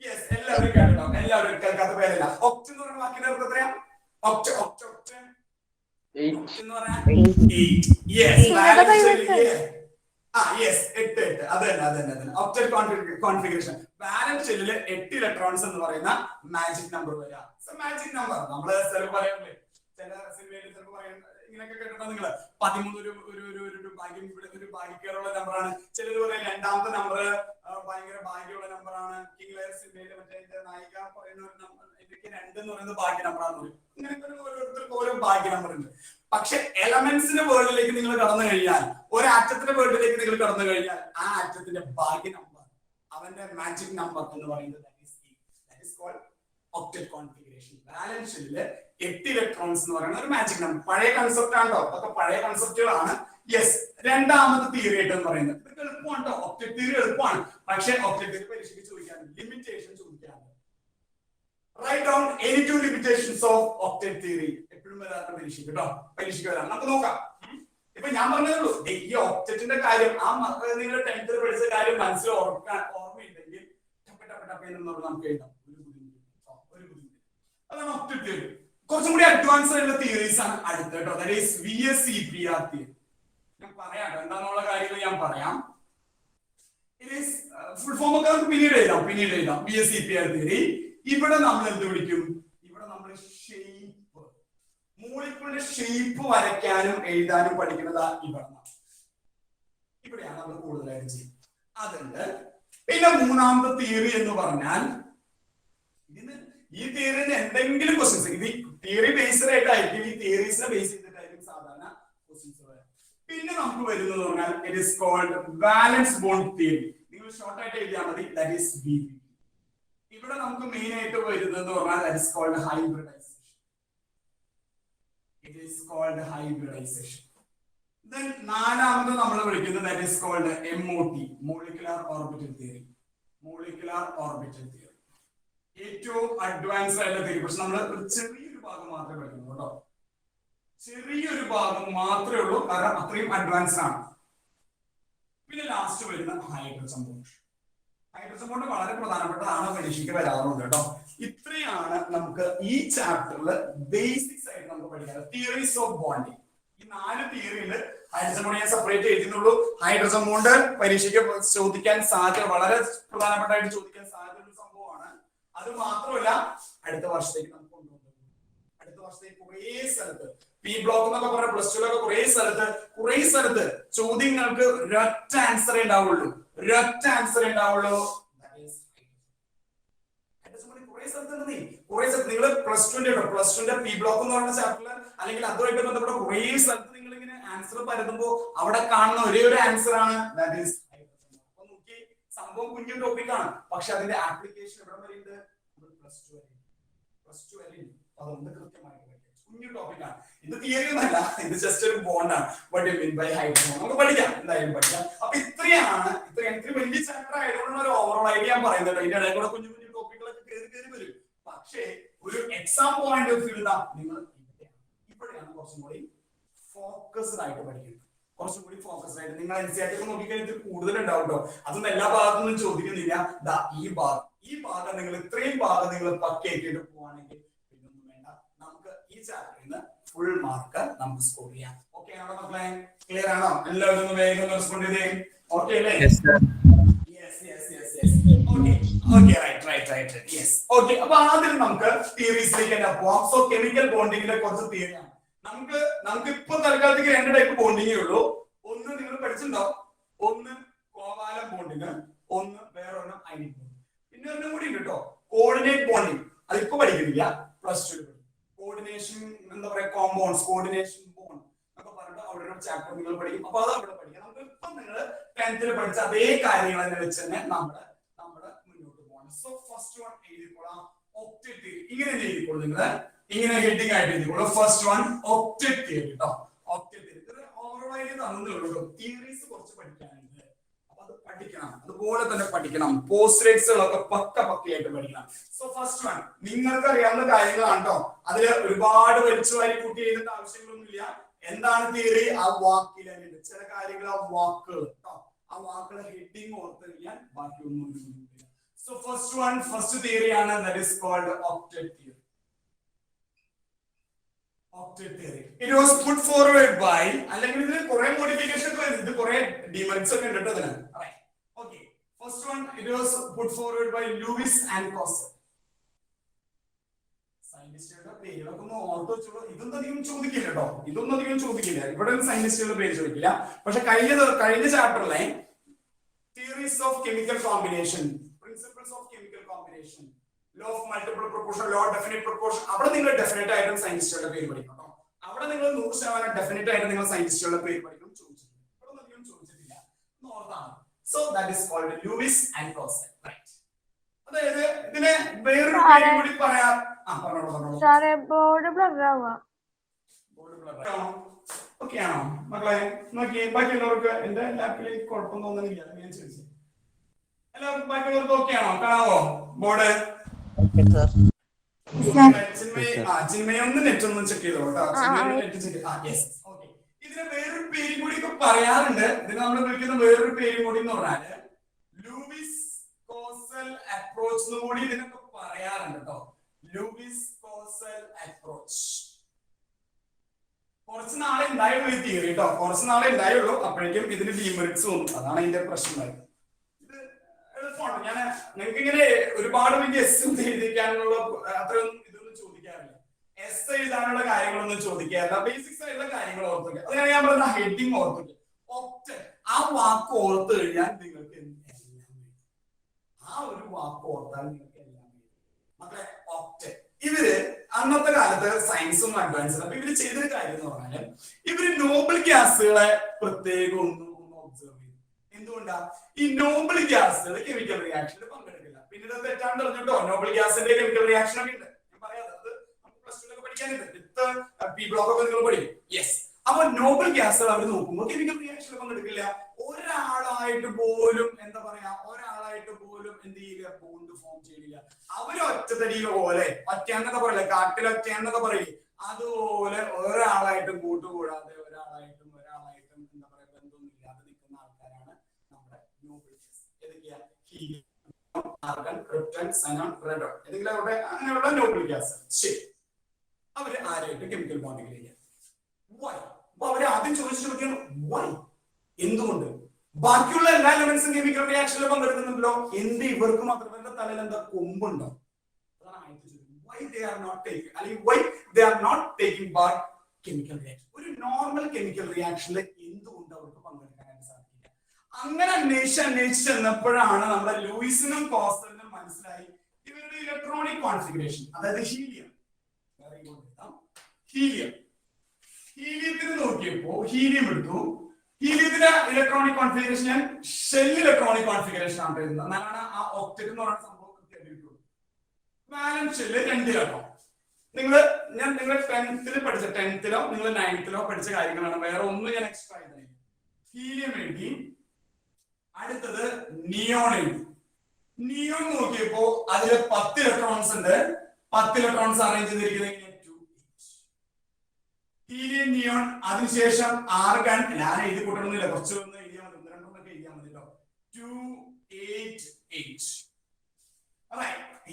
യെസ്, എല്ലാവരും കേട്ടോ. എല്ലാവരും കേൾക്കാത്ത പേരല്ല. ഒക്ട് എന്ന് പറയുന്ന വാക്കിന്റെ അർത്ഥം എത്രയാ? ഒക്ട് എന്ന് പറഞ്ഞാൽ 8. യെസ്, അത് തന്നെ ഒക്ടൽ കോൺഫിഗറേഷൻ. ബാലൻസ് ഷെല്ലിൽ 8 ഇലക്ട്രോൺസ് എന്ന് പറയുന്ന മാജിക് നമ്പർ വരിക. മാജിക് നമ്പർ നമ്മള് ചിലപ്പോൾ പറയാറില്ലേ, ചില സിനിമയിൽ ചിലപ്പോൾ പറയുന്നത് ഇങ്ങനെയൊക്കെ കേട്ടിട്ടുണ്ടോ നിങ്ങൾ? 13 ഒരു ഭാഗ്യം, ഒരു ഭാഗ്യക്കേറുള്ള നമ്പറാണ്. ചിലർ പറയും രണ്ടാമത്തെ നമ്പർ ഭയങ്കര ഭാഗ്യമുള്ള നമ്പറാണ്. കിങ് ലെയർ സിനിമയിലെ മറ്റേ നായിക പറയുന്ന ഒരു നമ്പർ 2 എന്ന് പറയുന്നത് ഭാഗ്യ നമ്പറാണെന്ന് പറയും. ഇങ്ങനത്തെ ഓരോരുത്തർക്കും ഓരോ ഭാഗ്യ നമ്പർ ഉണ്ട്. പക്ഷെ എലമെന്റ്സിന്റെ വേൾഡിലേക്ക് നിങ്ങൾ കടന്നു കഴിഞ്ഞാൽ, ഒരു ആറ്റത്തിന്റെ വേൾഡിലേക്ക് നിങ്ങൾ കടന്നു കഴിഞ്ഞാൽ ആ ആറ്റത്തിന്റെ ഭാഗ്യ നമ്പർ, അവന്റെ മാജിക് നമ്പർ എന്ന് പറയുന്നത് ഒക്ടൽ കോൺഫിഗറേഷൻ. ബാലൻസ് ഷെല്ലില് 8 ഇലക്ട്രോൺസ് എന്ന് പറയുന്ന ഒരു മാജിക് നമ്പർ. പഴയ കൺസെപ്റ്റ് ആണോ? അതൊക്കെ പഴയ കൺസെപ്റ്റുകളാണ്. യെസ്, രണ്ടാമത്തെ തിയറി ആയിട്ട് എന്ന് പറയുന്നത് ഇതൊക്കെ എളുപ്പമാണ് കേട്ടോ. ഒക്ടൽ തിയറി എളുപ്പമാണ്. പക്ഷെ ഒക്ടൽ തിയറി പരീക്ഷയ്ക്ക് ചോദിക്കാറുണ്ട്, ലിമിറ്റേഷൻ ചോദിക്കാറുണ്ട്. Write down any 2 limitations of octet theory. എപ്പോഴും വരാത്ത പരീക്ഷയ്ക്ക് വരാം. നമുക്ക് നോക്കാം. ഇപ്പൊ ഞാൻ പറഞ്ഞതേ ഈ ഒക്ടറ്റിന്റെ കാര്യം നിങ്ങൾ 10th പഠിച്ച കാര്യം മനസ്സിൽ ഓർമ്മയുണ്ടെങ്കിൽ നമുക്ക് എഴുതാം. ഒരു ബുദ്ധിമുട്ട്. അതാണ് ഒക്ടറ്റ് തിയറി. കുറച്ചും കൂടി അഡ്വാൻസ് ആയിട്ടുള്ള തിയറീസ് ആണ് അടുത്ത കേട്ടോ. That is VSEPR theory. ഞാൻ പറയാം എന്താന്നുള്ള കാര്യങ്ങൾ ഞാൻ പറയാം. ഫുൾ ഫോം ഒക്കെ നമുക്ക് പിന്നീട് എഴുതാം. VSEPR theory. ഇവിടെ നമ്മൾ എന്ത് വിളിക്കും? ഇവിടെ നമ്മൾ ഷേപ്പ്, മോളിക്യൂളിന്റെ ഷേപ്പ് വരയ്ക്കാനും എഴുതാനും പഠിക്കുന്നത് ഇവിടെയാണ് നമ്മൾ കൂടുതലായിട്ട് ചെയ്യുന്നത്. അതുണ്ട്. പിന്നെ മൂന്നാമത്തെ തിയറി എന്ന് പറഞ്ഞാൽ ഈ തിയറിന്റെ എന്തെങ്കിലും ക്വസ്റ്റ്യൻസ്, ഇത് തിയറി ബേസ്ഡ് ആയിട്ടായിരിക്കും, ഈ തിയറീസിനെ ബേസ് ചെയ്തിട്ടായിരിക്കും സാധാരണ ക്വസ്റ്റ്യൻസ് വരാം. പിന്നെ നമുക്ക് വരുന്നത് പറഞ്ഞാൽ it is called valence bond theory. നിങ്ങൾ ഷോർട്ട് ആയിട്ട് എഴുതിയാൽ മതി. That is VB. ഇവിടെ നമുക്ക് മെയിൻ ആയിട്ട് വരുന്നത് പറഞ്ഞാൽ that is called hybridization. Then നാലാമത് നമ്മൾ വിളിക്കുന്നത് that is called MOT, molecular orbital theory. ഏറ്റവും അഡ്വാൻസ് ആയിട്ടുള്ള തിയറി. പക്ഷെ നമ്മൾ ഒരു ചെറിയൊരു ഭാഗം മാത്രമേ പഠിക്കുന്നു കേട്ടോ. ചെറിയൊരു ഭാഗം മാത്രമേ ഉള്ളൂ, കാരണം അത്രയും അഡ്വാൻസ് ആണ്. പിന്നെ ലാസ്റ്റ് വരുന്ന ഹൈഡ്രജൻ ബോണ്ട്. വളരെ പ്രധാനപ്പെട്ടതാണ്, പരീക്ഷയ്ക്ക് വരാറുണ്ട് കേട്ടോ. ഇത്രയാണ് നമുക്ക് ഈ ചാപ്റ്ററിൽ ബേസിക്സ് ആയിട്ട് നമുക്ക് പഠിക്കാം. Theories of bonding. ഈ 4 തിയറിയിൽ ഹൈഡ്രജൻ ബോണ്ട് ഞാൻ സെപ്പറേറ്റ് എഴുതുന്നുള്ളൂ. ഹൈഡ്രജൻ ബോണ്ട് പരീക്ഷയ്ക്ക് ചോദിക്കാൻ സാധ്യത, വളരെ പ്രധാനപ്പെട്ടായിട്ട് ചോദിക്കാൻ സാധ്യതയുള്ള ഒരു സംഭവമാണ്. അത് മാത്രമല്ല അടുത്ത വർഷത്തേക്ക് നമുക്ക് കൊണ്ടുപോകും. അടുത്ത വർഷത്തേക്ക് കുറേ സ്ഥലത്ത് പി ബ്ലോക്ക് എന്നൊക്കെ പറഞ്ഞ പ്ലസ് ടുലൊക്കെ കുറേ സ്ഥലത്ത് ചോദ്യങ്ങൾക്ക് ഒരൊറ്റ ആൻസറേ ഉണ്ടാവുള്ളൂ. കുറെ സ്ഥലത്ത് നിങ്ങൾ പ്ലസ് ടുന്റെ പി ബ്ലോക്ക് എന്ന് പറയുന്ന ചാപ്റ്ററിൽ അല്ലെങ്കിൽ അതുമായിട്ട് ബന്ധപ്പെട്ട കുറെ സ്ഥലത്ത് നിങ്ങൾ ഇങ്ങനെ ആൻസർ പരതുമ്പോ അവിടെ കാണുന്ന ഒരേ ഒരു ആൻസർ ആണ് ദാറ്റ് ഈസ് ഹൈഡ്രജൻ. അപ്പൊ നോക്കി, സംഭവം കുഞ്ഞു ടോപ്പിക്കാണ്, പക്ഷെ അതിന്റെ ആപ്ലിക്കേഷൻ എവിടെ വരെയുണ്ട്? പ്ലസ് ടു വരെ. അതുകൊണ്ട് കൃത്യമായിട്ട് കുഞ്ഞു ടോപ്പിക്കാണ്. ഇത് തിയറി ഒന്നല്ല, ഇത് ജസ്റ്റ് ഒരു ബോണ്ടാണ്. What you mean by hydrogen നമുക്ക് പഠിക്കാം, എന്തായാലും പഠിക്കാം. അപ്പൊ ഇത്രയാണ് വലിയ ചാപ്റ്റർ ആയതുകൊണ്ടാണ് ഒരു ഓവറോൾ ഐഡിയ ഞാൻ പറയുന്നത്. ഇതിന്റെ ഇടയിൽ കൂടെ കുഞ്ഞു ടോപ്പിക്കുകളൊക്കെ കയറി വരും. പക്ഷേ ഒരു എക്സാം പോയിന്റ് ഓഫ് വ്യൂ നിങ്ങൾ ഇവിടെയാണ് കുറച്ചും കൂടി ഫോക്കസ്ഡ് ആയിട്ട് പഠിക്കുന്നത്. നിങ്ങൾ എൻസിആർടി നോക്കിക്കഴിഞ്ഞാൽ കൂടുതൽ ഉണ്ടാവും കേട്ടോ. അതൊന്നും എല്ലാ ഭാഗത്തൊന്നും ചോദിക്കുന്നില്ല. ഈ ഭാഗം നിങ്ങൾ ഇത്രയും ഭാഗം നിങ്ങൾ പക്കയാക്കിയിട്ട് പോവാണെങ്കിൽ പിന്നൊന്നും വേണ്ട, നമുക്ക് ഈ ചാപ്റ്ററിൽ നിന്ന് ഫുൾ മാർക്ക് നമുക്ക് സ്കോർ ചെയ്യാം. ഓക്കെ ആണോ മക്കളെ? ക്ലിയർ ആണോ? എല്ലാവരും ഒന്ന് വേഗം റെസ്പോണ്ട് ചെയ്തേ. ഓക്കെ അല്ലേ? അപ്പൊ ആദ്യം നമുക്ക് തിയറീസിലേക്ക് തന്നെ പോവാം. സോ കെമിക്കൽ ബോണ്ടിങ്ങിന്റെ കുറച്ച് തിയറിയാണ്. നമുക്ക് ഇപ്പൊ തൽക്കാലത്തേക്ക് 2 ടൈപ്പ് ബോണ്ടിങ്ങേ ഉള്ളൂ. ഒന്ന് നിങ്ങൾ പഠിച്ചിട്ടുണ്ടാവും, ഒന്ന് കോവാലന്റ് ബോണ്ടിങ്, ഒന്ന് വേറൊരെണ്ണം അയണിക് ബോണ്ടിങ്. പിന്നെ ഒരെണ്ണം കൂടി ഉണ്ട് കേട്ടോ, കോർഡിനേറ്റ് ബോണ്ടിങ്. അതിപ്പോ പഠിക്കുന്നില്ല, പ്ലസ് 2 കോർഡിനേഷൻ എന്താ പറയാ, കോമ്പൗണ്ട്സ്, കോർഡിനേഷൻ ബോണ്ട് എന്നൊക്കെ പറഞ്ഞിട്ട് അവിടെ ഒരു ചാപ്റ്റർ നിങ്ങൾ പഠിക്കും. അപ്പൊ അത് അവിടെ പഠിക്കാം. നമുക്ക് ഇപ്പൊ നിങ്ങൾ 10th പഠിച്ച അതേ കാര്യങ്ങൾ തന്നെ വെച്ച് തന്നെ നമ്മുടെ മുന്നോട്ട് പോകണം. സോ ഫസ്റ്റ് വൺ എഴുതിക്കോളാം, ഒക്ടേറ്റ് തിയറി. ഇങ്ങനെ എഴുതിക്കോളൂ, നിങ്ങൾ ഇങ്ങനെ ഹെഡിങ് ആയിട്ട് എഴുതിക്കോളൂ. ഫസ്റ്റ് വൺ ഒക്ടേറ്റ് തിയറി കേട്ടോ. ഒക്ടേറ്റ് തിയറി ഓവറോൾ ആയിട്ട് തന്നേ ഉള്ളൂ. തിയറീസ് കുറച്ച് പഠിക്കാനുണ്ട്, അപ്പൊ അത് പഠിക്കണം. അതുപോലെ തന്നെ പഠിക്കണം. പോസ്റ്റ്റേറ്റ്സുകളൊക്കെ പക്കയായിട്ട് പഠിക്കണം. സോ ഫസ്റ്റ് വൺ നിങ്ങൾക്ക് അറിയാവുന്ന കാര്യങ്ങളാണ് കേട്ടോ. അതിൽ ഒരുപാട് വലിച്ചു വാരി കൂട്ടി എഴുതേണ്ട ആവശ്യങ്ങളൊന്നുമില്ല. എന്താണ് തിയറി? ആ വാക്കിൽ തന്നെ ചില കാര്യങ്ങൾ, ആ വാക്കുകൾ കേട്ടോ, ആ വാക്കുകളെ ഹെഡിങ് ഓർത്ത് കഴിഞ്ഞാൽ ബാക്കിയൊന്നും ഇല്ല. സോ ഫസ്റ്റ് തിയറി ആണ്, that is called octet theory. It was put forward by, അല്ലെങ്കിൽ ഇതിന് കുറെ മോഡിഫിക്കേഷൻ, ഇത് കുറെ ഡിമെറിറ്റ്സ് ഒക്കെ ഉണ്ട് കേട്ടോ ഇതിന്. Okay, first one, it was put forward by Lewis and Coster. സയന്റിസ്റ്റുകളുടെ പേരുകളൊക്കെ ഒന്ന് ഓർത്ത് വെച്ചോളൂ. ഇതൊന്നും അധികം ചോദിക്കില്ല കേട്ടോ, ഇവിടെ സയന്റിസ്റ്റുകളുടെ പേര് ചോദിക്കില്ല. പക്ഷെ കഴിഞ്ഞ ചാപ്റ്ററിലെ theories of chemical combination, principles of chemical combination, law of multiple proportion, law of definite proportion, അവിടെ നിങ്ങൾ ഡെഫിനറ്റ് ആയിട്ടും സയന്റിസ്റ്റുകളുടെ പേര് പഠിക്കണം. അവിടെ നിങ്ങൾ 100% ഡെഫിനറ്റ് ആയിട്ട് നിങ്ങൾ സയന്റിസ്റ്റുകളുടെ പേര് പഠിക്കണം. ചോദിച്ചിട്ടില്ല, ഇവിടെ അധികം ചോദിച്ചിട്ടില്ല, ഓർത്താണ്. So that is called Lewis and Kossel, right. അതായത് ഇതിനെ വേറൊരു പേര് കൂടി പറയാം. ഓക്കെ ആണോ മക്കളെ? നോക്കിയേ, ബാക്കിയുള്ളവർക്ക് എന്റെ ലാപ്പിലേക്ക് കുഴപ്പം തോന്നുന്നില്ല, ഞാൻ ചോദിച്ചു. എല്ലാവർക്കും ബാക്കിയുള്ളവർക്ക് ഓക്കെ ആണോ? കാണാവോ ബോർഡ്? ചിന്മയൊന്ന് നെറ്റ് ഒന്ന് ചെക്ക് ചെയ്തോ കേട്ടോ. ഇതിന് വേറൊരു പേരും കൂടി ഇപ്പൊ പറയാറുണ്ട്. ഇതിന് നമ്മൾ വിളിക്കുന്ന വേറൊരു പേരും കൂടി എന്ന് പറഞ്ഞാല് ലൂയിസ് കോസൽ അപ്രോച്ച് എന്ന് കൂടി ഇതിനൊക്കെ പറയാറുണ്ട് കേട്ടോ. ലൂയിസ് കോസൽ അപ്രോച്ച് കുറച്ച് നാളെ ഉണ്ടായുള്ളൂ ഈ തിയറി കേട്ടോ, കുറച്ച് നാളെ ഉണ്ടായുള്ളൂ. അപ്പോഴേക്കും ഇതിന് ഡിമെറിറ്റ്സ് വന്നു, അതാണ് ഇതിന്റെ പ്രശ്നം. ഞാൻ നിങ്ങൾക്ക് ഇങ്ങനെ ഒരുപാട് വലിയ എസ് എഴുതിക്കാനുള്ള അത്രയൊന്നും ഇതൊന്നും ചോദിക്കാറില്ല. എസ് എഴുതാനുള്ള കാര്യങ്ങളൊന്നും ചോദിക്കാറില്ല. ബേസിക്സ് ആയിട്ടുള്ള കാര്യങ്ങൾ ഓർത്തുക. അതിനാണ് ഞാൻ പറഞ്ഞ ഹെഡിങ് ഓർത്തുക. ഒക്ടേറ്റ്, ആ വാക്ക് ഓർത്ത് കഴിഞ്ഞാൽ നിങ്ങൾക്ക് എല്ലാം, ആ ഒരു വാക്ക് ഓർത്താൽ നിങ്ങൾക്ക് എല്ലാം മക്കളെ. ഒക്ടേറ്റ് ഇവര് അന്നത്തെ കാലത്ത് സയൻസും അഡ്വാൻസും, അപ്പൊ ഇവര് ചെയ്തൊരു കാര്യം എന്ന് പറഞ്ഞാല് ഇവര് നോബിൾ ഗ്യാസുകളെ പ്രത്യേകം ഒന്ന് ഒബ്സർവ് ചെയ്തു. എന്തുകൊണ്ടാ? ഈ നോബിൾ ഗ്യാസുകൾ കെമിക്കൽ റിയാക്ഷനിൽ പങ്കെടുക്കില്ല. പിന്നെ ഇത് തെറ്റാണ്ട് പറഞ്ഞിട്ടോ, നോബിൾ ഗ്യാസിന്റെ കെമിക്കൽ റിയാക്ഷൻ ഒക്കെ ഉണ്ട്, ഞാൻ പറയാതെ, അത് നമുക്ക് പ്ലസ് 2 പഠിക്കാനുണ്ട്. വിത്ത് പി ബ്ലോക്ക് ഒക്കെ നിങ്ങൾ പഠിക്കും. യെസ്. അപ്പൊ നോബിൾ ഗ്യാസുകൾ അവർ നോക്കുമ്പോൾ കെമിക്കൽ റിയാക്ഷനിൽ പങ്കെടുക്കില്ല. ഒരാളായിട്ട് പോലും എന്താ പറയാ, എന്ത് ചെയ്യില്ല, ബോണ്ട് ഫോം ചെയ്യില്ല. അവര് ഒറ്റത്തടിയിൽ പോലെ, ഒറ്റയെന്നൊക്കെ പറയില്ല, കാട്ടിൽ ഒറ്റയെന്നൊക്കെ പറയില്ലേ, അതുപോലെ ഒരാളായിട്ടും കൂട്ടുകൂടാതെ ഒരാളായിട്ടും എന്താ പറയാ ബന്ധമൊന്നും ഇല്ലാതെ നിൽക്കുന്ന ആൾക്കാരാണ് നമ്മുടെ നോബിൾ ഗ്യാസ്. ഏതൊക്കെയാ? ഹീലിയം, ആർഗൺ, ക്രിപ്റ്റൺ, സനോൺ, റെഡോൺ, ഏതെങ്കിലും അവരുടെ അങ്ങനെയുള്ള നോബിൾ ഗ്യാസ്. ശരി, അവര് ആരായിട്ട് കെമിക്കൽ ബോണ്ടിങ്ങിലേക്ക്. അപ്പൊ അവര് ആദ്യം ചോദിച്ച ചോദ്യം വൈ, എന്തുകൊണ്ട്? ബാക്കിയുള്ള എല്ലാ എലമെന്റ്സും കെമിക്കൽ റിയാക്ഷനിൽ പങ്കെടുക്കുന്നുണ്ടല്ലോ, എന്ത് ഇവർക്ക് മാത്രം ഇവരുടെ തലയിൽ എന്താ കൊമ്പുണ്ടോ? അതാണ് ആദ്യത്തെ ചോദ്യം. Why they are not taking, അല്ലെങ്കിൽ why they are not taking part chemical reaction? ഒരു നോർമൽ കെമിക്കൽ റിയാക്ഷനിൽ എന്തുകൊണ്ട് അവർക്ക് പങ്കെടുക്കാനായിട്ട് സാധിക്കില്ല? അങ്ങനെ അന്വേഷിച്ച് ചെന്നപ്പോഴാണ് നമ്മുടെ ലൂയിസിനും കോസ്റ്റലിനും മനസ്സിലായി ഇവരുടെ ഇലക്ട്രോണിക് കോൺഫിഗറേഷൻ, അതായത് ഹീലിയം. ഹീലിയത്തിന് നോക്കിയപ്പോ ഹീലിയം എടുത്തു. ഹീലിയത്തിന്റെ ഇലക്ട്രോണിക് കോൺഫിഗറേഷൻ ഞാൻ ഷെൽ ഇലക്ട്രോണിക് കോൺഫിഗറേഷൻ ആണ് എഴുതുന്നത്. എന്നാലാണ് ആ ഒക്ടറ്റ് എന്ന് പറയുന്ന സംഭവം കൃത്യമായിട്ട് കിട്ടുള്ളൂ. വാലൻസ് ഷെല്ല് 2 നിങ്ങൾ 10th പഠിച്ച 10th നിങ്ങൾ 9th പഠിച്ച കാര്യങ്ങളാണ്, വേറെ ഒന്നും ഞാൻ എക്സ്ട്രാ ചെയ്തില്ല. ഹീലിയം എഴുതി. അടുത്തത് നിയോൺ എഴുതി. നിയോൺ നോക്കിയപ്പോ അതില് 10 ഇലക്ട്രോൺസ് ഉണ്ട്. 10 ഇലക്ട്രോൺസ് അറേഞ്ച് ചെയ്തിരിക്കുന്നത് ഹീലിയം, നിയോൺ. അതിനുശേഷം ആർഗൺ, ഞാൻ എഴുതി കൂട്ടണമെന്നില്ല, കുറച്ച് ഒന്ന് എഴുതിയാൽ മതി, 2 എഴുതിയാൽ മതി കേട്ടോ. 288.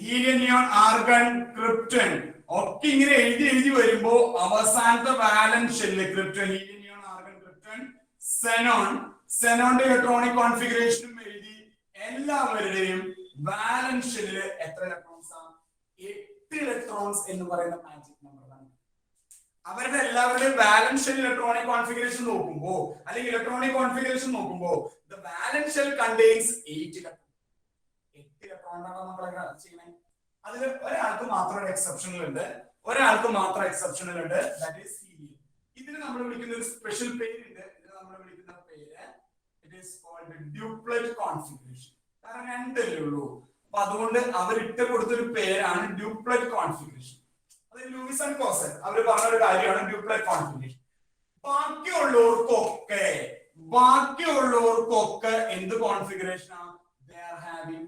ഹീലിയം, നിയോൺ, ആർഗൺ, ക്രിപ്റ്റൺ ഒക്കെ ഇങ്ങനെ എഴുതി വരുമ്പോ അവസാനത്തെ valence shell krypton, helium, neon, argon, krypton, സെനോന്റെ ഇലക്ട്രോണിക് കോൺഫിഗറേഷനും എഴുതി. എല്ലാവരുടെയും വാലൻസ് ഷെല്ലില് എത്ര ഇലക്ട്രോൺസ് ആണ്? 8 ഇലക്ട്രോൺസ് എന്ന് പറയുന്ന മാജിക് നമ്പർ. അവരുടെ എല്ലാവരുടെയും വാലൻസ് ഷെൽ ഇലക്ട്രോണിക് കോൺഫിഗറേഷൻ നോക്കുമ്പോ, അല്ലെങ്കിൽ ഇലക്ട്രോണിക് കോൺഫിഗറേഷൻ നോക്കുമ്പോ the valence shell contains 8 ഇലക്ട്രോണാണ് നമ്മൾ ചെയ്യുന്നത്. അതിൽ ഒരാൾക്ക് മാത്രം ഒരു എക്സെപ്ഷണൽ ഉണ്ട്, ദാറ്റ് ഈസ് ഹീലിയം. ഇതിന് നമ്മൾ വിളിക്കുന്ന ഒരു സ്പെഷ്യൽ പേരുണ്ട്. ഇതിന് നമ്മൾ വിളിക്കുന്ന പേര് ഇറ്റ് ഈസ് കോൾഡ് ഡ്യൂപ്ലറ്റ് കോൺഫിഗറേഷൻ. കാരണം 2 അല്ലേ ഉള്ളൂ, അപ്പൊ അതുകൊണ്ട് അവരിട്ട് കൊടുത്തൊരു പേരാണ് ഡ്യൂപ്ലറ്റ് കോൺഫിഗറേഷൻ. അത് ലൂയിസ് ആൻഡ് കോസൽ അവർ പറഞ്ഞൊരു കാര്യമാണ് ഡ്യൂപ്ലറ്റ് കോൺഫിഗറേഷൻ. ബാക്കിയുള്ളവർക്കൊക്കെ എന്ത് കോൺഫിഗറേഷൻ ആണ്? they are having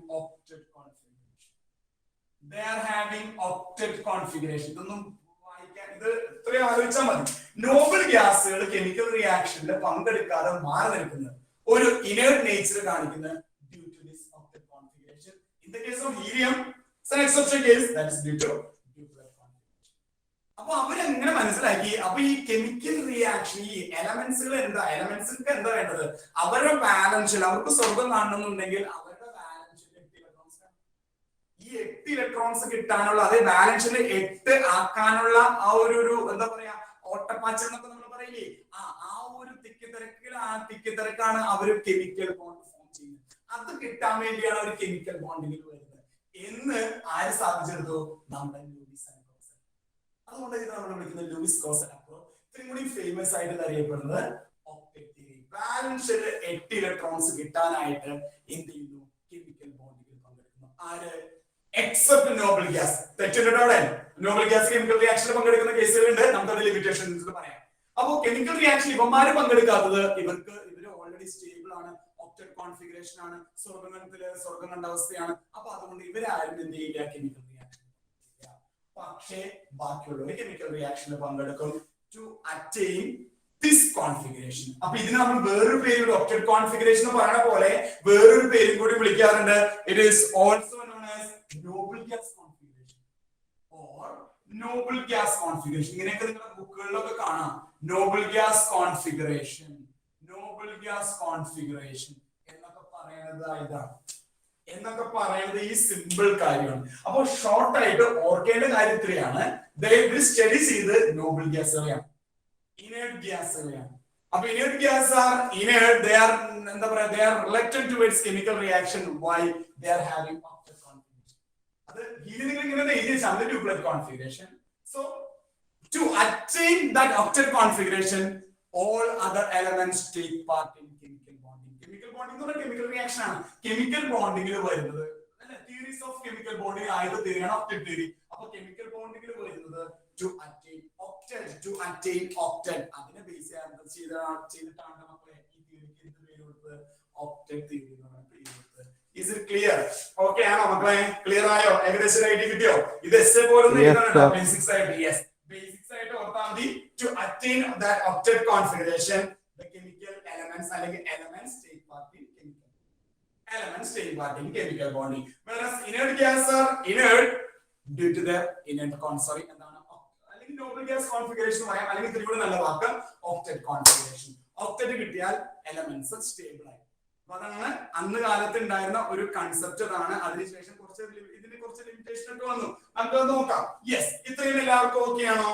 octet configuration. ഇതൊന്നും വായിക്കാൻ, ഇത് ഇത്രയും ആലോചിച്ചാൽ മതി. നോബൽ ഗ്യാസുകൾ കെമിക്കൽ റിയാക്ഷനിൽ പങ്കെടുക്കാതെ മാറി നിൽക്കുന്നത് ഒരു ഇനേർട്ട് നേച്ചർ കാണിക്കുന്നത് due to this octet configuration. In the case of helium, it's an exception case, that is due to അപ്പൊ അവരെങ്ങനെ മനസ്സിലാക്കി? അപ്പൊ ഈ കെമിക്കൽ റിയാക്ഷൻ, ഈ എലമെന്റ്സുകൾ എന്താ വേണ്ടത്? അവരുടെ ബാലൻസിൽ അവർക്ക് സ്വർഗം കാണണമെന്നുണ്ടെങ്കിൽ അവരുടെ ബാലൻസിൽ 8 ഇലക്ട്രോൺസ്. ഈ 8 ഇലക്ട്രോൺസ് കിട്ടാനുള്ള, അതേ ബാലൻസിൽ 8 ആക്കാനുള്ള ആ ഒരു എന്താ പറയാ, ഓട്ടപ്പാച്ചൽ എന്നൊക്കെ നമ്മൾ പറയില്ലേ, ആ ഒരു തിക്കിത്തിരക്കാണ് അവര് കെമിക്കൽ ബോണ്ട് ഫോം ചെയ്യുന്നത്. അത് കിട്ടാൻ വേണ്ടിയാണ് അവർ കെമിക്കൽ ബോണ്ടിങ്ങിൽ വരുന്നത് എന്ന് ആര് സ്ഥാപിച്ചെടുത്തു? നമ്മുടെ ലൂയിസ് ആൻഡ് കോസൽ. അതുകൊണ്ട് ഇത് നമ്മൾ വിളിക്കുന്നത് ലൂയിസ് കോസൽ അപ്രോച്ച്. ഇത്രയും കൂടി ഫേമസ് ആയിട്ട് അറിയപ്പെടുന്നത് ഒക്ടറ്റ് തിയറി. ബാലൻസിൽ 8 ഇലക്ട്രോൺസ് കിട്ടാനായിട്ട് എന്ത് ചെയ്യുന്നു? കെമിക്കൽ ബോണ്ടിങ്ങിൽ പങ്കെടുക്കുന്നു. ആര്? Except noble gas. തെറ്റുണ്ടോടെ? നോബൽ ഗ്യാസ് കെമിക്കൽ റിയാക്ഷനിൽ പങ്കെടുക്കുന്ന കേസുകളുണ്ട്, നമുക്കത് ലിമിറ്റേഷൻസ് പറയാം. അപ്പൊ കെമിക്കൽ റിയാക്ഷൻ ഇവന്മാര് പങ്കെടുക്കാത്തത് ഇവര് ഓൾറെഡി സ്റ്റേബിൾ ആണ്, ഒക്ടറ്റ് കോൺഫിഗറേഷൻ ആണ്, സ്വർഗം കണ്ട അവസ്ഥയാണ്. അപ്പൊ അതുകൊണ്ട് ഇവരാരും എന്ത് ചെയ്യില്ല? Chemical reaction. പക്ഷേ ബാക്കിയുള്ളവർ കെമിക്കൽ റിയാക്ഷനിൽ പങ്കെടുക്കും ടു അറ്റൈൻ ദിസ് കോൺഫിഗറേഷൻ. അപ്പൊ ഇതിന് നമ്മൾ വേറൊരു പേര്, ഒക്ടറ്റ് കോൺഫിഗറേഷൻ എന്ന് പറയുന്ന പോലെ വേറൊരു പേരും കൂടി വിളിക്കാറുണ്ട്. It is also known as Nobel gas configuration or Nobel gas configuration. ഇങ്ങനെയൊക്കെ നിങ്ങളുടെ ബുക്കുകളിലൊക്കെ കാണാം. നോബൽ ഗ്യാസ് കോൺഫിഗറേഷൻ എന്നൊക്കെ പറയുന്നത് ഈ സിമ്പിൾ കാര്യമാണ്. അപ്പൊ ഷോർട്ട് ആയിട്ട് ഓർക്കേണ്ട കാര്യം ഇത്രയാണ്. സ്റ്റഡി ചെയ്ത് നോബൽ ഗ്യാസുകളെയാണ്, ഇനേർട്ട് ഗ്യാസുകളെയാണ്. അപ്പൊ inert gas are inert, they are reluctant towards chemical reaction. Why? They are having octet configuration. അത് നിങ്ങൾ ഇങ്ങനെ എഴുതിയാണ് ഡ്യൂപ്ലറ്റ് configuration. So to attain that octet configuration, all other elements take part in chemical bonding. Chemical bonding എന്ന് പറഞ്ഞാൽ chemical reaction ആണ്. Chemical ബോണ്ടിങ്ങിൽ വരുന്നത് theories of chemical bonding ആയത് തിയറിയാണ് octet theory. അപ്പൊ chemical ബോണ്ടിങ്ങിൽ വരുന്നത് to attain octet അതിനെ ബേസ് ചെയ്തിട്ടാണ് മക്കളെ ഈ തിയറിക്ക് എന്ത് പേര് കൊടുത്തത്? ഒക്ടറ്റ് തിയറി എന്ന് പറയുന്ന പേര് കൊടുത്തത്. Is it clear? Okay ആണോ മക്കളെ? ക്ലിയർ ആയോ? ഏകദേശം ഐഡിയ കിട്ടിയോ? ഇത് എസ്സേ പോലൊന്നും എഴുതാനുണ്ടോ? ബേസിക്സ് ആയിട്ട്. യെസ്, ബേസിക്സ് ആയിട്ട് ഓർത്താൽ മതി. To attain that octet configuration, the chemical elements അല്ലെങ്കിൽ elements take part in chemical bonding. Whereas inert gas are inert due to their inert noble gas configuration പറയാം, അല്ലെങ്കിൽ ഇതിലൂടെ നല്ല വാക്ക് ഒക്ടറ്റ് കോൺഫിഗറേഷൻ. ഒക്ടറ്റ് കിട്ടിയാൽ elements stable ആയി. അപ്പൊ അതാണ് അന്ന് കാലത്ത് ഉണ്ടായിരുന്ന ഒരു കൺസെപ്റ്റ്. അതാണ് അതിനുശേഷം ഇതിന് കുറച്ച് ലിമിറ്റേഷൻ ഒക്കെ വന്നു. നമുക്ക് നോക്കാം. യെസ്, ഇത്രയും എല്ലാവർക്കും ഓക്കെ ആണോ?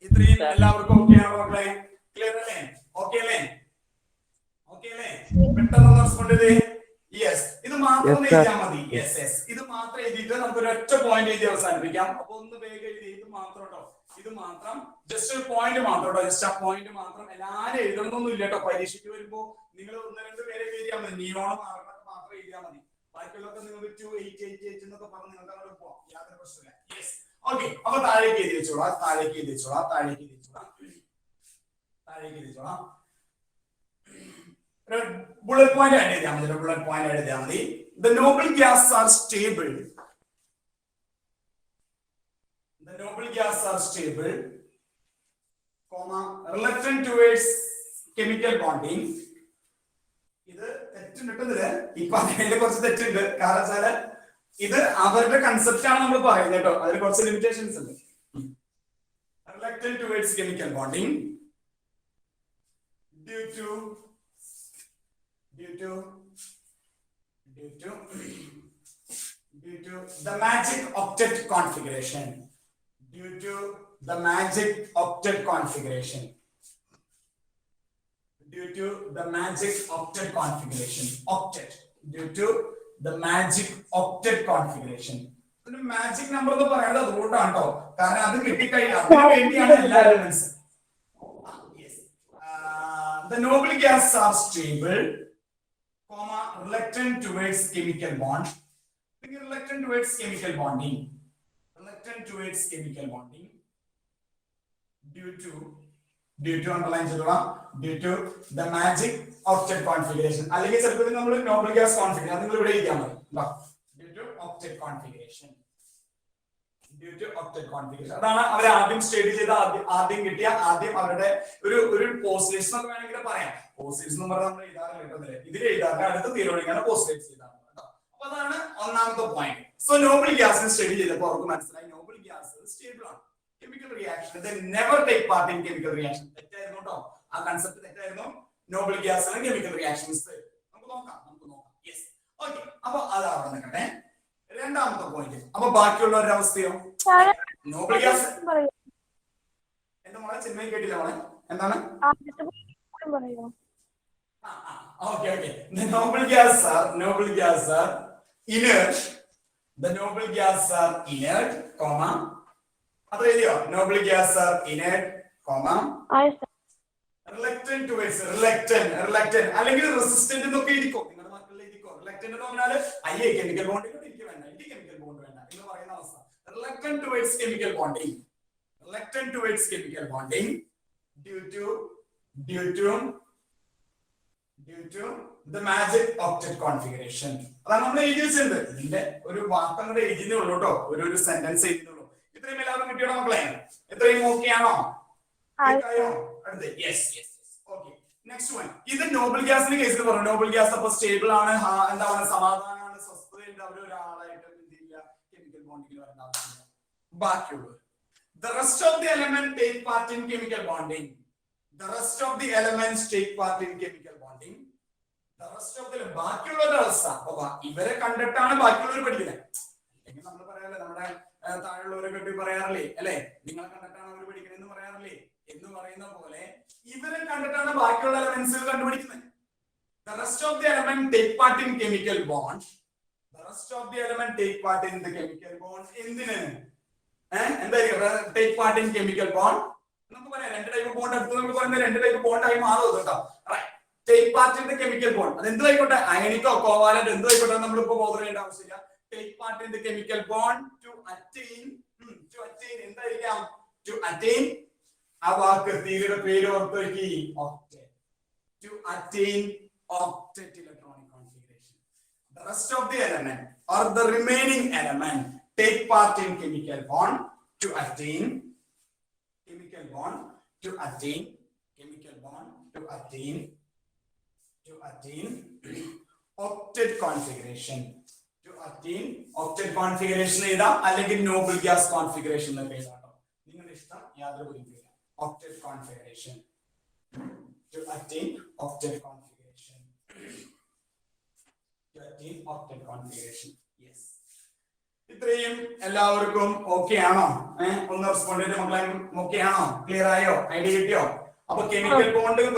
ഇത്രയും എല്ലാവർക്കും ഓക്കെ ആണോ മക്കളെ? ക്ലിയർ അല്ലേ? ഓക്കെ അല്ലേ? ഓക്കെ അല്ലേ? പെട്ടെന്ന് റെസ്പോണ്ട് ചെയ്തേ. യെസ്, ഇത് മാത്രം എഴുതിയാൽ മതി. യെസ്, ഇത് മാത്രം എഴുതിയിട്ട് നമുക്ക് ഒരൊറ്റ പോയിന്റ് എഴുതി അവസാനിപ്പിക്കാം. അപ്പൊ ഒന്ന് വേഗം എഴുതി. ഇത് മാത്രം കേട്ടോ, ഇത് മാത്രം, ജസ്റ്റ് ഒരു പോയിന്റ് മാത്രം കേട്ടോ, ജസ്റ്റ് ആ പോയിന്റ് മാത്രം. എല്ലാരും എഴുതണമെന്നൊന്നും ഇല്ല കേട്ടോ. പരീക്ഷയ്ക്ക് വരുമ്പോ നിങ്ങൾ 1-2 പേരെ എഴുതിയാൽ മതി. നിയോണം മാത്രം എഴുതിയാൽ മതി. ബാക്കിയുള്ളതൊക്കെ നിങ്ങൾക്ക് 2, 8, 8, 8 എന്നൊക്കെ പറഞ്ഞ് നിങ്ങൾക്ക് അങ്ങോട്ട് പോവാം. യാതൊരു പ്രശ്നമില്ല. Yes, okay. അപ്പൊ താഴേക്ക് എഴുതി വെച്ചോളാം, താഴേക്ക് എഴുതി വെച്ചോളാം, താഴേക്ക് എഴുതി വെച്ചോളാം, താഴേക്ക് എഴുതി വെച്ചോളാം. Bullet point add ചെയ്താൽ മതി. Bullet point add ചെയ്താൽ മതി. The noble gases are stable. The noble gases are stable, comma, reluctant towards chemical bonding. ഇത് തെറ്റുണ്ടിട്ടതില് ഇപ്പൊ അതിന്റെ കുറച്ച് തെറ്റുണ്ട്. കാരണം വെച്ചാല് ഇത് അവരുടെ കൺസെപ്റ്റ് ആണ് നമ്മൾ പറയുന്നത് കേട്ടോ. അതിൽ കുറച്ച് ലിമിറ്റേഷൻസ് ഉണ്ട്. Reluctant towards chemical bonding due to the magic octet configuration. Due to the magic octet configuration. Due to the magic octet configuration. Octet. Due to the magic octet configuration. The magic number എന്ന് പറയുന്നത് അതുകൊണ്ടാണ് കേട്ടോ. കാരണം അത് കിട്ടിക്കഴിഞ്ഞാൽ അതിന് വേണ്ടിയാണ് എല്ലാ elements. The noble gases are stable, comma, reluctant towards chemical bond. Reluctant towards chemical bonding. Reluctant towards chemical bonding. Due to underline ചെയ്തോളാം. Due to the magic octet configuration. അല്ലെങ്കിൽ ചിലപ്പോൾ നമ്മൾ noble gas configuration നിങ്ങൾ ഇവിടെ എഴുതിയാൽ മതി. Due to octet configuration. Due to octet configuration. അതാണ് അവർ ആദ്യം സ്റ്റഡി ചെയ്ത ആദ്യം കിട്ടിയ അവരുടെ ഒരു പോസ്റ്റ്ലേഷൻ ഒക്കെ വേണമെങ്കിൽ പറയാം. പോസ്റ്റ്ലേഷൻ എന്ന് പറഞ്ഞാൽ നമ്മൾ എഴുതാറില്ല കേട്ടോ. ഇതിൽ എഴുതാറില്ല, അടുത്ത തീരുമാനിക്കാണ് പോസ്റ്റ്ലേറ്റ് ചെയ്താൽ. അപ്പൊ അതാണ് ഒന്നാമത്തെ point. So noble gas study ചെയ്തപ്പോൾ അവർക്ക് മനസ്സിലായി നോബിൾ ഗ്യാസ് സ്റ്റേബിൾ ആണ്. Chemical reaction never take part in chemical reaction. തെറ്റായിരുന്നു കേട്ടോ, ആ കൺസെപ്റ്റ് തെറ്റായിരുന്നു. നോബിൾ ഗ്യാസിന് കെമിക്കൽ റിയാക്ഷൻസ് നമുക്ക് നോക്കാം. Yes, okay. അപ്പൊ അതവിടെ നിൽക്കട്ടെ. രണ്ടാമത്തെ പോയിന്റ്. അപ്പൊ ബാക്കിയുള്ളവരുടെ അവസ്ഥയോ? നോബിൾ ഗ്യാസ് എന്റെ മോളെ ചിന്മയും കേട്ടില്ല മോളെ. എന്താണ്? Okay. The noble gases are inert. The noble gases are inert, comma. Adha eziyo. Noble gases are inert, comma. Reluctant towards reluctant. അല്ലെങ്കിൽ resistant എന്നൊക്കെ ഇരിക്കും. നിങ്ങളുടെ മക്കളിൽ ഇരിക്കും. Reluctant എന്ന് പറഞ്ഞാൽ അയ്യേ കെമിക്കൽ ബോണ്ട് എനിക്ക് വേണ്ട, എനിക്ക് കെമിക്കൽ ബോണ്ട് വേണ്ട എന്ന് പറയുന്ന അവസ്ഥ. Reluctant towards chemical bonding. Reluctant towards chemical bonding due to the magic octet configuration. അതാണ് നമ്മൾ എഴുതി വെച്ചിട്ടുണ്ട്. ഇതിന്റെ ഒരു വാക്ക് അങ്ങോട്ട് എഴുതിയേ ഉള്ളൂ കേട്ടോ, ഒരു സെന്റൻസ് എഴുതുന്നുള്ളൂ. ഇത്രയും എല്ലാവരും കിട്ടിയോ മക്കളെ? ഇത്രയും ഓക്കെ ആണോ? അടുത്ത് യെസ്. Okay, next one. ഇത് നോബിൾ ഗ്യാസിന്റെ കേസിൽ പറഞ്ഞു. നോബിൾ ഗ്യാസ് അപ്പൊ സ്റ്റേബിൾ ആണ്, എന്താണ്, സമാധാനമാണ്, സ്വസ്ഥതയുണ്ട്. അവർ ഒരാളായിട്ട് കെമിക്കൽ ബോണ്ടിങ്ങിൽ വരേണ്ട ആവശ്യമില്ല. ബാക്കിയുള്ളവർ the rest of the elements take part in chemical bonding. The rest of the elements take part in chemical bonding. The rest of the ബാക്കിയുള്ളവരുടെ അവസ്ഥ. അപ്പൊ ഇവരെ കണ്ടിട്ടാണ് ബാക്കിയുള്ളവർ പഠിക്കുന്നത്. അല്ലെങ്കിൽ നമ്മൾ പറയാറില്ലേ, നമ്മുടെ താഴെയുള്ളവരെ കണ്ടി പറയാറില്ലേ അല്ലെ, നിങ്ങളെ കണ്ടിട്ടാണ് അവർ പഠിക്കുന്നത് പറയാറില്ലേ എന്ന് പറയുന്ന പോലെ ഇവരെ കണ്ടിട്ടാണ് ബാക്കിയുള്ള എലമെന്റ്സ് കണ്ടുപിടിക്കുന്നത്. The rest of the elements take part in chemical bond. The rest of the elements take part in the chemical bond. എന്തിന്? എന്തായിരിക്കും take part in chemical bond? നമുക്ക് പറയാം രണ്ട് ടൈപ്പ് ബോണ്ട് എടുത്ത് നമുക്ക് പറയുന്നത് രണ്ട് ടൈപ്പ് ബോണ്ട് ആയി മാറും കേട്ടോ. Take part in the chemical bond അത് എന്തായിക്കോട്ടെ, അയണിക്കോ കോവാലന്റ് എന്തായിക്കോട്ടെ, നമ്മളിപ്പോ ബോധർ ചെയ്യേണ്ട ആവശ്യമില്ല. Take part in the chemical bond to attain എന്തായിരിക്കാം? ടു അറ്റൈൻ, ആ വാക്ക് തീരുടെ പേര് ഓർത്ത് വെക്കി, octet. To attain octet electronic configuration. The rest of the element or the remaining element take part in chemical bond to attain octet configuration. To attain octet configuration എഴുതാം, അല്ലെങ്കിൽ noble gas configuration എന്നൊക്കെ എഴുതാം. നിങ്ങളുടെ ഇഷ്ടം യാതൊരു ബുദ്ധിമുട്ടില്ല. Octet configuration. To attain octet configuration. Yes. ഇത്രയും എല്ലാവർക്കും ഓക്കെ ആണോ? ഒന്ന് റെസ്പോണ്ട് ചെയ്ത് മക്കളെ ഓക്കെ ആണോ? ക്ലിയർ ആയോ? ഐഡിയ കിട്ടിയോ? അപ്പൊ കെമിക്കൽ ബോണ്ടുകൾ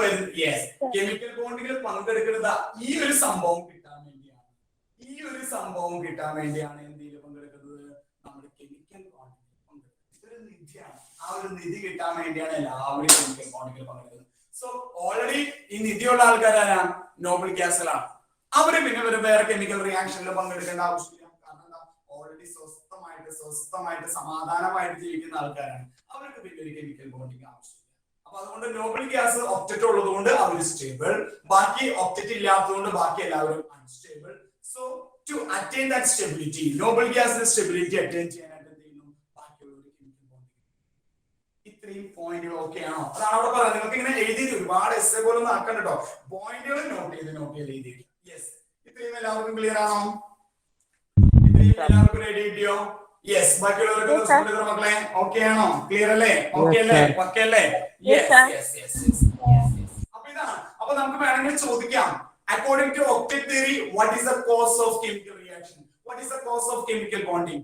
കെമിക്കൽ ബോണ്ടുകൾ പങ്കെടുക്കുന്നത് ഈ ഒരു സംഭവം കിട്ടാൻ വേണ്ടിയാണ്. ഈ ഒരു സംഭവം കിട്ടാൻ വേണ്ടിയാണ് എന്തിൽ പങ്കെടുക്കുന്നത്? നമ്മുടെ കെമിക്കൽ ബോണ്ടിൽ പങ്കെടുക്കുന്നത്. ഇതൊരു നിധിയാണ്. ആ ഒരു നിധി കിട്ടാൻ വേണ്ടിയാണ് എല്ലാവരും കെമിക്കൽ ബോണ്ടുകൾ പങ്കെടുക്കുന്നത്. സോ ഓൾറെഡി ഈ നിധിയുള്ള ആൾക്കാരാണ് നോബിൾ ഗ്യാസുകളാണ്. അവര് പിന്നെ വേറെ കെമിക്കൽ റിയാക്ഷനിൽ പങ്കെടുക്കേണ്ട ആവശ്യമില്ല. കാരണം എന്താ? ഓൾറെഡി സ്വസ്ഥമായിട്ട് സമാധാനമായിട്ട് ജീവിക്കുന്ന ആൾക്കാരാണ്. അവർക്ക് പിന്നെ ഒരു കെമിക്കൽ ബോണ്ടിങ് ആവശ്യമില്ല. അപ്പൊ അതുകൊണ്ട് നോബിൾ ഗ്യാസ് ഒക്ടറ്റ് ഉള്ളത് കൊണ്ട് അവർ സ്റ്റേബിൾ, ബാക്കി ഒക്ടറ്റ് ഇല്ലാത്തതുകൊണ്ട് ബാക്കി എല്ലാവരും unstable. So to attain that stability, noble ഗ്യാസിന്റെ സ്റ്റെബിലിറ്റി അറ്റൈൻ ചെയ്യാനായിട്ട് എന്ത് ചെയ്യുന്നു? ബാക്കിയുള്ള ഒരു കെമിക്കൽ ബോണ്ടിങ്. ഇത്രയും പോയിന്റുകൾ ഓക്കെ ആണോ? അതാണ് അവിടെ പറയുന്നത്. നിങ്ങൾക്ക് ഇങ്ങനെ എഴുതി ഒരുപാട് എസ്സേ പോലെ ഒന്നും ആക്കണ്ട കേട്ടോ. പോയിന്റുകൾ നോട്ട് ചെയ്ത് എഴുതി. യെസ്, ഇത്രയും എല്ലാവർക്കും ക്ലിയർ ആണോ? ഇത്രയും എല്ലാവർക്കും റെഡി കിട്ടിയോ? യെസ്. ബാക്കിയുള്ളവർക്ക് റെസ്പോണ്ട് ചെയ്തോ മക്കളെ? ഓക്കെ ആണോ? ക്ലിയർ അല്ലേ? ഓക്കെ അല്ലേ? പക്ക അല്ലേ? അപ്പൊ ഇതാണ്. അപ്പൊ നമുക്ക് വേണമെങ്കിൽ ചോദിക്കാം, according to octet theory, what is the cause of chemical reaction? What is the cause of chemical bonding?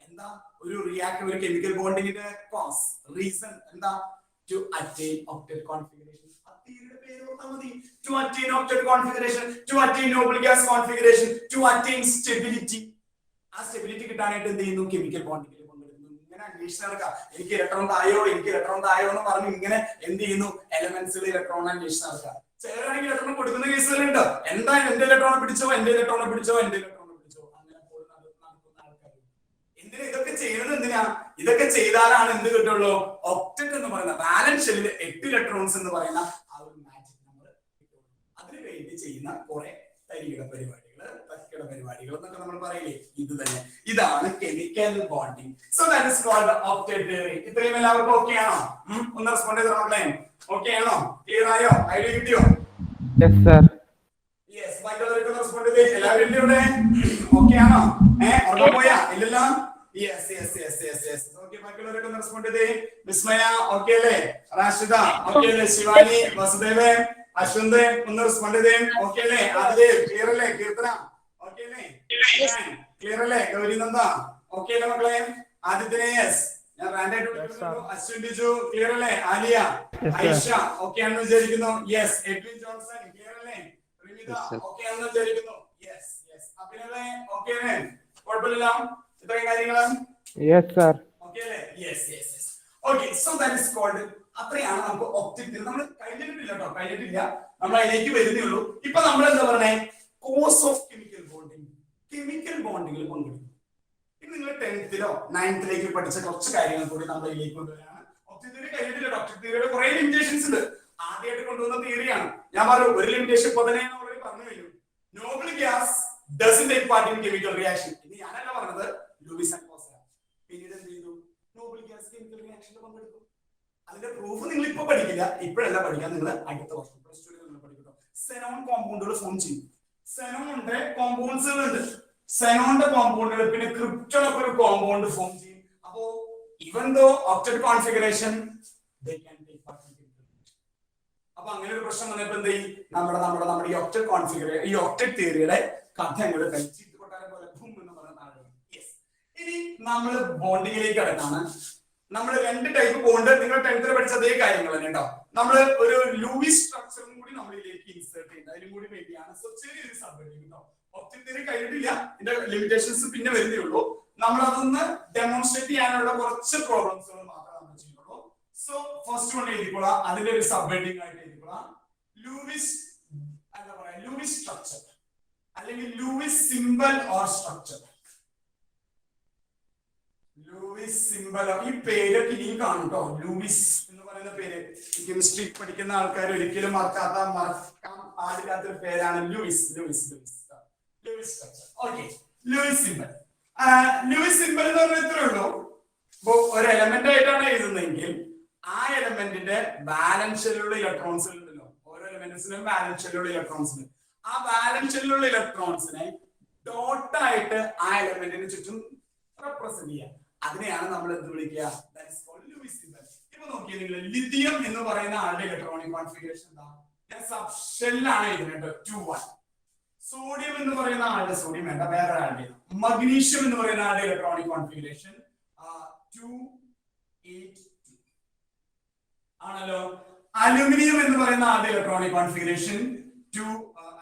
എന്താ ഒരു റിയാക്ഷൻ, ഒരു കെമിക്കൽ ബോണ്ടിങ്ങിന്റെ കോസ്, റീസൺ എന്താ? To attain octet configuration. To attain octet configuration, to attain noble gas configuration, to attain stability. ആ stability കിട്ടാനായിട്ട് എന്ത് ചെയ്യുന്നു? Chemical ബോണ്ടിങ്ങിൽ പങ്കെടുക്കുന്നു. ഇങ്ങനെ അന്വേഷിച്ച് നടക്കുക. എനിക്ക് ഇലക്ട്രോൺ തായോ എന്ന് പറഞ്ഞ് ഇങ്ങനെ എന്ത് ചെയ്യുന്നു? എലമെന്റ്സിൽ ഇലക്ട്രോൺ അന്വേഷിച്ച് നടക്കുക. ചിലരാണെങ്കിൽ ഇലക്ട്രോൺ കൊടുക്കുന്ന കേസുകളുണ്ട്. എന്താ എന്റെ ഇലക്ട്രോണെ പിടിച്ചോ അങ്ങനെ പോയി നടക്കുന്ന ആൾക്കാർ. എന്തിനാ ഇതൊക്കെ ചെയ്യുന്നത്? ഇതൊക്കെ ചെയ്താലാണ് എന്ത് കിട്ടുള്ളൂ? ഒക്ടറ്റ് എന്ന് പറയുന്ന ബാലൻസ് ഷെല്ലിൽ 8 ഇലക്ട്രോൺസ് എന്ന് പറയുന്ന ആ ഒരു മാജിക് നമ്പർ കിട്ടുള്ളൂ. അതിനു വേണ്ടി ചെയ്യുന്ന കുറെ തരികിട പരിപാടികൾ എന്നൊക്കെ നമ്മൾ പറയില്ലേ, ഇത് തന്നെ. ഇതാണ് chemical bonding. So that is called octet theory. ഇത്രയും എല്ലാവർക്കും ഓക്കെ ആണോ? ഒന്ന് റെസ്പോണ്ട് ചെയ്ത് നോക്കട്ടെ. ഓക്കെ ആണോ? ക്ലിയർ ആയോ? ഐഡിയ കിട്ടിയോ? Yes, sir. യെസ്. ബാക്കിയുള്ളവർക്ക് റെസ്പോണ്ട് ചെയ്ത് എല്ലാവരും ഇവിടെ ഓക്കെ ആണോ? ഉറങ്ങാൻ പോയാ? ഇല്ലല്ലോ. യെസ്. ഓക്കെ. ബാക്കിയുള്ളവരൊക്കെ ഒന്ന് റെസ്പോണ്ട് ചെയ്ത്. വിസ്മയ ഓക്കെ അല്ലേ? റാഷിദ ഓക്കെ അല്ലേ? ശിവാനി, വസുദേവ്, അശ്വന്ത് ഒന്ന് റെസ്പോണ്ട് ചെയ്ത്. ഓക്കെ അല്ലേ? ആദിദേവ് ക്ലിയർ അല്ലേ? കീർത്തന ഓക്കെ അല്ലേ? ക്ലിയർ അല്ലേ? ഗൗരി നന്ദ ഓക്കെ അല്ലേ മക്കളെ? ആദിത്യനെ യെസ്. ഞാൻ റാൻഡായിട്ട് വിളിക്കുന്നു. അശ്വിൻ ബിജു ക്ലിയർ അല്ലേ? ആലിയ, ഐഷ ഓക്കെ ആണെന്ന് വിചാരിക്കുന്നു. യെസ്. എഡ്വിൻ ജോൺസൺ ക്ലിയർ അല്ലേ? റിമിത ഓക്കെ ആണെന്ന് വിചാരിക്കുന്നു. യെസ്. അഭിനവേ ഓക്കെ അല്ലേ? കുഴപ്പമില്ല ഇത്രയും കാര്യങ്ങൾ? Yes, sir. ഓക്കെ അല്ലേ? Yes. Okay. So that is called. അത്രയാണ് നമുക്ക് ഒക്ടറ്റ്. നമ്മൾ കഴിഞ്ഞിട്ടില്ല. നമ്മൾ അതിലേക്ക് വരുന്നേ ഉള്ളൂ. ഇപ്പൊ നമ്മൾ എന്താ പറഞ്ഞേ? Cause of chemical bonding. കെമിക്കൽ ബോണ്ടിങ്ങിൽ പങ്കെടുക്കും. ഇനി നിങ്ങൾ 10th-ലോ 9th-ലേക്ക് പഠിച്ച കുറച്ച് കാര്യങ്ങൾ കൂടി നമ്മൾ ഇതിലേക്ക് കൊണ്ടുവരാണ്. ഒക്ടറ്റ് തിയറി കഴിഞ്ഞിട്ടില്ല. ഒക്ടറ്റ് തിയറിയുടെ കുറെ ലിമിറ്റേഷൻസ് ഉണ്ട്. ആദ്യമായിട്ട് കൊണ്ടുവന്ന തിയറിയാണ്. ഞാൻ പറഞ്ഞു ഒരു ലിമിറ്റേഷൻ ഇപ്പൊ തന്നെ ഓൾറെഡി പറഞ്ഞു കഴിഞ്ഞു. Noble gas doesn't take part in chemical reaction. ഇത് ഞാനല്ല പറഞ്ഞത്, ലൂയിസ് ആൻഡ് ക്ലോസ്. പിന്നീട് എന്ത് ചെയ്തു? നോബിൾ ഗ്യാസ് കെമിക്കൽ റിയാക്ഷനിൽ പങ്കെടുക്കും. അതിന്റെ പ്രൂഫ് നിങ്ങൾ ഇപ്പൊ പഠിക്കില്ല, ഇപ്പോഴല്ല പഠിക്കാൻ, നിങ്ങൾ അടുത്ത വർഷം +2 നിങ്ങൾ പഠിക്കും. സെനോൺ കോമ്പൗണ്ടുകൾ ഫോം ചെയ്യും. സെനോണിന്റെ കോമ്പൗണ്ട്സുകളുണ്ട്. സെനോണിന്റെ കോമ്പൗണ്ടുകൾ പിന്നെ ക്രിപ്റ്റോൺ ഒക്കെ ഒരു കോമ്പൗണ്ട് ഫോം ചെയ്യും. അപ്പോ ഇവൻ ദോ octet configuration they can take part in chemical reaction. അപ്പൊ അങ്ങനെ ഒരു പ്രശ്നം വന്നപ്പോ എന്ത് ചെയ്യും? നമ്മുടെ ഈ ഒക്ടറ്റ് കോൺഫിഗറേഷൻ, ഈ ഒക്ടറ്റ് തിയറിയുടെ കഥ അങ്ങോട്ട് കഴിച്ചിട്ട് കൊട്ടാരം പോലെ എന്ന് പറഞ്ഞ താഴെ. ഇനി നമ്മൾ ബോണ്ടിങ്ങിലേക്ക് കടക്കാണ്. നമ്മൾ 2 ടൈപ്പ് ബോണ്ട്, നിങ്ങൾ 10th പഠിച്ച അതേ കാര്യങ്ങൾ തന്നെ കേട്ടോ. നമ്മൾ ഒരു ലൂയിസ് സ്ട്രക്ചറും കൂടി നമ്മളിലേക്ക് ഇൻസേർട്ട് ചെയ്യുന്നത് അതിനും കൂടി വേണ്ടിയാണ്. സോ ചെറിയൊരു സബ്ജക്ട് കേട്ടോ. ഒക്ടറ്റ് തിയറി കഴിഞ്ഞിട്ടില്ല, ഇതിന്റെ ലിമിറ്റേഷൻസ് പിന്നെ വരുന്നേ ഉള്ളൂ. നമ്മൾ അതൊന്ന് ഡെമോൺസ്ട്രേറ്റ് ചെയ്യാനുള്ള കുറച്ച് പ്രോബ്ലംസുകൾ മാത്രമേ നമ്മൾ ചെയ്യുള്ളൂ. സോ ഫസ്റ്റ് വൺ എഴുതിക്കോളാം. അതിന്റെ ഒരു സബ്ഹെഡിങ് ആയിട്ട് എഴുതിക്കോളാം. ലൂയിസ് എന്താ പറയാ? ലൂയിസ് സ്ട്രക്ചർ അല്ലെങ്കിൽ Lewis symbol or structure. Lewis symbol. ഈ പേരൊക്കെ ഇനിയും കാണും കേട്ടോ. ലൂയിസ് എന്ന് പറയുന്ന പേര് കെമിസ്ട്രി പഠിക്കുന്ന ആൾക്കാർ ഒരിക്കലും മറക്കാൻ പാടില്ലാത്തൊരു പേരാണ് Lewis structure. Okay. Lewis symbol. Lewis symbol എന്ന് പറഞ്ഞാൽ ഇത്രേ ഉള്ളൂ. ഇപ്പൊ ഒരു എലമെന്റ് ആയിട്ടാണ് എഴുതുന്നതെങ്കിൽ ആ എലമെന്റിന്റെ ബാലൻസ് ഷെല്ലുള്ള ഇലക്ട്രോൺസ് ഉണ്ടല്ലോ. ഓരോ എലമെന്റ്സിനും ബാലൻസ് ഷെല്ലുള്ള ഇലക്ട്രോൺസ് ഉണ്ട്. ആ ബാലൻസ് ഷെല്ലുള്ള ഇലക്ട്രോൺസിനെ ഡോട്ട് ആയിട്ട് ആ എലമെന്റിന് ചുറ്റും റെപ്രസെന്റ് ചെയ്യാം. അതിനെയാണ് നമ്മൾ എന്ത് വിളിക്കുക? That is called Lewis symbol. ഇപ്പൊ നോക്കിയാൽ നിങ്ങൾ ലിഥിയം എന്ന് പറയുന്ന ആളുടെ ഇലക്ട്രോണിക് കോൺഫിഗറേഷൻ എന്താ? ഞാൻ സബ് ഷെല്ലാണ് എഴുതുന്നത് 2-1. സോഡിയം എന്ന് പറയുന്ന ആളുടെ, സോഡിയം വേണ്ട വേറെ ആളുടെ, മഗ്നീഷ്യം എന്ന് പറയുന്ന ആളുടെ ഇലക്ട്രോണിക് കോൺഫിഗറേഷൻ 2-8-2 ആണല്ലോ. അലുമിനിയം എന്ന് പറയുന്ന ആളുടെ electronic configuration 2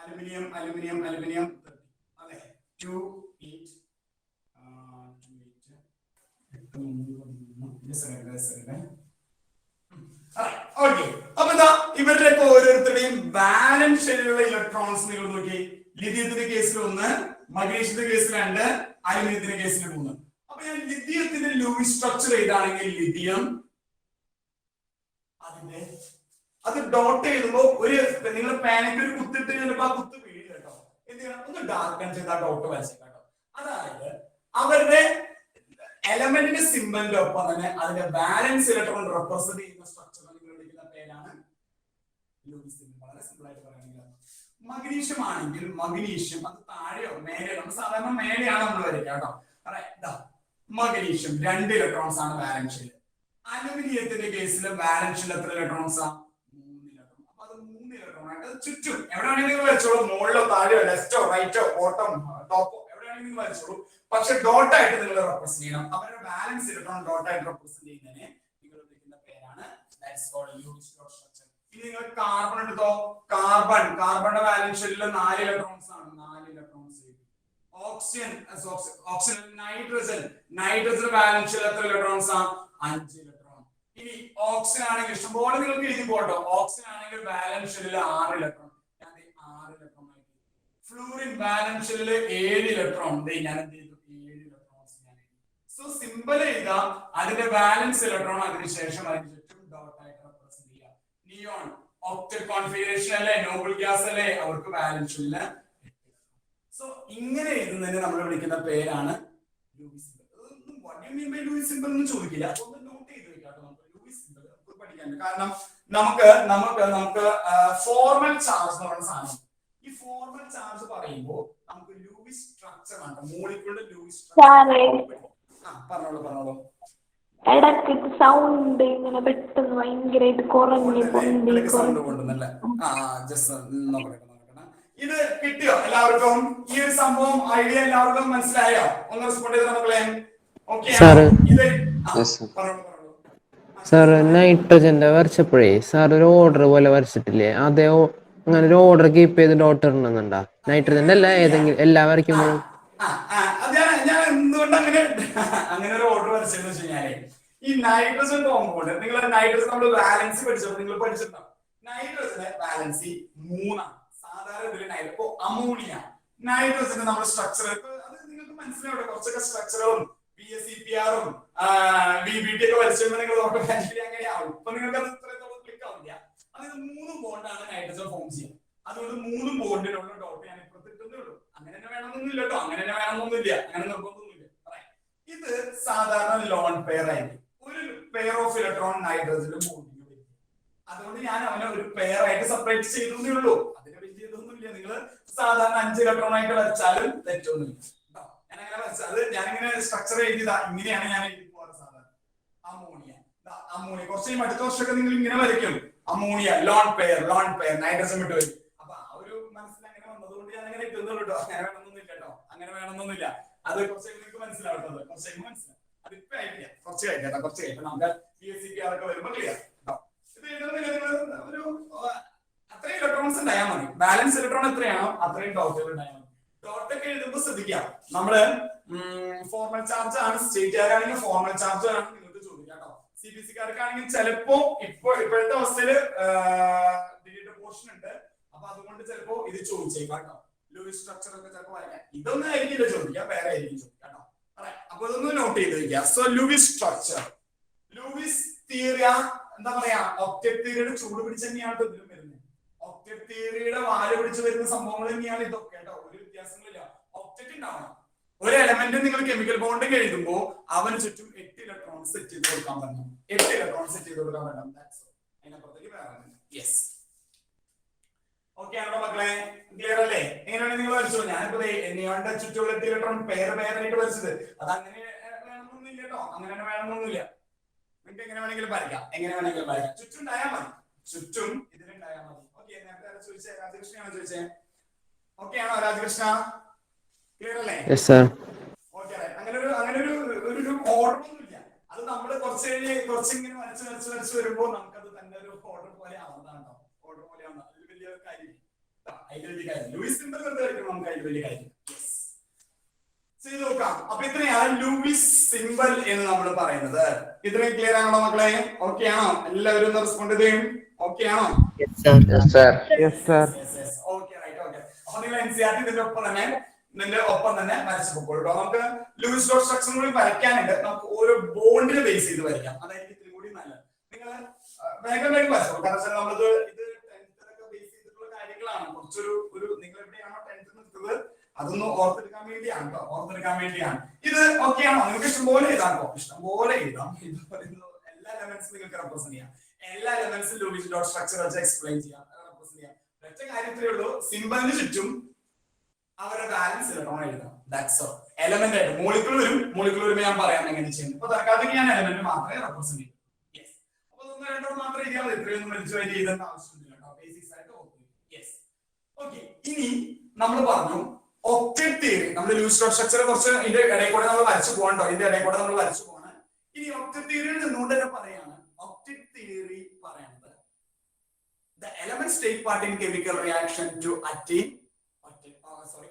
aluminium aluminium aluminium അല്ലെ 2-8 ഓക്കെ. അപ്പൊ എന്താ ഇവരുടെ ഓരോരുത്തരുടെയും ബാലൻസ് ഷെല്ലിലുള്ള ഇലക്ട്രോൺസ് നിങ്ങൾ നോക്കി. ലിഥിയത്തിന്റെ കേസിൽ 1, മഗ്നീഷ്യത്തിന്റെ കേസിൽ 2, അലുമിനിയത്തിന്റെ കേസിൽ 3. അപ്പൊ ഞാൻ ലിഥിയത്തിന്റെ ലൂയിസ് സ്ട്രക്ചർ ഏതാണെങ്കിൽ ലിഥിയം അതിന്റെ അത് ഡോട്ട് എഴുതുമ്പോ ഒരു നിങ്ങൾ പാനയ്ക്ക് ഒരു കുത്തിട്ട് ചിലപ്പോ ആ കുത്ത് വീഴും കേട്ടോ. എന്ത് ചെയ്യണം? ഒന്ന് ഡാർക്കൺ ചെയ്ത് ആ ഡോട്ട് വരച്ചേക്കാം കേട്ടോ. അതായത് അവരുടെ എലമെന്റിന്റെ സിമ്പലിന്റെ ഒപ്പം തന്നെ അതിന്റെ ബാലൻസ് ഇലക്ട്രോൺ റെപ്രസെന്റ് ചെയ്യുന്ന സ്ട്രക്ചർ നിങ്ങൾ വിളിക്കുന്ന പേരാണ് ലൂയിസ് സിമ്പൽ. വളരെ സിമ്പിൾ ആയിട്ട് പറയുകയാണെങ്കിൽ മഗ്നീഷ്യം ആണെങ്കിൽ മഗ്നീഷ്യം അത് താഴെയോ മേലെയോ, നമ്മൾ സാധാരണ മേലെയാണ് നമ്മൾ വരയ്ക്കുക കേട്ടോ. മഗ്നീഷ്യം 2 ഇലക്ട്രോൺസ് ആണ് ബാലൻസിൽ. അലുമിനിയത്തിന്റെ കേസിൽ ബാലൻസിൽ എത്ര ഇലക്ട്രോൺസ് ആണ്? 3 ഇലക്ട്രോൺ. അപ്പൊ അത് 3 ഇലക്ട്രോൺ ആയിട്ട് ചുറ്റും എവിടെയാണെങ്കിൽ വെച്ചോളൂ, മുകളിലോ താഴെയോ ലെഫ്റ്റോ റൈറ്റോ ബോട്ടം ടോപ്പോ എവിടെയാണെങ്കിൽ വരച്ചോളൂ. പക്ഷെ ഡോട്ട് ആയിട്ട് നിങ്ങൾ റെപ്രസെന്റ് ചെയ്യണം. അവരുടെ ബാലൻസ് ഇലക്ട്രോൺ ഡോട്ട് ആയിട്ട് റെപ്രസെന്റ് ചെയ്യുന്നതിനെ നിങ്ങൾ വിളിക്കുന്ന പേരാണ് ദാറ്റ്സ് കോൾഡ് ലൂയിസ് സ്ട്രക്ചർ. ഇനി നിങ്ങൾ കാർബൺ എടുത്തോ. കാർബണിന്റെ ബാലൻസ് ഷെല്ലിൽ 4 ഇലക്ട്രോൺസ് ആണ്. 4 ഇലക്ട്രോൺസ്. ഓക്സിജൻ നൈട്രജൻ ബാലൻസ് ഷെല്ലിൽ എത്ര ഇലക്ട്രോൺസ് ആണ്? 5 ഇലക്ട്രോൺ. ഇനി ഓക്സിജൻ ആണെങ്കിൽ ഇഷ്ടംപോലെ നിങ്ങൾക്ക് എഴുതി പോട്ടോ. ഓക്സിജൻ ആണെങ്കിൽ ബാലൻസ് ഷെല്ലിൽ 6 ഇലക്ട്രോൺ. 6 ഇലക്ട്രോൺ ആയിട്ട്. ഫ്ലൂറിൻ ബാലൻസ് ഷെല്ലിൽ 7 ഇലക്ട്രോൺ. ഞാൻ എന്ത് ചെയ്തു? 7 ഇലക്ട്രോൺസ് ഞാൻ എഴുതി. സോ സിമ്പിൾ എഴുതാ. അതിന്റെ ബാലൻസ് ഇലക്ട്രോൺ അതിനുശേഷം അതിന് ചുറ്റും ഡോട്ട് ആയിട്ട് റെപ്രസെന്റ് ചെയ്യാം. നിയോൺ ഒക്ടറ്റ് കോൺഫിഗറേഷൻ അല്ലേ, നോബിൾ ഗ്യാസ് അല്ലേ, അവർക്ക് ബാലൻസ് ഇല്ല. സോ ഇങ്ങനെ എഴുതുന്നതിന് നമ്മൾ വിളിക്കുന്ന പേരാണ് Lewis symbol. What you mean by Lewis symbol എന്ന് ചോദിക്കില്ല. ഒന്ന് നോട്ട് ചെയ്ത് വെക്കാം. നമുക്ക് ലൂയിസ് സിമ്പൽ നമുക്ക് പഠിക്കാൻ. കാരണം നമുക്ക് ഫോർമൽ ചാർജ് എന്ന് പറയുന്ന സാധനം. ഈ ഫോർമൽ ചാർജ് പറയുമ്പോൾ നമുക്ക് ലൂയിസ് സ്ട്രക്ചർ ആണ്, മോളിക്യൂളിന്റെ ലൂയിസ് സ്ട്രക്ചർ. പറഞ്ഞോളൂ. ഇടയ്ക്ക് സൗണ്ട് ഇങ്ങനെ പെട്ടെന്ന് ഭയങ്കരമായിട്ട് കുറഞ്ഞു കൊണ്ടുവന്നല്ലേ. ഇത് കിട്ടിയോ എല്ലാവർക്കും? ഈ ഒരു സംഭവം ഐഡിയ എല്ലാവർക്കും മനസ്സിലായോ? ഒന്ന് റെസ്പോണ്ട് ചെയ്ത മക്കളെ. ഓക്കെ സാർ, നൈട്രജന്റെ വരച്ചപ്പോഴേ സാർ ഒരു ഓർഡർ പോലെ വരച്ചിട്ടില്ലേ? അതേ അങ്ങനെ ഒരു ഓർഡർ കീപ്പ് ചെയ്ത് ഡോട്ട് ഇടണമെന്നുണ്ടാ? നൈട്രജന്റെ അല്ല, ഏതെങ്കിലും എല്ലാ വരയ്ക്കുമ്പോഴും ഞാൻ എന്തുകൊണ്ട് അങ്ങനെ ഒരു ഓർഡർ വരച്ചെന്ന് വെച്ച് കഴിഞ്ഞാല് ഈ നൈട്രജൻ കോമ്പൗണ്ട് നിങ്ങൾ നൈട്രജൻ നമ്മൾ ബാലൻസ് പഠിച്ചപ്പോൾ നിങ്ങൾ പഠിച്ചിട്ടുണ്ടാവും. നൈട്രജന് ബാലൻസ് 3 ആണ്. സാധാരണ ഇതിൽ അമോണിയ നൈട്രജന് നമ്മൾ സ്ട്രക്ചർ അത് നിങ്ങൾക്ക് മനസ്സിലാവും. കുറച്ചൊക്കെ സ്ട്രക്ചറും PSCPR-ഉം VBT ഒക്കെ വരച്ചുമ്പോൾ നിങ്ങൾ ഓട്ടോമാറ്റിക്കലി അങ്ങനെയാവും. ഇപ്പൊ നിങ്ങൾക്ക് അത് ഇത്രത്തോളം ക്ലിക്ക് ആവില്ല. അതായത് 3 ബോണ്ടാണ് നൈട്രജൻ ഫോം ചെയ്യുക. അതുകൊണ്ട് 3 ബോണ്ടിനുള്ള ഡോട്ട് ഞാൻ ഇപ്പുറത്ത് ഇട്ടേ ഉള്ളൂ. അങ്ങനെ തന്നെ വേണമെന്നൊന്നുമില്ല കേട്ടോ. അങ്ങനെ തന്നെ വേണമെന്നൊന്നുമില്ല. അങ്ങനെ നിർബന്ധമൊന്നുമില്ല. ഇത് സാധാരണ ലോൺ പെയർ ആയിരിക്കും. ഒരു പെയർ ഓഫ് ഇലക്ട്രോൺ നൈട്രജന്റെ ബോണ്ടിങ് വരും. അതുകൊണ്ട് ഞാൻ അവനെ ഒരു പെയർ ആയിട്ട് സെപ്പറേറ്റ് ചെയ്തേ ഉള്ളൂ. അതിനെ വലിയ ഇതൊന്നുമില്ല. നിങ്ങൾ സാധാരണ 5 ഇലക്ട്രോൺ ആയിട്ട് വരച്ചാലും തെറ്റൊന്നുമില്ല. ഞാൻ അങ്ങനെ വരച്ചത് അത് ഞാനിങ്ങനെ സ്ട്രക്ചർ എഴുതിയതാ. ഇങ്ങനെയാണ് ഞാൻ എഴുതി പോകാറ് സാധാരണ. അമോണിയ കുറച്ച് അടുത്ത വർഷമൊക്കെ നിങ്ങൾ ഇങ്ങനെ വരയ്ക്കും. അമോണിയ ലോൺ പെയർ നൈട്രജൻ വിട്ട് വരും. അപ്പൊ ആ ഒരു മനസ്സിൽ അങ്ങനെ വന്നതുകൊണ്ട് ഞാൻ അങ്ങനെ ഇട്ടുന്നുള്ളൂ കേട്ടോ. അങ്ങനെ വേണമെന്നൊന്നുമില്ല കേട്ടോ. അങ്ങനെ വേണമെന്നൊന്നുമില്ല. അത് കുറച്ച് നിങ്ങൾക്ക് മനസ്സിലാവുന്നത്. കുറച്ച് മനസ്സിലാവും. അതിപ്പോ ആയിട്ടില്ല. കുറച്ച് കഴിക്കട്ടെ. നമുക്ക് PSCPR ഒക്കെ വരുമ്പോൾ ക്ലിയർ കേട്ടോ. ഇത് ഒരു അത്രയും ഇലക്ട്രോൺസ് ഉണ്ടായാൽ മതി. ബാലൻസ് ഇലക്ട്രോൺ എത്രയാണോ അത്രയും ഡോട്ടുകൾ ഉണ്ടായാൽ മതി. ഡോട്ടൊക്കെ എഴുതുമ്പോൾ ശ്രദ്ധിക്കാം. നമ്മള് ഫോർമൽ ചാർജ് ആണ്. സ്റ്റേറ്റുകാരാണെങ്കിൽ ഫോർമൽ ചാർജ് ആണ് നിങ്ങൾക്ക് ചോദിക്കാം കേട്ടോ. CBC-കാർക്കാണെങ്കിൽ ചിലപ്പോ ഇപ്പോഴത്തെ അവസ്ഥയില് ഡിലീറ്റ് പോർഷൻ ഉണ്ട്. അപ്പൊ അതുകൊണ്ട് ചിലപ്പോ ഇത് ചോദിച്ചേക്കാം കേട്ടോ. ലൂയിസ് സ്ട്രക്ചർ ഒക്കെ ചിലപ്പോൾ വരയ്ക്കാം. ഇതൊന്നും ആയിരിക്കില്ല ചോദിക്കാം, വേറെ ആയിരിക്കും ചോദിക്കാം കേട്ടോ. അപ്പൊ ഇതൊന്ന് നോട്ട് ചെയ്ത് വെക്കുക. So Lewis structure, Lewis theory എന്താ പറയാ, ഒക്ടറ്റ് തിയറിയുടെ ചൂട് പിടിച്ച് തന്നെയാണ് ഇതിലും വരുന്നത്. ഒക്ടറ്റ് തിയറിയുടെ വാല് പിടിച്ച് വരുന്ന സംഭവങ്ങൾ തന്നെയാണ് ഇതൊക്കെ കേട്ടോ. ഒരു വ്യത്യാസങ്ങളില്ല. ഒക്ടറ്റ് ഉണ്ടാവണം. ഒരു എലമെന്റ് നിങ്ങൾ കെമിക്കൽ ബോണ്ട് എഴുതുമ്പോൾ അവന് ചുറ്റും 8 ഇലക്ട്രോൺ സെറ്റ് ചെയ്ത് കൊടുക്കാൻ പറ്റണം. 8 ഇലക്ട്രോൺ സെറ്റ് ചെയ്ത് കൊടുക്കാൻ പറ്റണം. അതിനപ്പുറത്തേക്ക് വേറെ യെസ്. ഓക്കെ ആണോ മക്കളെ? ക്ലിയർ അല്ലേ? എങ്ങനെയാണ് നിങ്ങൾ വരച്ചോ? ഞാനിപ്പോ നിയോണിന്റെ ചുറ്റുമുള്ള 8 ഇലക്ട്രോൺ പേരായിട്ട് വരച്ചത്. അത് അങ്ങനെ വേണമെന്നൊന്നുമില്ല കേട്ടോ. അങ്ങനെ വേണമെന്നൊന്നുമില്ല. നിങ്ങൾക്ക് എങ്ങനെ വേണമെങ്കിലും വരയ്ക്കാം, എങ്ങനെ വേണമെങ്കിലും വരയ്ക്കാം. ചുറ്റും ഉണ്ടായാൽ മതി, ചുറ്റും ഇതിലുണ്ടായാൽ മതി. ഓക്കെ, നേരത്തെ ചോദിച്ചേ രാജകൃഷ്ണനാണോ ചോദിച്ചേ? ഓക്കെ ആണോ രാജകൃഷ്ണ? ക്ലിയർ അല്ലേ? Yes sir. ഓക്കെ, അങ്ങനെ ഒരു ഓർഡർ ഒന്നുമില്ല. അത് നമ്മൾ കുറച്ചിങ്ങനെ വരച്ച് വരുമ്പോൾ നമുക്കത് തന്നെ ഒരു ഓർഡർ പോലെ ആവുന്നതാണോ? ഓർഡർ പോലെ ആവുന്ന അതിൽ വലിയ കാര്യം, അതിൽ വലിയ കാര്യം. ലൂയിസ് സിമ്പൽ വെറുതെ നമുക്ക് അതിൽ വലിയ കാര്യം. ചെയ്ത് നോക്കാം. അപ്പൊ ഇത്രയാണ് ലൂയിസ് സിമ്പൽ എന്ന് നമ്മൾ പറയുന്നത്. ഇത്രയും ക്ലിയർ ആണോ മക്കളെ? ഓക്കെ ആണോ? എല്ലാവരും ഒന്ന് റെസ്പോണ്ട് ചെയ്യും. ഓക്കെ ആണോ? Yes, sir. Yes, sir. Okay, right. Okay, അപ്പൊ നിങ്ങൾ NCERT ഇതിന്റെ ഒപ്പം തന്നെ വരച്ചു പോകുള്ളൂ. നമുക്ക് ലൂയിസ് ഡോട്ട് സ്ട്രക്ചർ കൂടി വരയ്ക്കാനുണ്ട്. നമുക്ക് ഓരോ ബോണ്ടിനെ ബേസ് ചെയ്ത് വരയ്ക്കാം. അതായിരിക്കും ഇത്തിരി കൂടി നല്ലത്. നിങ്ങൾ വേഗം വരച്ചോ. കാരണം നമ്മളിത് 10th ബേസ് ചെയ്തിട്ടുള്ള കാര്യങ്ങളാണ്. കുറച്ചൊരു നിങ്ങൾ എവിടെയാണോ 10th നിർത്തുന്നത് അതൊന്ന് ഓർത്തെടുക്കാൻ വേണ്ടിയാണ് കേട്ടോ, ഓർത്തെടുക്കാൻ വേണ്ടിയാണ്. ഇത് ഓക്കെ ആണോ? നിങ്ങൾക്ക് ഇഷ്ടംപോലെ എഴുതാം കേട്ടോ, ഇഷ്ടംപോലെ എഴുതാം. ഇത് പറയുന്നത് എല്ലാ എലമെന്റ്സും നിങ്ങൾക്ക് റെപ്രസെന്റ് ചെയ്യാം. എല്ലാ എലമെന്റ്സും ലൂയിസ് ഡോട്ട് സ്ട്രക്ചർ വെച്ച് എക്സ്പ്ലെയിൻ ചെയ്യാം, റെപ്രസെന്റ് ചെയ്യാം. ഒറ്റ കാര്യത്തിലേ ഉള്ളൂ, സിമ്പലിന് ചുറ്റും അവരുടെ ബാലൻസ് ഇലക്ട്രോൺ എഴുതാം. That's all. എലമെന്റ് ആയിട്ട് മോളിക്യൂൾ വരുമ്പോൾ ഞാൻ പറയാം എങ്ങനെ ചെയ്യുന്നത്. ഇപ്പൊ തൽക്കാലത്തേക്ക് ഞാൻ എലമെന്റ് മാത്രമേ റെപ്രസെന്റ് ചെയ്യൂ. യെസ്, അപ്പൊ ഒന്നോ രണ്ടോ മാത്രമേ എഴുതിയാൽ മതി. ഇത്രയൊന്നും വലിച്ചു വാരി എഴുതേണ്ട ആവശ്യമില്ല കേട്ടോ, ബേസിക്സ് ആയിട്ട് ഓക്കെ. Yes, okay. ഇനി നമ്മൾ പറഞ്ഞു ഒക്ടേറ്റ് തിയറി. നമ്മൾ ലൂയിസ് ഡോട്ട് സ്ട്രക്ചർ കുറച്ച് ഇതിന്റെ ഇടയിൽ കൂടെ നമ്മൾ വരച്ചു പോകണ്ടോ, ഇതിന്റെ ഇടയിൽ കൂടെ നമ്മൾ വരച്ചു പോകണം. ഇനി ഒക്ടേറ്റ് തിയറിയിൽ നിന്നുകൊണ്ട് തന്നെ പറയാണ്, ഒക്ടേറ്റ് തിയറി പറയുന്നത് the elements take part in chemical reaction to attain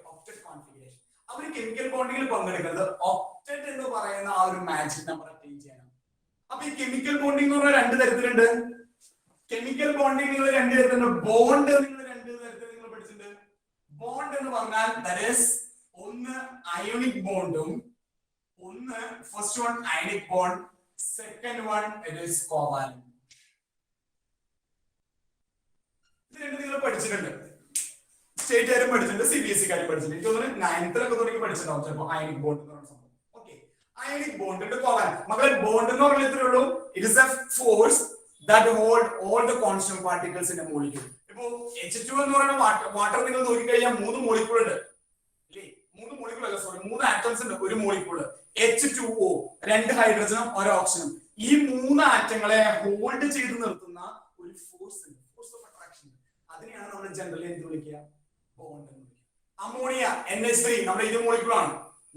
octet configuration. അവർ കെമിക്കൽ ബോണ്ടിങ്ങിൽ പങ്കെടുക്കുന്നത് ഒക്ടേറ്റ് എന്ന് പറയുന്ന ആ ഒരു മാജിക് നമ്പർ അറ്റൈൻ ചെയ്യാനാണ്. അപ്പൊ ഈ കെമിക്കൽ ബോണ്ടിങ് എന്ന് പറഞ്ഞാൽ രണ്ട് തരത്തിലുണ്ട്. കെമിക്കൽ ബോണ്ടിങ് നിങ്ങൾ രണ്ട് തരത്തിലുണ്ട്. ബോണ്ട് നിങ്ങൾ രണ്ട് തരത്തിൽ നിങ്ങൾ പഠിച്ചിട്ടുണ്ട്. ബോണ്ട് എന്ന് പറഞ്ഞാൽ ദാറ്റ് ഈസ് ഒന്ന് അയോണിക് ബോണ്ടും ഒന്ന് first one ionic bond, second one it is covalent. ഇത് രണ്ട് നിങ്ങൾ പഠിച്ചിട്ടുണ്ട്. സ്റ്റേറ്റ് കാര്യം പഠിച്ചിട്ടുണ്ട്, CBSE കാര്യം പഠിച്ചിട്ടുണ്ട്. എനിക്ക് തോന്നുന്നു 9th തുടങ്ങി പഠിച്ചിട്ടുണ്ടാവും ചിലപ്പോൾ അയോണിക് ബോണ്ട് എന്ന് പറയുന്ന സംഭവം. Okay, ionic bond covalent. മക്കളെ ബോണ്ട് എന്ന് പറഞ്ഞാൽ ഇത്രയേ ഉള്ളൂ. It is A force that hold all the constant particles in a molecule. ഇപ്പോ H2 എന്ന് പറയുന്ന വാട്ടർ നിങ്ങൾ നോക്കിക്കഴിഞ്ഞാൽ 3 മോളിക്യൂൾ ഉണ്ട് അല്ലേ? 3 മോളിക്യൂൾ അല്ല, സോറി 3 ആറ്റംസ് ഉണ്ട് ഒരു മോളിക്യൂള്. H2O, 2 ഹൈഡ്രജനും 1 ഓക്സിജനും. ഈ 3 ആറ്റങ്ങളെ ഹോൾഡ് ചെയ്ത് നിർത്തുന്ന ഒരു ഫോഴ്സ് ഉണ്ട്, ഫോഴ്സ് ഓഫ് അട്രാക്ഷൻ. അതിനെയാണ് നമ്മൾ ജനറലി എന്ത് വിളിക്കുക? ബോണ്ട് എന്ന് വിളിക്കുക. അമോണിയ NH3 നമ്മുടെ ഇത് മോളിക്യൂൾ ആണ്.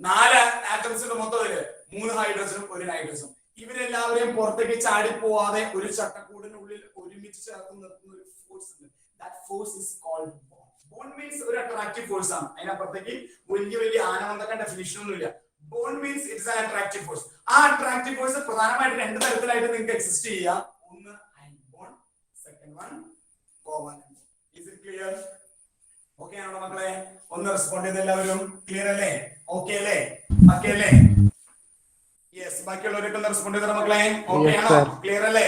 4 ആറ്റംസ് ഉണ്ട് മൊത്തത്തില്, 3 ഹൈഡ്രജനും 1 നൈട്രജനും. ഇവരെല്ലാവരെയും പുറത്തേക്ക് ചാടി പോവാതെ ഒരു ചട്ടക്കൂടിനുള്ളിൽ ഒരുമിച്ച് ചേർത്ത് നിർത്തുന്ന ഒരു ഫോഴ്സ് ഉണ്ട്. That force is called bond. Bond means ഒരു അട്രാക്റ്റീവ് ഫോഴ്സ് ആണ്. അതിനപ്പുറത്തേക്ക് വലിയ ആനന്ദക്കാൻ ഡെഫിനിഷൻ ഒന്നുമില്ല. Bond means it's an attractive force. ആ അട്രാക്റ്റീവ് ഫോഴ്സ് പ്രധാനമായിട്ട് രണ്ട് തരത്തിലായിട്ട് നിങ്ങൾക്ക് എക്സിസ്റ്റ് ചെയ്യാം. ഒന്ന് ion bond, second one covalent. Is it clear? Okay ആണോ മക്കളെ? ഒന്ന് റെസ്പോണ്ട് ചെയ്ത് എല്ലാവരും. ക്ലിയർ അല്ലേ? ഓക്കെ അല്ലേ? ഓക്കെ അല്ലേ? യെസ്, ബാക്കിയുള്ളവരൊക്കെ ഒന്ന് റെസ്പോണ്ട് ചെയ്ത മക്കളെ. ഓക്കെ ആണോ? ക്ലിയർ അല്ലേ?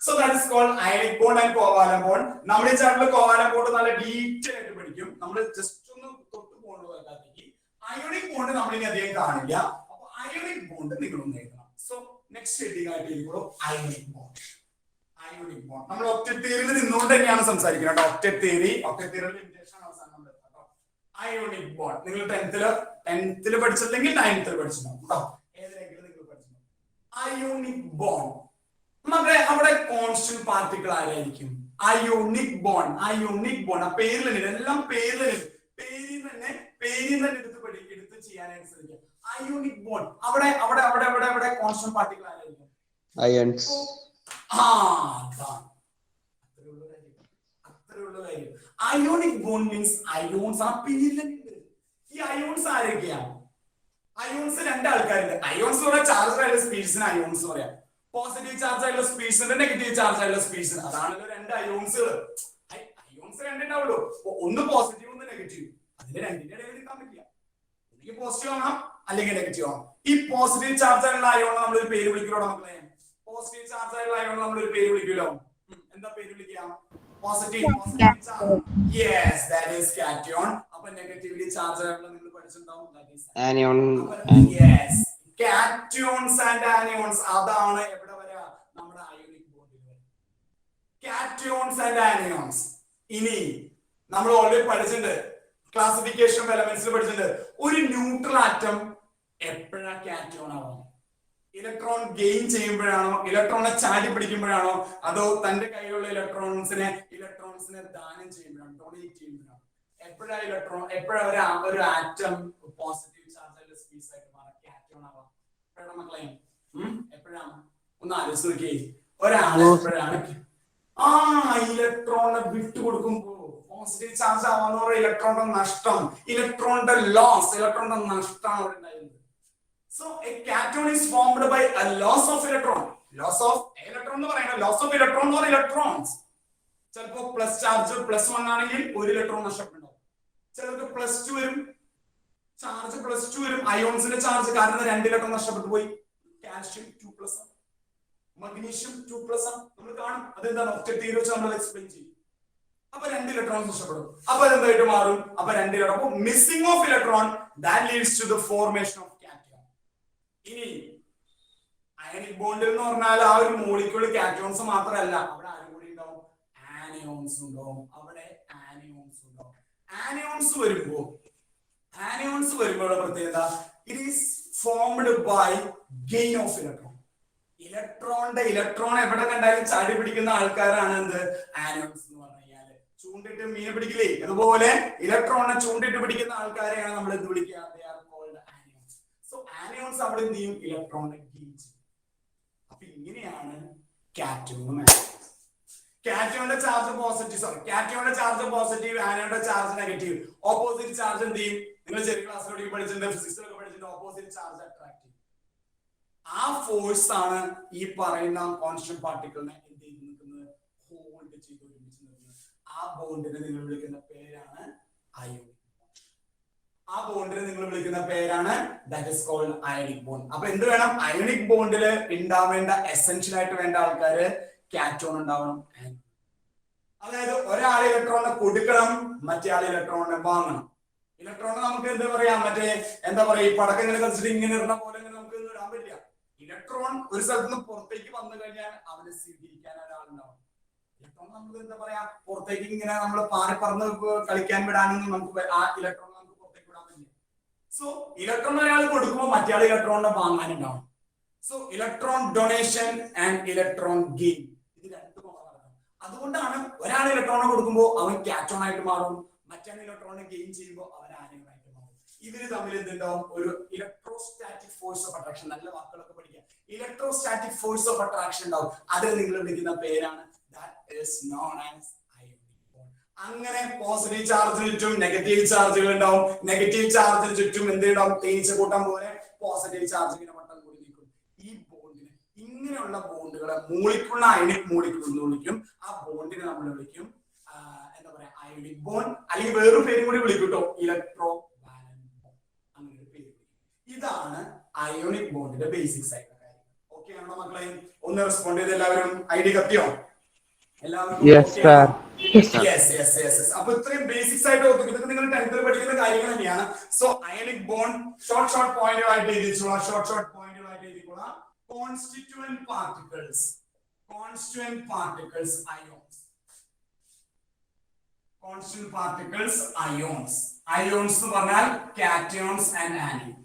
So that is called ionic bond and covalent bond. നമ്മുടെ ഈ ചാപ്റ്ററിൽ കോവാലന്റ് ബോണ്ട് നല്ല ഡീറ്റെയിൽ ആയിട്ട് പഠിക്കും. നമ്മൾ ജസ്റ്റ് ഒന്ന് തൊട്ട് പോകുന്നത് അല്ലാതെ അയോണിക് ബോണ്ട് നമ്മൾ ഇനി അധികം കാണില്ല. അപ്പൊ അയോണിക് ബോണ്ട് നിങ്ങൾ ഒന്ന് എഴുതണം. സോ നെക്സ്റ്റ് ഹെഡിങ് ആയിട്ട് ഇരിക്കുള്ളൂ അയോണിക് ബോണ്ട്. അയോണിക് ബോണ്ട് നമ്മൾ ഒക്ടേറ്റ് തിയറിയിൽ നിന്നുകൊണ്ട് തന്നെയാണ് സംസാരിക്കുന്നത് കേട്ടോ. ഒക്ടേറ്റ് തിയറിയിൽ ലിമിറ്റേഷൻ അവസാനം കേട്ടോ. അയോണിക് ബോണ്ട് നിങ്ങൾ 10th പഠിച്ചില്ലെങ്കിൽ 9th പഠിച്ചിട്ടുണ്ടാവും കേട്ടോ. ഏതിലെങ്കിലും നിങ്ങൾ പഠിച്ചിട്ടുണ്ടാവും. അയോണിക് ബോണ്ട് മക്കളെ, അവിടെ കോൺസ്റ്റന്റ് പാർട്ടിക്കിൾ ആരായിരിക്കും? Ionic bond. ആ പേരിൽ എല്ലാം പേരിൽ തന്നെ എടുത്ത് ചെയ്യാനായിട്ട് ശ്രമിക്കുക. അയോണിക് ബോണ്ട് അവിടെ കോൺസ്റ്റന്റ് പാർട്ടിക്കിൾ ആരായിരിക്കും? അയൺസ്. അത്രയുള്ള കാര്യം. അയോണിക് ബോണ്ട് മീൻസ് അയോൺസ് ആ പേരിലുണ്ട്. ഈ അയോൺസ് ആരൊക്കെയാണ്? അയോൺസ് 2 ആൾക്കാരുണ്ട്. അയോൺസ് പറയാം ചാർജ് ആയിട്ടുള്ള സ്പീഷീസിന് അയോൺസ് പറയാം. പോസിറ്റീവ് ചാർജ് ആയിട്ടുള്ള സ്പീഷീസിന്റെ നെഗറ്റീവ് ചാർജ് ആയിട്ടുള്ള സ്പീഷീസ്. അതാണല്ലോ 2 അയോൺസുകൾ. അയോൺസ് 2 ഉണ്ടാവുള്ളൂ. ഒന്ന് പോസിറ്റീവ് ഒന്ന് നെഗറ്റീവ്. അതിന്റെ രണ്ടിന്റെ ഇടയിൽ നിൽക്കാൻ പറ്റില്ല. ഒന്നുകിൽ പോസിറ്റീവ് ആവണം അല്ലെങ്കിൽ നെഗറ്റീവ് ആവണം. ഈ പോസിറ്റീവ് ചാർജ് ആയിട്ടുള്ള അയോൺ നമ്മളൊരു പേര് വിളിക്കുമല്ലോ മക്കളെ. പോസിറ്റീവ് ചാർജ് ആയിട്ടുള്ള അയോൺ നമ്മളൊരു പേര് വിളിക്കുമല്ലോ. എന്താ പേര് വിളിക്കുക? Positive charge. Yes, that is cation. അപ്പൊ നെഗറ്റീവ്ലി ചാർജ് ആയിട്ടുള്ള നിങ്ങൾ പഠിച്ചിട്ടുണ്ടാവും. That is anion. Yes, cations and anions. അതാണ് എവിടെ വരാ? നമ്മുടെ അയോണിക് ബോണ്ടിൽ വരാ. Cations and anions. ഇനി നമ്മൾ ഓൾറെഡി പഠിച്ചിട്ടുണ്ട്, ക്ലാസിഫിക്കേഷൻ ഓഫ് എലമെന്റ്സിൽ പഠിച്ചിട്ടുണ്ട്. ഒരു ന്യൂട്രൽ ആറ്റം എപ്പോഴാ കാറ്റയോൺ ആവാം? ഇലക്ട്രോൺ ഗെയിൻ ചെയ്യുമ്പോഴാണോ, ഇലക്ട്രോണെ ചാടി പിടിക്കുമ്പോഴാണോ, അതോ തന്റെ കയ്യിലുള്ള ഇലക്ട്രോൺസിനെ ദാനം ചെയ്യുമ്പോഴാണ്, ഡൊണേറ്റ് ചെയ്യുമ്പോഴാണ്? എപ്പോഴാ ഒരു ആറ്റം പോസിറ്റീവ് ചാർജ് സ്പീസ് ആയിട്ട് മാറാം, കാറ്റോൺ ആവാം? എപ്പോഴാണ് മക്കളെ? എപ്പോഴാണ്? ഒന്ന് ആലോചിച്ച് നോക്കിയേ. ഒരാള് എപ്പോഴാണ് ഇലക്ട്രോണെ വിട്ടുകൊടുക്കുമ്പോ പോസിറ്റീവ് ചാർജ് ആവാന്ന് പറയുക ഇലക്ട്രോണിന്റെ നഷ്ടം, ഇലക്ട്രോണിന്റെ ലോസ്, ഇലക്ട്രോണിന്റെ നഷ്ടമാണ് അവിടെ ഉണ്ടായിരുന്നത്. So a cation is formed by a loss of electron. Loss of electron എന്ന് പറയുന്നത് loss of electron or electrons. ചിലപ്പോ പ്ലസ് ചാർജ് +1 ആണെങ്കിൽ ഒരു ഇലക്ട്രോൺ നഷ്ടപ്പെടും. ചിലർക്ക് +2 വരും, ചാർജ് +2 വരും, അയോൺസിന്റെ ചാർജ് കാരണം 2 ഇലക്ട്രോൺ നഷ്ടപ്പെട്ടു പോയി. Calcium 2+, magnesium 2+. നമ്മൾ കാണും അതെന്താണ് ഒക്ടേറ്റ് തിയറി വെച്ച് നമ്മൾ എക്സ്പ്ലെയിൻ ചെയ്യും. അപ്പൊ 2 ഇലക്ട്രോൺ നഷ്ടപ്പെടും. അപ്പൊ എന്തായിട്ട് മാറും? അപ്പൊ 2 electron missing of electron that leads to the formation of cation. ഇനി അയണിക് ബോണ്ടിൽ എന്ന് പറഞ്ഞാൽ ആ ഒരു മോളിക്യൂൾ കാറ്റോൺസ് മാത്രമല്ല, അവിടെ ആരും കൂടി ഉണ്ടാവും, ആനിയോൺസ് ഉണ്ടാവും. അവിടെ ആനിയോൺസ് ഉണ്ടാവും. ആനിയോൺസ് വരുമ്പോൾ പ്രത്യേകത it is formed by gain of electron. Electron എവിടെ കണ്ടാലും ചാടി പിടിക്കുന്ന ആൾക്കാരാണ് എന്ത്? ആനിയോൺസ് എന്ന് പറഞ്ഞു കഴിഞ്ഞാല്. ചൂണ്ടിട്ട് മീനെ പിടിക്കില്ലേ, അതുപോലെ ഇലക്ട്രോണിനെ ചൂണ്ടിട്ട് പിടിക്കുന്ന ആൾക്കാരെയാണ് നമ്മൾ എന്ത് വിളിക്കുക? സോ ആനിയോൺസ് അവിടെ എന്ത് ചെയ്യും? ഇലക്ട്രോണിനെ ഗെയിൻ ചെയ്യും. അപ്പൊ ഇങ്ങനെയാണ് കാറ്റോണും ആനിയോൺസ്. കാറ്റോണിന്റെ ചാർജ് പോസിറ്റീവ്, ആനിയോണിന്റെ ചാർജ് നെഗറ്റീവ്. ഓപ്പോസിറ്റ് ചാർജ് എന്ത് ചെയ്യും? നിങ്ങൾ ചെറിയ ക്ലാസ്സിലൂടെ പഠിച്ചിട്ടുണ്ട്, ഫിസിക്സിലൊക്കെ പഠിച്ചിട്ടുണ്ട്. ഓപ്പോസിറ്റ് ചാർജ് അട്രാക്ട് ചെയ്യും. ആ ഫോഴ്സ് ആണ് ഈ പറയുന്ന കോൺസ്റ്റന്റ് പാർട്ടിക്കിളിനെ എന്ത് ചെയ്ത് നിൽക്കുന്നത്? ഹോൾഡ് ചെയ്ത് ഒരുമിച്ച് നിൽക്കുന്നത്. ആ ബോണ്ടിനെ നിങ്ങൾ വിളിക്കുന്ന പേരാണ് ionic. That is called ionic bond. അപ്പൊ എന്ത് വേണം? അയോണിക് ബോണ്ടിൽ ഉണ്ടാവേണ്ട എസെൻഷ്യൽ ആയിട്ട് വേണ്ട ആൾക്കാര് കാറ്റോൺ ഉണ്ടാവണം. അതായത് ഒരാൾ ഇലക്ട്രോണിനെ കൊടുക്കണം, മറ്റേ ആൾ ഇലക്ട്രോണിനെ വാങ്ങണം. ഇലക്ട്രോണിനെ നമുക്ക് എന്താ പറയാ, എന്താ പറയാ, ഈ പടക്കങ്ങൾ കളിച്ചിട്ട് ഇങ്ങനെ ഇടുന്ന പോലെ നമുക്ക് ഇടാൻ പറ്റില്ല. ഇലക്ട്രോൺ ഒരു സ്ഥലത്ത് നിന്ന് പുറത്തേക്ക് വന്നു കഴിഞ്ഞാൽ അവനെ സ്വീകരിക്കാൻ ഒരാളുണ്ടാവും. ഇലക്ട്രോൺ നമുക്ക് എന്താ പറയാ, പുറത്തേക്ക് ഇങ്ങനെ നമ്മൾ പാറി പറന്ന് കളിക്കാൻ വിടാനൊന്നും നമുക്ക് ആ ഇലക്ട്രോൺ നമുക്ക് പുറത്തേക്ക് വിടാൻ പറ്റില്ല. സോ ഇലക്ട്രോൺ ഒരാൾ കൊടുക്കുമ്പോൾ മറ്റേ ആൾ ഇലക്ട്രോണിനെ വാങ്ങാനുണ്ടാവും. So electron donation and electron gain, ഇത് രണ്ടും നടക്കണം. അതുകൊണ്ടാണ് ഒരാൾ ഇലക്ട്രോണെ കൊടുക്കുമ്പോൾ അവൻ കാറ്റോൺ ആയിട്ട് മാറും, മറ്റേ ഇലക്ട്രോണെ ഗെയിൻ ചെയ്യുമ്പോൾ അവൻ ആനിയോൺ ആയിട്ട് മാറും. ഇവര് തമ്മിൽ എന്തുണ്ടാവും? ഒരു ഇലക്ട്രോസ്റ്റാറ്റിക് ഫോഴ്സ് ഓഫ് അട്രാക്ഷൻ. നല്ല വാക്കുകളൊക്കെ പഠിക്കുക. ഇലക്ട്രോസ്റ്റാറ്റിക് ഫോഴ്സ് ഓഫ് അട്രാക്ഷൻ ഉണ്ടാവും. അത് നിങ്ങൾ വിളിക്കുന്ന പേരാണ് that is known as ionic bond. അങ്ങനെ പോസിറ്റീവ് ചാർജിന് ചുറ്റും നെഗറ്റീവ് ചാർജുകൾ ഉണ്ടാവും. നെഗറ്റീവ് ചാർജിന് ചുറ്റും എന്ത് ഉണ്ടാവും? തേനീച്ച കൂട്ടം പോലെ പോസിറ്റീവ് ചാർജ് ഇങ്ങനെ വട്ടം കൂടി നിൽക്കും. ഈ ബോണ്ടിന്, ഇങ്ങനെയുള്ള ബോണ്ടുകളെ മോളിക്യൂളിനെ അയണിക് മോളിക്യൂൾ എന്ന് വിളിക്കും. ആ ബോണ്ടിനെ നമ്മൾ വിളിക്കും എന്താ പറയാ, അയണിക് ബോണ്ട്. അല്ലെങ്കിൽ വേറൊരു പേരും കൂടി വിളിക്കും കേട്ടോ, ഇലക്ട്രോ വാലന്റ് ബോണ്ട്. അങ്ങനെ ഒരു പേര്. ഇതാണ് അയോണിക് ബോണ്ടിന്റെ ബേസിക്സ് ആയിട്ടുള്ള കാര്യം. ഓക്കെ ആണോ മക്കളെ? ഒന്ന് റെസ്പോണ്ട് ചെയ്ത് എല്ലാവരും. ഐഡി കത്തിയോ എല്ലാവരും? അപ്പൊ ഇത്രയും ബേസിക്സ് ആയിട്ട് ഇതൊക്കെ നിങ്ങൾ 10th പഠിക്കുന്ന കാര്യങ്ങൾ തന്നെയാണ്. സോ അയോണിക് ബോണ്ട് ഷോർട്ട് പോയിന്റുമായിട്ട് എഴുതിച്ചോളാം. Constituent particles ions. Constituent particles ions. Ions എന്ന് പറഞ്ഞാൽ cations and anions.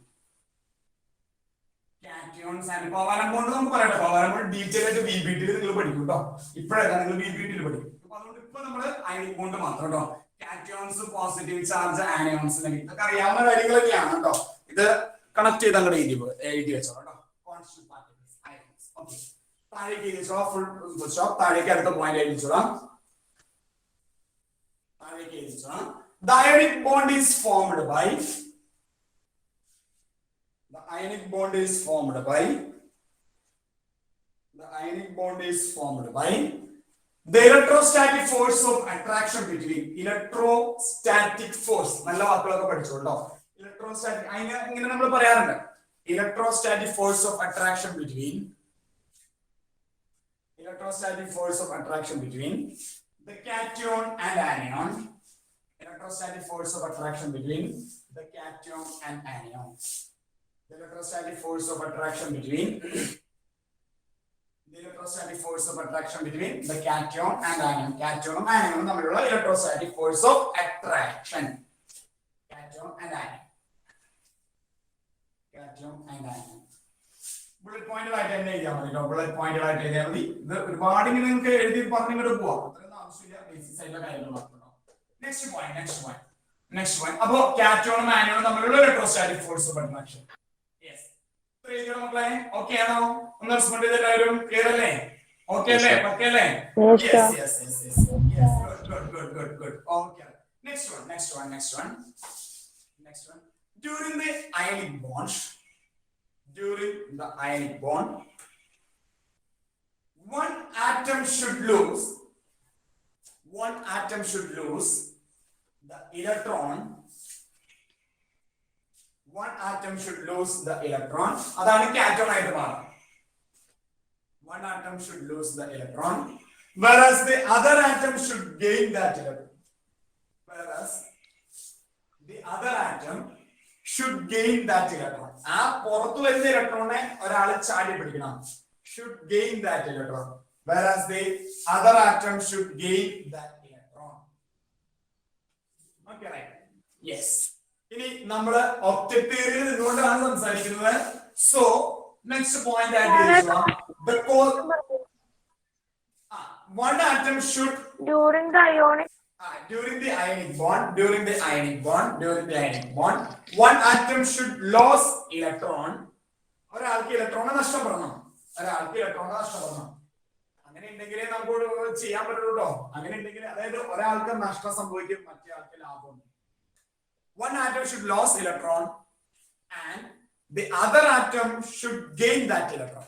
Covalent bond നമുക്ക് പറയട്ടെ. കോവാലന്റ് ബോണ്ട് ഡീറ്റെയിൽ ആയിട്ട് BBT നിങ്ങൾ പഠിക്കും കേട്ടോ. ഇപ്പോഴല്ല, നിങ്ങൾ BBT പഠിക്കും. അപ്പൊ അതുകൊണ്ട് ഇപ്പൊ നമ്മള് അയണിക് ബോണ്ട് മാത്രം കേട്ടോ. Cations positive charge, anions negative, ഇതൊക്കെ അറിയാവുന്ന കാര്യങ്ങൾ തന്നെയാണ് കേട്ടോ. ഇത് കണക്ട് ചെയ്ത് അങ്ങോട്ട് എഴുതി വെച്ചോ കേട്ടോ. Constant particles ions. ഓക്കെ, താഴേക്ക് എഴുതി വെച്ചോ. Full stop. താഴേക്ക് അടുത്ത പോയിന്റ് എഴുതി വെച്ചോളാം. താഴേക്ക് എഴുതി വെച്ചോളാം. The ionic bond is formed by the ionic bond is formed by the electrostatic force of attraction between electrostatic force. നല്ല വാക്കുകളൊക്കെ പഠിച്ചു കേട്ടോ. ഇലക്ട്രോസ്റ്റാറ്റിക് ഇങ്ങനെ നമ്മൾ പറയാറുണ്ട്. electrostatic force of attraction between the cation and anion. Electrostatic force of attraction between the cation and anion. The electrostatic force of attraction between the cation and anion. Cation and anion തമ്മിലുള്ള electrostatic force of attraction. Cation and anion. Bullet പോയിന്റുകളായിട്ട് തന്നെ എഴുതിയാൽ മതി കേട്ടോ. Bullet പോയിന്റുകളായിട്ട് എഴുതിയാൽ മതി. ഇത് ഒരുപാട് ഇങ്ങനെ നിങ്ങൾക്ക് എഴുതി പറഞ്ഞിങ്ങോട്ട് പോവാം. അത്രയൊന്നും ആവശ്യമില്ല. ബേസിക്സ് ആയിട്ടുള്ള കാര്യങ്ങൾ മാത്രം. Next point. അപ്പോ കാറ്റോണും ആനോണും തമ്മിലുള്ള ഇലക്ട്രോസ്റ്റാറ്റിക് ഫോഴ്സ് പഠന ആക്ഷൻ. മക്കളെ ഓക്കെ ആണോ? ഒന്ന് റെസ്പോണ്ട് ചെയ്ത് എല്ലാവരും ക്ലിയർ അല്ലേ? ഓക്കെ അല്ലേ? പക്കേ അല്ലേ? Yes. Good. Okay. Next one. During the ionic bond, one atom should lose the electron. അതാണ് കാറ്റോൺ ആയിട്ട് മാറും. One atom should lose the electron, whereas the other atom should gain that electron. ആ പുറത്തു വരുന്ന ഇലക്ട്രോണിനെ ഒരാൾ ചാടി പിടിക്കണം. should gain that electron, whereas the other atom should gain that electron. Okay, right? Yes. ഇനി നമ്മൾ ഒക്ടറ്റ് തിയറിയിൽ നിന്നുകൊണ്ടാണ് സംസാരിക്കുന്നത്. So next point one atom should During the ionic bond, one atom should lose electron. ഒരാൾക്ക് ഇലക്ട്രോണെ നഷ്ടപ്പെടണം. അങ്ങനെ ഉണ്ടെങ്കിലേ നമുക്ക് ചെയ്യാൻ പറ്റുള്ളൂ. അങ്ങനെ ഉണ്ടെങ്കിൽ അതായത് ഒരാൾക്ക് നഷ്ടം സംഭവിക്കും, മറ്റേ ആൾക്ക് ലാഭം. One atom should lose electron and the other atom should gain that electron.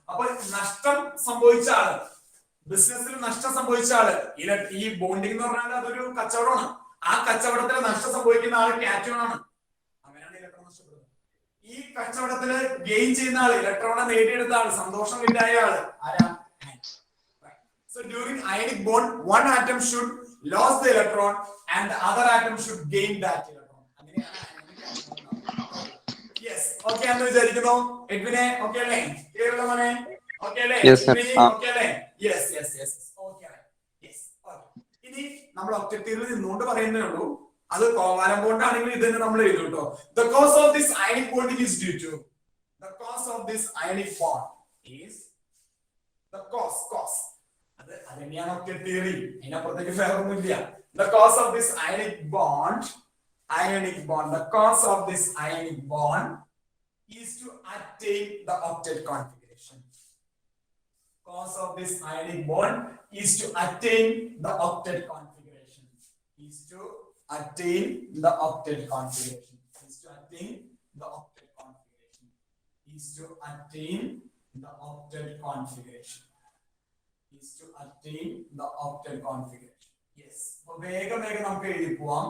അപ്പോൾ നഷ്ടം സംഭവിച്ച ആള്, ബിസിനസ്സിൽ നഷ്ടം സംഭവിച്ച ആള്, ഈ ബോണ്ടിങ് എന്ന് പറഞ്ഞാൽ അതൊരു കച്ചവടമാണ്. ആ കച്ചവടത്തിൽ നഷ്ടം സംഭവിക്കുന്ന ആള് കാറ്റോൺ ആണ്. അങ്ങനെയാണ് ഇലക്ട്രോൺ നഷ്ടപ്പെടുന്നത്. ഈ കച്ചവടത്തില് ഗെയിൻ ചെയ്യുന്ന ആള്, ഇലക്ട്രോണെ നേടിയെടുത്ത ആള്, സന്തോഷം കിട്ടായ ആള് ആരാ? So during ionic bond, one atom should lose the electron and the other atom should gain that electron. Yes. Okay എന്ന് വിചാരിക്കുന്നു. എഡ്വിനെ ഓക്കേ അല്ലേ? ക്ലിയർ അല്ലേ മോനെ? ഓക്കേ അല്ലേ? ഓക്കേ അല്ലേ? യെസ്. ഓക്കേ. യെസ്. ഓക്കേ. ഇനി നമ്മൾ ഒക്ടറ്റ് തിയറിയിൽ നിന്നുകൊണ്ട് പറയുന്നേ ഉള്ളൂ. അത് കോവാലന്റ് ബോണ്ട് ആണെങ്കിൽ ഇത് തന്നെ നമ്മൾ എഴുതും കേട്ടോ. The cause of this ionic bonding is due to the cause of this ionic bond is the cause. അതെന്നെയാണ് ഒക്ടറ്റ് തിയറി. അതിനപ്പുറത്തേക്ക് വേറെ ഒന്നുമില്ല. The cause of this ionic bond, the cause of this ionic bond is to attain the octet configuration. Cause of this ionic bond is to attain the octet configuration. Yes. വേഗം നമുക്ക് എഴുതി പോവാം.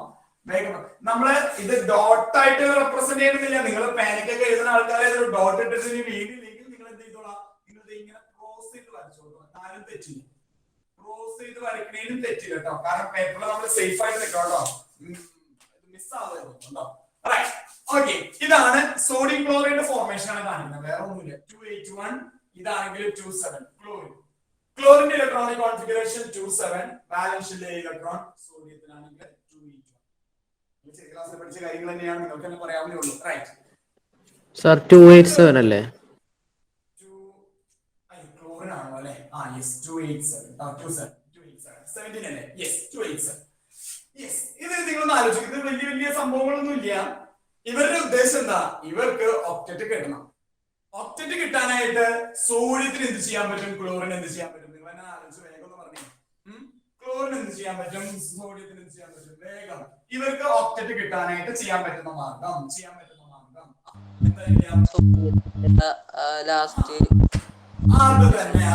നമ്മള് ഇത് dot ആയിട്ട് represent ചെയ്യുന്നില്ല. നിങ്ങൾ പാനിക്കൊക്കെ എഴുതുന്ന ആൾക്കാരെ ഡോട്ട് ഇട്ടിട്ട് വീടില്ലെങ്കിൽ നിങ്ങൾ എന്ത് ചെയ്തോളാം? നിങ്ങൾ ഇങ്ങനെ ക്രോസ് ചെയ്ത് വരച്ചോളൂ. എന്നാലും തെറ്റില്ല. ക്രോസ് ചെയ്ത് വരയ്ക്കണേലും തെറ്റില്ല കേട്ടോ. കാരണം പേപ്പറിൽ നമ്മൾ സേഫ് ആയിട്ട് നിൽക്കാം കേട്ടോ. മിസ് ആവുന്നുണ്ടോ? ഓക്കെ. ഇതാണ് സോഡിയം ക്ലോറൈഡ് ഫോർമേഷൻ ആണ് കാണിക്കുന്നത്. വേറെ ഒന്നുമില്ല. 281 ഇതാണെങ്കിൽ 27 ക്ലോറിന്റെ ഇലക്ട്രോണിക് കോൺഫിഗറേഷൻ 27, വാലൻഷ്യൽ ഇലക്ട്രോൺ സോഡിയത്തിനാണെങ്കിൽ 281. ചെറിയ ക്ലാസ്സിൽ പഠിച്ച കാര്യങ്ങൾ തന്നെയാണ്, നിങ്ങൾക്ക് തന്നെ പറയാവുന്നേ ഉള്ളൂ. റൈറ്റ് സർ 287 അല്ലേ? ക്ലോറിൻ ആണോ അല്ലേ? യെസ് 287 17 അല്ലേ? യെസ് 287. യെസ്. ഇത് നിങ്ങളൊന്ന് ആലോചിക്കും. ഇത് വലിയ സംഭവങ്ങളൊന്നും ഇല്ല. ഇവരുടെ ഉദ്ദേശം എന്താ? ഇവർക്ക് ഒക്ടറ്റ് കിട്ടണം. ഒക്ടറ്റ് കിട്ടാനായിട്ട് സോഡിയത്തിന് എന്ത് ചെയ്യാൻ പറ്റും? ക്ലോറിൻ എന്ത് ചെയ്യാൻ പറ്റും? നിങ്ങൾ തന്നെ ആലോചിച്ച് വേഗം ഒന്ന് പറഞ്ഞു. ക്ലോറിൻ എന്ത് ചെയ്യാൻ പറ്റും? സോഡിയത്തിന് എന്ത് ചെയ്യാൻ പറ്റും? വേഗം ഇവർക്ക് ഒക്ടറ്റ് കിട്ടാനായിട്ട് ചെയ്യാൻ പറ്റുന്ന മാർഗം അത് തന്നെ.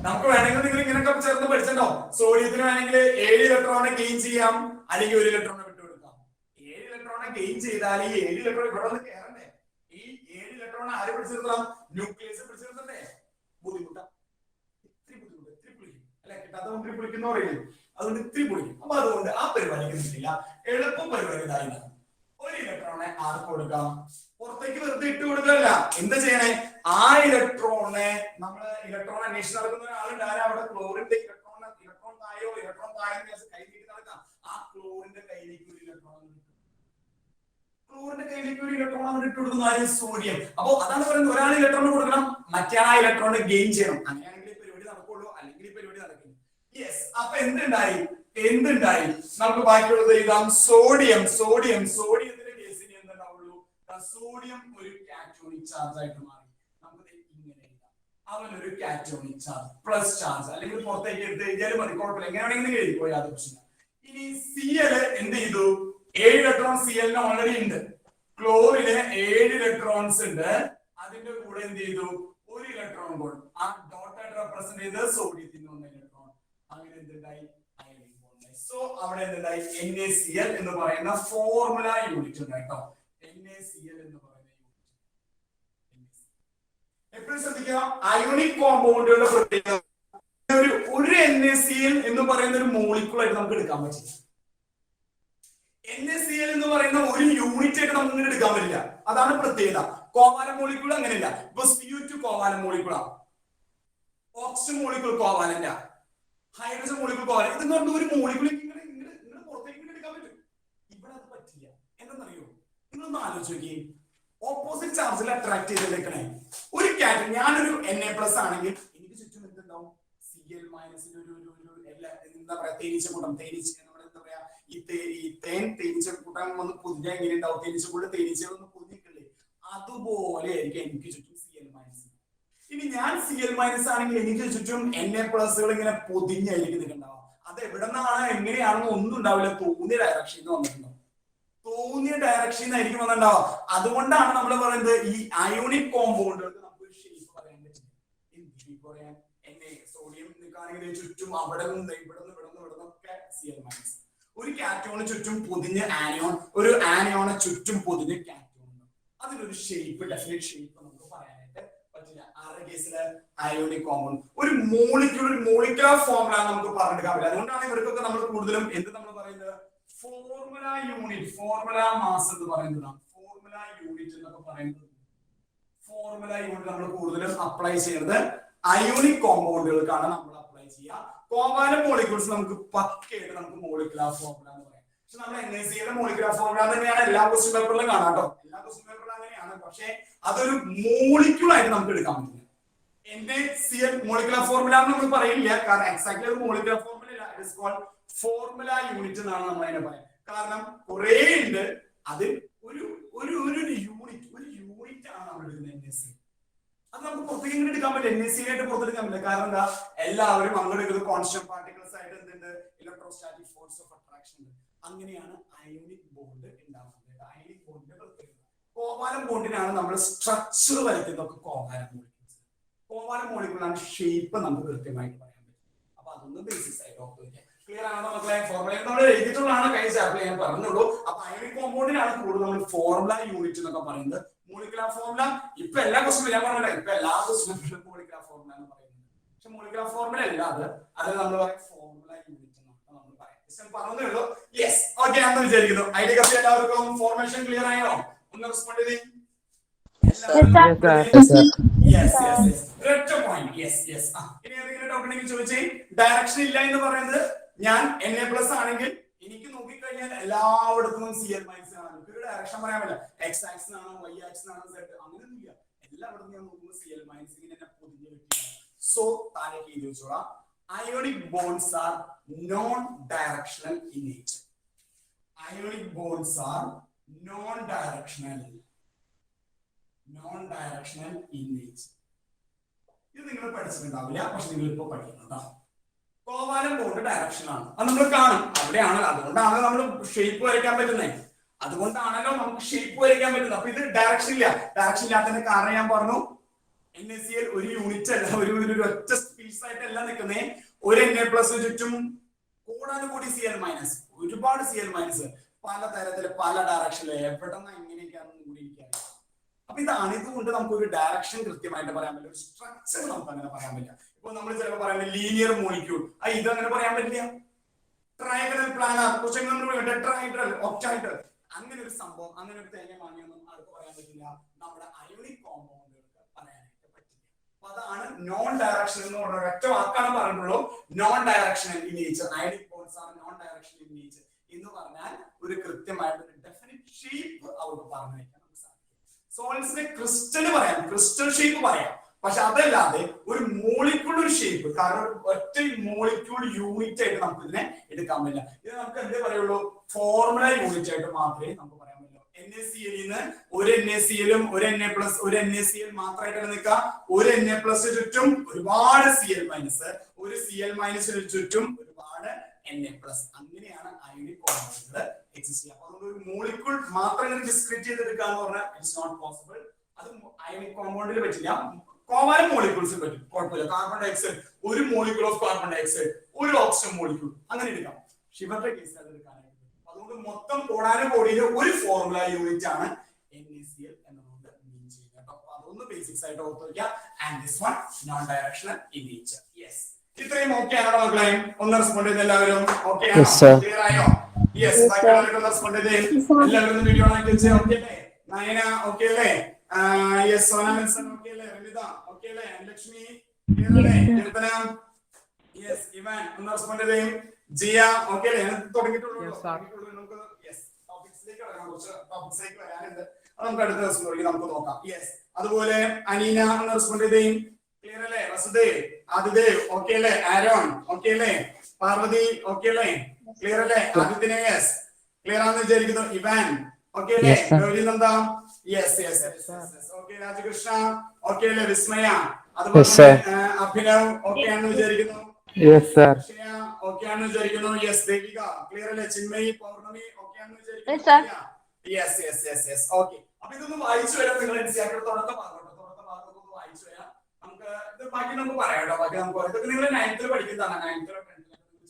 നമുക്ക് വേണമെങ്കിൽ നിങ്ങൾ ഇങ്ങനെയൊക്കെ ചേർന്ന് പഠിച്ചിട്ടുണ്ടോ? സോഡിയത്തിന് വേണമെങ്കിൽ 7 ഇലക്ട്രോണെ ഗെയിൻ ചെയ്യാം, അല്ലെങ്കിൽ 1 ഇലക്ട്രോണെ വിട്ടുകൊടുക്കാം. 7 ഇലക്ട്രോണെ ഗെയിൻ ചെയ്താൽ ഈ 7 ഇലക്ട്രോൺ ഇവിടെ വന്ന് കയറണ്ടേ? ഈ 7 ഇലക്ട്രോൺ ആര് പിടിച്ചിരുത്താം? ന്യൂക്ലിയസ് പിടിച്ചിരുത്തണ്ടേ? ബുദ്ധിമുട്ടാ. ഇത്തിരി പൊളിക്കും അല്ലെ? കിട്ടാത്ത ഇത്തിരി പൊളിക്കുന്ന പറയില്ലേ? അതുകൊണ്ട് ഇത്തിരി പൊളിക്കും. അപ്പൊ അതുകൊണ്ട് ആ പരിപാടിക്ക് നിൽക്കില്ല. എളുപ്പം പരിപാടി ഇതായില്ല. 1 ഇലക്ട്രോണെ ആർക്ക് കൊടുക്കാം? പുറത്തേക്ക് വെറുതെ ഇട്ട് കൊടുക്കല്ല. എന്താ ചെയ്യണേ? ആ ഇലക്ട്രോണിനെ നമ്മള് ഇലക്ട്രോൺ അന്വേഷിച്ച് നടക്കുന്ന ഒരാളുണ്ട്. ആരാ? അവിടെ ക്ലോറിന്റെ ഇലക്ട്രോൺ താഴെയോ കയ്യിലേക്ക് നടക്കാം. ആ ക്ലോറിന്റെ കയ്യിലേക്ക് 1 ഇലക്ട്രോൺ ക്ലോറിന്റെ കയ്യിലേക്ക് ഒരു ഇലക്ട്രോൺ അങ്ങോട്ട് ഇട്ട് കൊടുക്കുന്ന ആര് സോഡിയം. അപ്പൊ അതാണ് പറയുന്നത്, ഒരാൾ ഇലക്ട്രോൺ കൊടുക്കണം, മറ്റേ ആ ഇലക്ട്രോൺ ഗെയിൻ ചെയ്യണം. അങ്ങനെയാണെങ്കിൽ ഈ പരിപാടി നടക്കുള്ളൂ, അല്ലെങ്കിൽ ഈ പരിപാടി നടക്കില്ല. യെസ്, അപ്പൊ എന്തുണ്ടായി നമുക്ക് ബാക്കിയുള്ളത് എഴുതാം. സോഡിയത്തിന്റെ കേസിന് എന്തുണ്ടാവുള്ളൂ, സോഡിയം ഒരു കാറ്റോണിക് ചാർജ് ആയിട്ട് മാറി. നമുക്ക് ഇങ്ങനെ എഴുതാം, അവനൊരു കാറ്റോണിക് ചാർജ് പ്ലസ് ചാർജ്, അല്ലെങ്കിൽ പുറത്തേക്ക് എടുത്ത് എഴുതിയാലും മതി, കുഴപ്പമില്ല, എങ്ങനെയാണെങ്കിലും എഴുതിപ്പോ, യാതൊരു പ്രശ്നമില്ല. ഇനി Cl എന്ത് ചെയ്തു, 7 ഇലക്ട്രോൺ Cl ഓൾറെഡി ഉണ്ട്. ക്ലോറിന് 7 ഇലക്ട്രോൺസ് ഉണ്ട്, അതിന്റെ കൂടെ എന്ത് ചെയ്തു, ഒരു ഇലക്ട്രോൺ കൂടെ ആ ഡോട്ട് ആയിട്ട് റെപ്രസെന്റ് ചെയ്ത് സോഡിയത്തിന് 1 ഇലക്ട്രോൺ. അങ്ങനെ എന്തുണ്ടായി, അയണിക് ബോണ്ട്. സോ അവിടെ എന്തുണ്ടായി, NaCl എന്ന് പറയുന്ന ഫോർമുല യൂണിറ്റ് ഉണ്ട് കേട്ടോ. NaCl എന്ന് പറയുന്ന യൂണിറ്റ് എപ്പോഴും ശ്രദ്ധിക്കുക. അയോണിക് കോമ്പൗണ്ടുകളുടെ പ്രത്യേകത, ഒരു NaCl എന്ന് പറയുന്ന ഒരു മോളിക്യൂൾ ആയിട്ട് നമുക്ക് എടുക്കാൻ പറ്റില്ല. NaCl എന്ന് പറയുന്ന ഒരു യൂണിറ്റ് ആയിട്ട് നമുക്ക് എടുക്കാൻ പറ്റില്ല, അതാണ് പ്രത്യേകത. കോവാലന്റ് മോളിക്യൂൾ അങ്ങനെയല്ല. ഇപ്പൊ CO2 കോവാലന്റ് മോളിക്യൂളാണ്, oxygen molecule covalent, hydrogen molecule covalent. ഇതെന്ന് പറഞ്ഞ ഒരു മോളിക്യൂൾ ഇങ്ങനെ പുറത്തേക്ക് എടുക്കാൻ പറ്റും. ഇവിടെ അത് പറ്റില്ല. എന്തെന്നറിയോ, നിങ്ങളൊന്ന് ആലോചിച്ച് നോക്കി, ഓപ്പോസിറ്റ് ചാർജിൽ അട്രാക്ട് ചെയ്തേക്കണേ ഒരു കാറ്റ്. ഞാനൊരു Na+ ആണെങ്കിൽ എനിക്ക് ചുറ്റും എന്തുണ്ടാവും, Cl- എന്താ പറയാ, തേനീച്ചക്കൂട്ടം. നമ്മുടെ എന്താ പറയാ, ഈ തേനീച്ചക്കൂട്ടം വന്ന് പൊതിഞ്ഞ എങ്ങനെ ഉണ്ടാവും, തേനീച്ചക്കൂടെ തേനീച്ചകൾ ഒന്ന് പൊതിഞ്ഞിട്ടില്ലേ, അതുപോലെ ആയിരിക്കും എനിക്ക് ചുറ്റും Cl-. ഇനി ഞാൻ Cl- ആണെങ്കിൽ എനിക്ക് ചുറ്റും Na+ ഇങ്ങനെ പൊതിഞ്ഞായിരിക്കും നിൽക്കുന്നുണ്ടാവും. അത് എവിടെ നിന്നാണ് എങ്ങനെയാണെന്ന് ഒന്നും ഉണ്ടാവില്ല, തോന്നിയ ഡയറക്ഷനിൽ നിന്ന് വന്നിട്ടുണ്ടാവും, തോന്നിയ ഡയറക്ഷനിൽ ആയിരിക്കും വന്നിട്ടുണ്ടാവുക. അതുകൊണ്ടാണ് നമ്മൾ പറയുന്നത് ഈ അയോണിക് കോമ്പൗണ്ടുകൾക്ക് നമുക്ക് ഷേപ്പ് പറയാൻ പറ്റില്ല. പറയാൻ സോഡിയം നിൽക്കുകയാണെങ്കിൽ ചുറ്റും അവിടെ നിന്ന് ഇവിടെ നിന്നൊക്കെ Cl-. ഒരു കാറ്റോണ് ചുറ്റും പൊതിഞ്ഞ് ആനിയോൺ, ഒരു ആനിയോണെ ചുറ്റും പൊതിഞ്ഞ് കാറ്റോൺ. അതിനൊരു ഷേപ്പ്, ഡെഫിനിറ്റ് ഷേപ്പ് നമുക്ക് പറയാനായിട്ട് പറ്റില്ല. ആരുടെ കേസില്, അയോണിക് കോമ്പൗണ്ട്. ഒരു മോളിക്യുലർ ഫോർമുല നമുക്ക് പറഞ്ഞെടുക്കാൻ പറ്റില്ല. അതുകൊണ്ടാണ് ഇവർക്കൊക്കെ നമ്മൾ കൂടുതലും നമ്മൾ പറയുന്നത് ഫോർമുല യൂണിറ്റ്, ഫോർമുല മാസ് എന്ന് പറയുന്നതാണ്. ഫോർമുല യൂണിറ്റ് എന്നൊക്കെ പറയുന്നത്, ഫോർമുല യൂണിറ്റ് നമ്മൾ കൂടുതലും അപ്ലൈ ചെയ്യുന്നത് അയോണിക് കോമ്പൗണ്ടുകൾക്കാണ് നമ്മൾ അപ്ലൈ ചെയ്യുക. കോവാലന്റ് മോളിക്യൂൾസ് നമുക്ക് പക്കയായിട്ട് നമുക്ക് മോളിക്കുലർ ഫോർമുല എന്ന് പറയാം. പക്ഷെ നമ്മൾ NaCl മോളിക്കുലർ ഫോർമുല തന്നെയാണ് എല്ലാ ക്വസ്റ്റ്യൻ പേപ്പറിലും കാണാം കേട്ടോ, എല്ലാ ക്വസ്റ്റ്യൻ പേപ്പറിലും അങ്ങനെയാണ്. പക്ഷെ അതൊരു മോളിക്യൂൾ ആയിട്ട് നമുക്ക് എടുക്കാൻ പറ്റില്ല. NaCl മോളിക്കുലർ ഫോർമുല എന്ന് നമ്മൾ പറയില്ല, കാരണം എക്സാക്ട്ലി ഒരു മോളിക്കുലർ ഫോർമുല ഇല്ല. It is called formula unit എന്നാണ് നമ്മൾ അതിനെ പറയാം. കാരണം കുറെ ഉണ്ട്, അത് ഒരു യൂണിറ്റ് ആണ് നമ്മൾ എടുക്കുന്നത് NaCl. അത് നമുക്ക് പുറത്തേക്ക് ഇങ്ങനെ എടുക്കാൻ പറ്റില്ല, NaCl ആയിട്ട് പുറത്തെടുക്കാൻ പറ്റില്ല. കാരണം എന്താ, എല്ലാവരും അങ്ങോട്ട് എടുക്കുന്നത് കോൺസ്റ്റന്റ് പാർട്ടിക്കിൾസ് ആയിട്ട് എന്തുണ്ട്, ഇലക്ട്രോസ്റ്റാറ്റിക് ഫോഴ്സ് ഓഫ് അട്രാക്ഷൻ ഉണ്ട്. അങ്ങനെയാണ് അയോണിക് ബോണ്ട് ഉണ്ടാവുന്നത്. അയോണിക് ബോണ്ടിന്റെ പ്രത്യേകത. കോവാലന്റ് ബോണ്ടിനാണ് നമ്മൾ സ്ട്രക്ചർ വരയ്ക്കുന്നതൊക്കെ കോവാലന്റ് മോളിക്യൂൾസ്. കോവാലന്റ് മോളിക്യൂളാണ് ഷേപ്പ് നമുക്ക് കൃത്യമായിട്ട് പറയാൻ പറ്റും. അപ്പൊ അതൊന്ന് ബേസിസ് ആയിട്ട് ഓർത്ത് വെക്കാം. ക്ലിയർ ആണോ മക്കളെ? ഫോർമുല നമ്മൾ എഴുതിയിട്ടുള്ളതാണ്, കഴിഞ്ഞ ചാപ്റ്ററിൽ ഞാൻ പറഞ്ഞുള്ളൂ. അപ്പൊ അയോണിക് കോമ്പൗണ്ടിനാണ് കൂടുതൽ നമ്മൾ ഫോർമുല യൂണിറ്റ് എന്നൊക്കെ പറയുന്നത്. മോളിക്കുലർ ഫോർമുല ഇപ്പൊ എല്ലാ ക്വസ്റ്റ്യനും ഞാൻ പറഞ്ഞില്ല, ഇപ്പൊ എല്ലാ ക്വസ്റ്റ്യനും മോളിക്കുലർ ഫോർമുല എന്ന് പറയുന്നത്. പക്ഷെ മോളിക്കുലർ ഫോർമുല അല്ല അത് നമ്മൾ പറയും ഫോർമുല യൂണിറ്റ് എന്നാണ് നമ്മൾ പറയുന്നത്. പറഞ്ഞതേ ഉള്ളൂ. യെസ്, ഓക്കെ ആണെന്ന് വിചാരിക്കുന്നു. ഐഡിയ കത്തി എല്ലാവർക്കും ഫോർമേഷൻ ക്ലിയർ ആയോ? ഒന്ന് റെസ്പോണ്ട് ചെയ്തേ. ഇനി ഏതെങ്കിലും ഡൗട്ട് ഉണ്ടെങ്കിൽ ചോദിച്ചേ. ഡയറക്ഷൻ ഇല്ല എന്ന് പറയുന്നത്, ഞാൻ Na+ ആണെങ്കിൽ എനിക്ക് നോക്കിക്കഴിഞ്ഞാൽ എല്ലായിടത്തും Cl- ആണ്. ഒരു ഡയറക്ഷൻ പറയാൻ പറ്റില്ല, X ആക്സിസ് ആണോ Y ആക്സിസ് ആണോ Z അങ്ങനെയൊന്നുമില്ല. എല്ലായിടത്തും ഞാൻ നോക്കുമ്പോൾ Cl- ഇങ്ങനെ പൊതിഞ്ഞു വെക്കുക. സോ താഴേക്ക് എഴുതി വെച്ചോളാം. Ionic bonds are non directional in nature. Ionic bonds are non-directional in nature. ഇത് നിങ്ങൾ പഠിച്ചിട്ടുണ്ടാവില്ല, പക്ഷെ നിങ്ങൾ ഇപ്പൊ പഠിക്കുന്നുണ്ടോ? കോവാലന്റ് ബോണ്ട് ഡയറക്ഷൻ ആണ്, അത് നമ്മൾ കാണും. അവിടെയാണ്, അതുകൊണ്ടാണ് നമ്മൾ ഷേപ്പ് വരയ്ക്കാൻ പറ്റുന്നത്. അതുകൊണ്ടാണല്ലോ നമുക്ക് ഷേപ്പ് വരയ്ക്കാൻ പറ്റുന്നത്. അപ്പൊ ഇത് ഡയറക്ഷൻ ഇല്ല. ഡയറക്ഷൻ ഇല്ലാത്തതിന്റെ കാരണം ഞാൻ പറഞ്ഞു, NaCl ഒരു യൂണിറ്റ് അല്ല, ഒരു ഒറ്റ പീസ് ആയിട്ടല്ല നിൽക്കുന്നേ. ഒരു Na+ ചുറ്റും കൂടാനുകൂടി Cl-, ഒരുപാട് Cl-, പല തരത്തില് പല ഡയറക്ഷനില് എവിടെ നിന്ന് എങ്ങനെയൊക്കെയാണെന്ന് കൂടി എനിക്കറിയാം. അപ്പൊ ഇതാണ്, ഇതുകൊണ്ട് നമുക്ക് ഒരു ഡയറക്ഷൻ കൃത്യമായിട്ട് പറയാൻ പറ്റില്ല, ഒരു സ്ട്രക്ചർ നമുക്ക് അങ്ങനെ പറയാൻ പറ്റില്ല. ഇപ്പൊ നമ്മൾ ചിലപ്പോൾ പറയുന്നത് ലീനിയർ മോളിക്യൂൾ, ഇത് അങ്ങനെ പറയാൻ പറ്റില്ല. ട്രൈഗണൽ പ്ലാനർ, ടെട്രാഹൈഡ്രൽ, ഒക്ടാഹൈഡ്രൽ, അങ്ങനെ ഒരു സംഭവം, അങ്ങനെ ഒരു തേങ്ങ വാങ്ങിയൊന്നും അവർക്ക് പറയാൻ പറ്റില്ല. നമ്മുടെ അയോണിക് കോമ്പൗണ്ടുകൾക്ക് പറയാനായിട്ട് പറ്റില്ല. അപ്പൊ അതാണ് നോൺ ഡയറക്ഷൻ എന്ന് പറഞ്ഞ ഒറ്റ വാക്കാണ് പറഞ്ഞിട്ടുള്ളൂ. Non directional in nature, ionic bonds are non directional in nature എന്ന് പറഞ്ഞാൽ ഒരു കൃത്യമായിട്ട് ഒരു ഡെഫിനിറ്റ് ഷേപ്പ് അവർക്ക് പറഞ്ഞു വയ്ക്കാൻ നമുക്ക് സാധിക്കും. സോളിഡ്സിനെ ക്രിസ്റ്റൽ പറയാം, ക്രിസ്റ്റൽ ഷേപ്പ് പറയാം. പക്ഷെ അതല്ലാതെ ഒരു മോളിക്യൂൾ ഒരു ഷേപ്പ്, കാരണം ഒറ്റ മോളിക്യൂൾ യൂണിറ്റ് ആയിട്ട് നമുക്ക് ഇതിനെ എടുക്കാൻ പറ്റില്ല. ഇത് നമുക്ക് എന്തേ പറയുള്ളൂ, ഫോർമുല യൂണിറ്റ് ആയിട്ട് മാത്രമേ നമുക്ക് പറയാൻ പറ്റുള്ളൂ. NaCl ഒരു NaCl-ഉം ഒരു Na+, ഒരു NaCl മാത്രമായിട്ടാണ് നിൽക്കുക. ഒരു Na+ ചുറ്റും ഒരുപാട് Cl-, ഒരു Cl- ചുറ്റും ഒരുപാട് Na+. അങ്ങനെയാണ് അയോണിക് കോമ്പൗണ്ടുകൾ എക്സിസ്റ്റ് ചെയ്യുക. അപ്പൊ ഒരു മോളിക്യൂൾ മാത്രം ഇങ്ങനെ ഡിസ്ക്രീറ്റ് ചെയ്തെടുക്കുക എന്ന് പറഞ്ഞാൽ ഇറ്റ്സ് നോട്ട് പോസിബിൾ. അത് അയോണിക് കോമ്പൗണ്ടിൽ പറ്റില്ല. കോമൺ മോളിക്യൂൾസിൽ പറ്റും, കുഴപ്പമില്ല. കാർബൺ ഡയോക്സൈഡ്, ഒരു മോളിക്യൂൾ ഓഫ് കാർബൺ ഡയോക്സൈഡ്, ഒരു ഓക്സിജൻ മോളിക്യൂൾ, അങ്ങനെ എടുക്കാം. ഇവരുടെ കേസിൽ അത് എടുക്കാനായിട്ട്. അതുകൊണ്ട് മൊത്തം കോടാനുകോടിയിലെ ഒരു ഫോർമുല യൂണിറ്റ് ആണ് NaCl എന്നതുകൊണ്ട് മീൻ ചെയ്യുന്നത്. അപ്പൊ അതൊന്ന് ബേസിക്സ് ആയിട്ട് ഓർത്ത് വയ്ക്കുക. And this one non directional in nature. Yes, ഇത്രയും ഓക്കെ ആണോ മക്കളെ? ഒന്ന് റെസ്പോണ്ട് ചെയ്ത് എല്ലാവരും ഓക്കെ ആണോ? ക്ലിയർ ആയോ? യെസ്, ബാക്കിയുള്ളവരൊക്കെ റെസ്പോണ്ട് ചെയ്ത് എല്ലാവരും വീഡിയോ ആക്കി വെച്ച് ഓക്കെ അല്ലേ? നയന ഓക്കെ അല്ലേ? യെസ്, സോന വിൽസൺ ഓക്കെ അല്ലേ? രമിത ഓക്കെ അല്ലേ? ലക്ഷ്മി ക്ലിയർ അല്ലേ? കീർത്തന യെസ്, ഇവാൻ ഒന്ന് റെസ്പോണ്ട് ചെയ്യും. ജിയ ഓക്കെ അല്ലേ? തുടങ്ങിയിട്ടുള്ളൂ. നമുക്ക് യെസ് ടോപ്പിക്സിലേക്ക് വരാം, കുറച്ച് ടോപ്പിക്സിലേക്ക് വരാനുണ്ട്. അത് നമുക്ക് അടുത്ത ദിവസം നമുക്ക് നോക്കാം. യെസ്, അതുപോലെ അനീന ഒന്ന് റെസ്പോണ്ട് ചെയ്യും. ക്ലിയർ അല്ലേ? വസുദേവ്, ആദിദേവ് ഓക്കെ അല്ലേ? ആരോൺ ഓക്കെ അല്ലേ? പാർവതി ഓക്കെ അല്ലേ? ക്ലിയർ അല്ലേ? ആദിത്യനെ യെസ് ക്ലിയർ ആണെന്ന് വിചാരിക്കുന്നു. ഇവാൻ ഓക്കെ അല്ലേ? Gaurinanda yes yes okay. Rajakrishna okay അല്ലേ? വിസ്മയ അതുപോലെ അഭിനവ് ഓക്കെ ആണെന്ന് വിചാരിക്കുന്നു. ഓക്കെ ആണെന്ന് വിചാരിക്കുന്നു. യെസ്, ദേവിക ക്ലിയർ അല്ലേ? ചിന്മയി, പൗർണമി ഓക്കെ ആണെന്ന് വിചാരിക്കുന്നു. Yes yes yes yes okay. അപ്പൊ ഇതൊന്ന് വായിച്ചു വരാം. നിങ്ങൾ എൻസിആർടിയുടെ തുടക്കം ഭാഗമൊക്കെ വായിച്ചു വരാം. നമുക്ക് ഇത് ബാക്കി നമുക്ക് പറയാം കേട്ടോ. ബാക്കി നമുക്ക് ഇതൊക്കെ നിങ്ങൾ 9th പഠിക്കുന്നതാണ്. 9th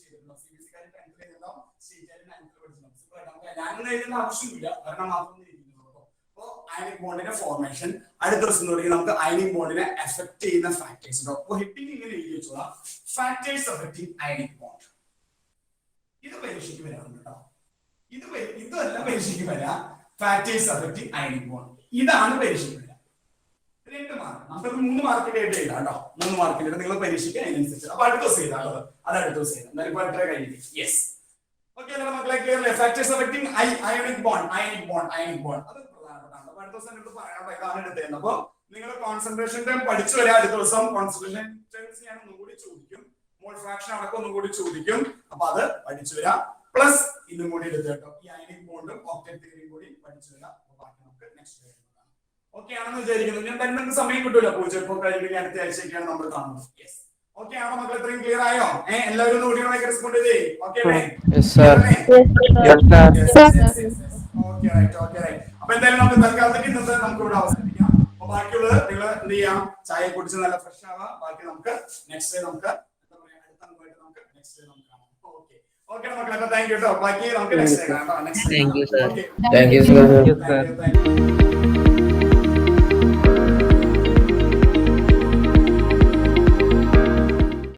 ചെയ്തിട്ടുണ്ടോ? CBSE-കാര് 10th എഴുതുന്നുണ്ടോ? സ്റ്റേറ്റ് 9th പഠിച്ചിട്ടുണ്ടോ? നമുക്ക് ഞാനൊന്നും എഴുതുന്ന ആവശ്യമില്ല, കാരണം മാത്രം ഇരിക്കുന്നുള്ളൂ. അപ്പോ അയണിക് ബോണ്ടിന്റെ ഫോർമേഷൻ അടുത്ത ദിവസം തുടങ്ങി നമുക്ക് അയണിക് ബോണ്ടിനെ എഫക്ട് ചെയ്യുന്ന ഫാക്ടേഴ്സ് ഉണ്ടോ. അപ്പൊ ഹെഡിങ് ഇങ്ങനെ എഴുതി വെച്ചോളാം, ഫാക്ടേഴ്സ് അഫക്റ്റിംഗ് അയണിക് ബോണ്ട്. ഇത് പരീക്ഷയ്ക്ക് വരാറുണ്ട് കേട്ടോ. ഇതല്ല പരീക്ഷയ്ക്ക് വരാം. ഫാക്ടേഴ്സ് അഫക്റ്റിംഗ് അയണിക് ബോണ്ട് ഇതാണ് പരീക്ഷയ്ക്ക് വരാം. 2 മാർക്ക്, നമുക്കത് 3 മാർക്കിന്റെ ആയിട്ട് എഴുതാം കേട്ടോ. 3 മാർക്കിന്റെ നിങ്ങൾ പരീക്ഷയ്ക്ക് അതിനനുസരിച്ച്. അപ്പൊ അടുത്ത ദിവസം എഴുതാം, അത് അടുത്ത ദിവസം എഴുതാം. എന്തായാലും ഇപ്പൊ എത്ര കഴിഞ്ഞു? യെസ് ഓക്കെ അല്ലേ മക്കളെ? ക്ലിയർ അല്ലേ? ഫാക്ടേഴ്സ് അഫക്റ്റിംഗ് അയോണിക് ബോണ്ട് അത് പ്രധാനപ്പെട്ടാണ്. അപ്പൊ അടുത്ത ദിവസം നിങ്ങൾക്ക് പറയാൻ ഇതാണ് എടുത്തത്. അപ്പൊ നിങ്ങൾ കോൺസെൻട്രേഷൻ ടൈം പഠിച്ചു വരാം. അടുത്ത ദിവസം കോൺസെൻട്രേഷൻ ടൈംസ് ഞാൻ ഒന്നുകൂടി ചോദിക്കും, മോൾ ഫ്രാക്ഷൻ അടക്കം ഒന്നുകൂടി ചോദിക്കും. അപ്പൊ അത് പഠിച്ചു വരാം. പ്ലസ് ഇതും കൂടി എടുത്ത് കേട്ടോ, ഈ അയോണിക് ബോണ്ടും ഒക്ടേറ്റ് തിയറിയും കൂടി പഠിച്ചു വരാം. ബാക്കി നമുക്ക് നെക്സ്റ്റ് ഓക്കെ ആണെന്ന് വിചാരിക്കുന്നു. ഞാൻ തന്നെ നിങ്ങൾക്ക് സമയം കിട്ടൂല, ചിലപ്പോൾ കഴിഞ്ഞ അടുത്ത ആഴ്ചയൊക്കെയാണ് നമ്മൾ കാണുന്നത്. യെസ് ഓക്കെ ആണോ മക്കൾ? ഇത്രയും ക്ലിയർ ആയോ? എല്ലാവരും ഒന്ന് വീഡിയോ റെസ്പോണ്ട് ചെയ്തേ. ഓക്കെ അല്ലേ? അപ്പൊ എന്തായാലും നമുക്ക് തൽക്കാലത്തേക്ക് ഇന്നത്തെ നമുക്ക് ഇവിടെ അവസാനിപ്പിക്കാം. അപ്പൊ ബാക്കിയുള്ളത് നിങ്ങൾ എന്ത് ചെയ്യാം, ചായ കുടിച്ച് നല്ല ഫ്രഷ് ആവാം. ബാക്കി നമുക്ക് നെക്സ്റ്റ് ഡേ നമുക്ക് എന്താ പറയാ, അടുത്ത നമുക്ക് നെക്സ്റ്റ് ഡേ നമുക്ക് കാണാം. ഓക്കെ ഓക്കെ മക്കളെ, അപ്പൊ താങ്ക് യു കേട്ടോ. ബാക്കി നമുക്ക് നെക്സ്റ്റ് ഡേ കാണാം. Thank you sir. Thank you.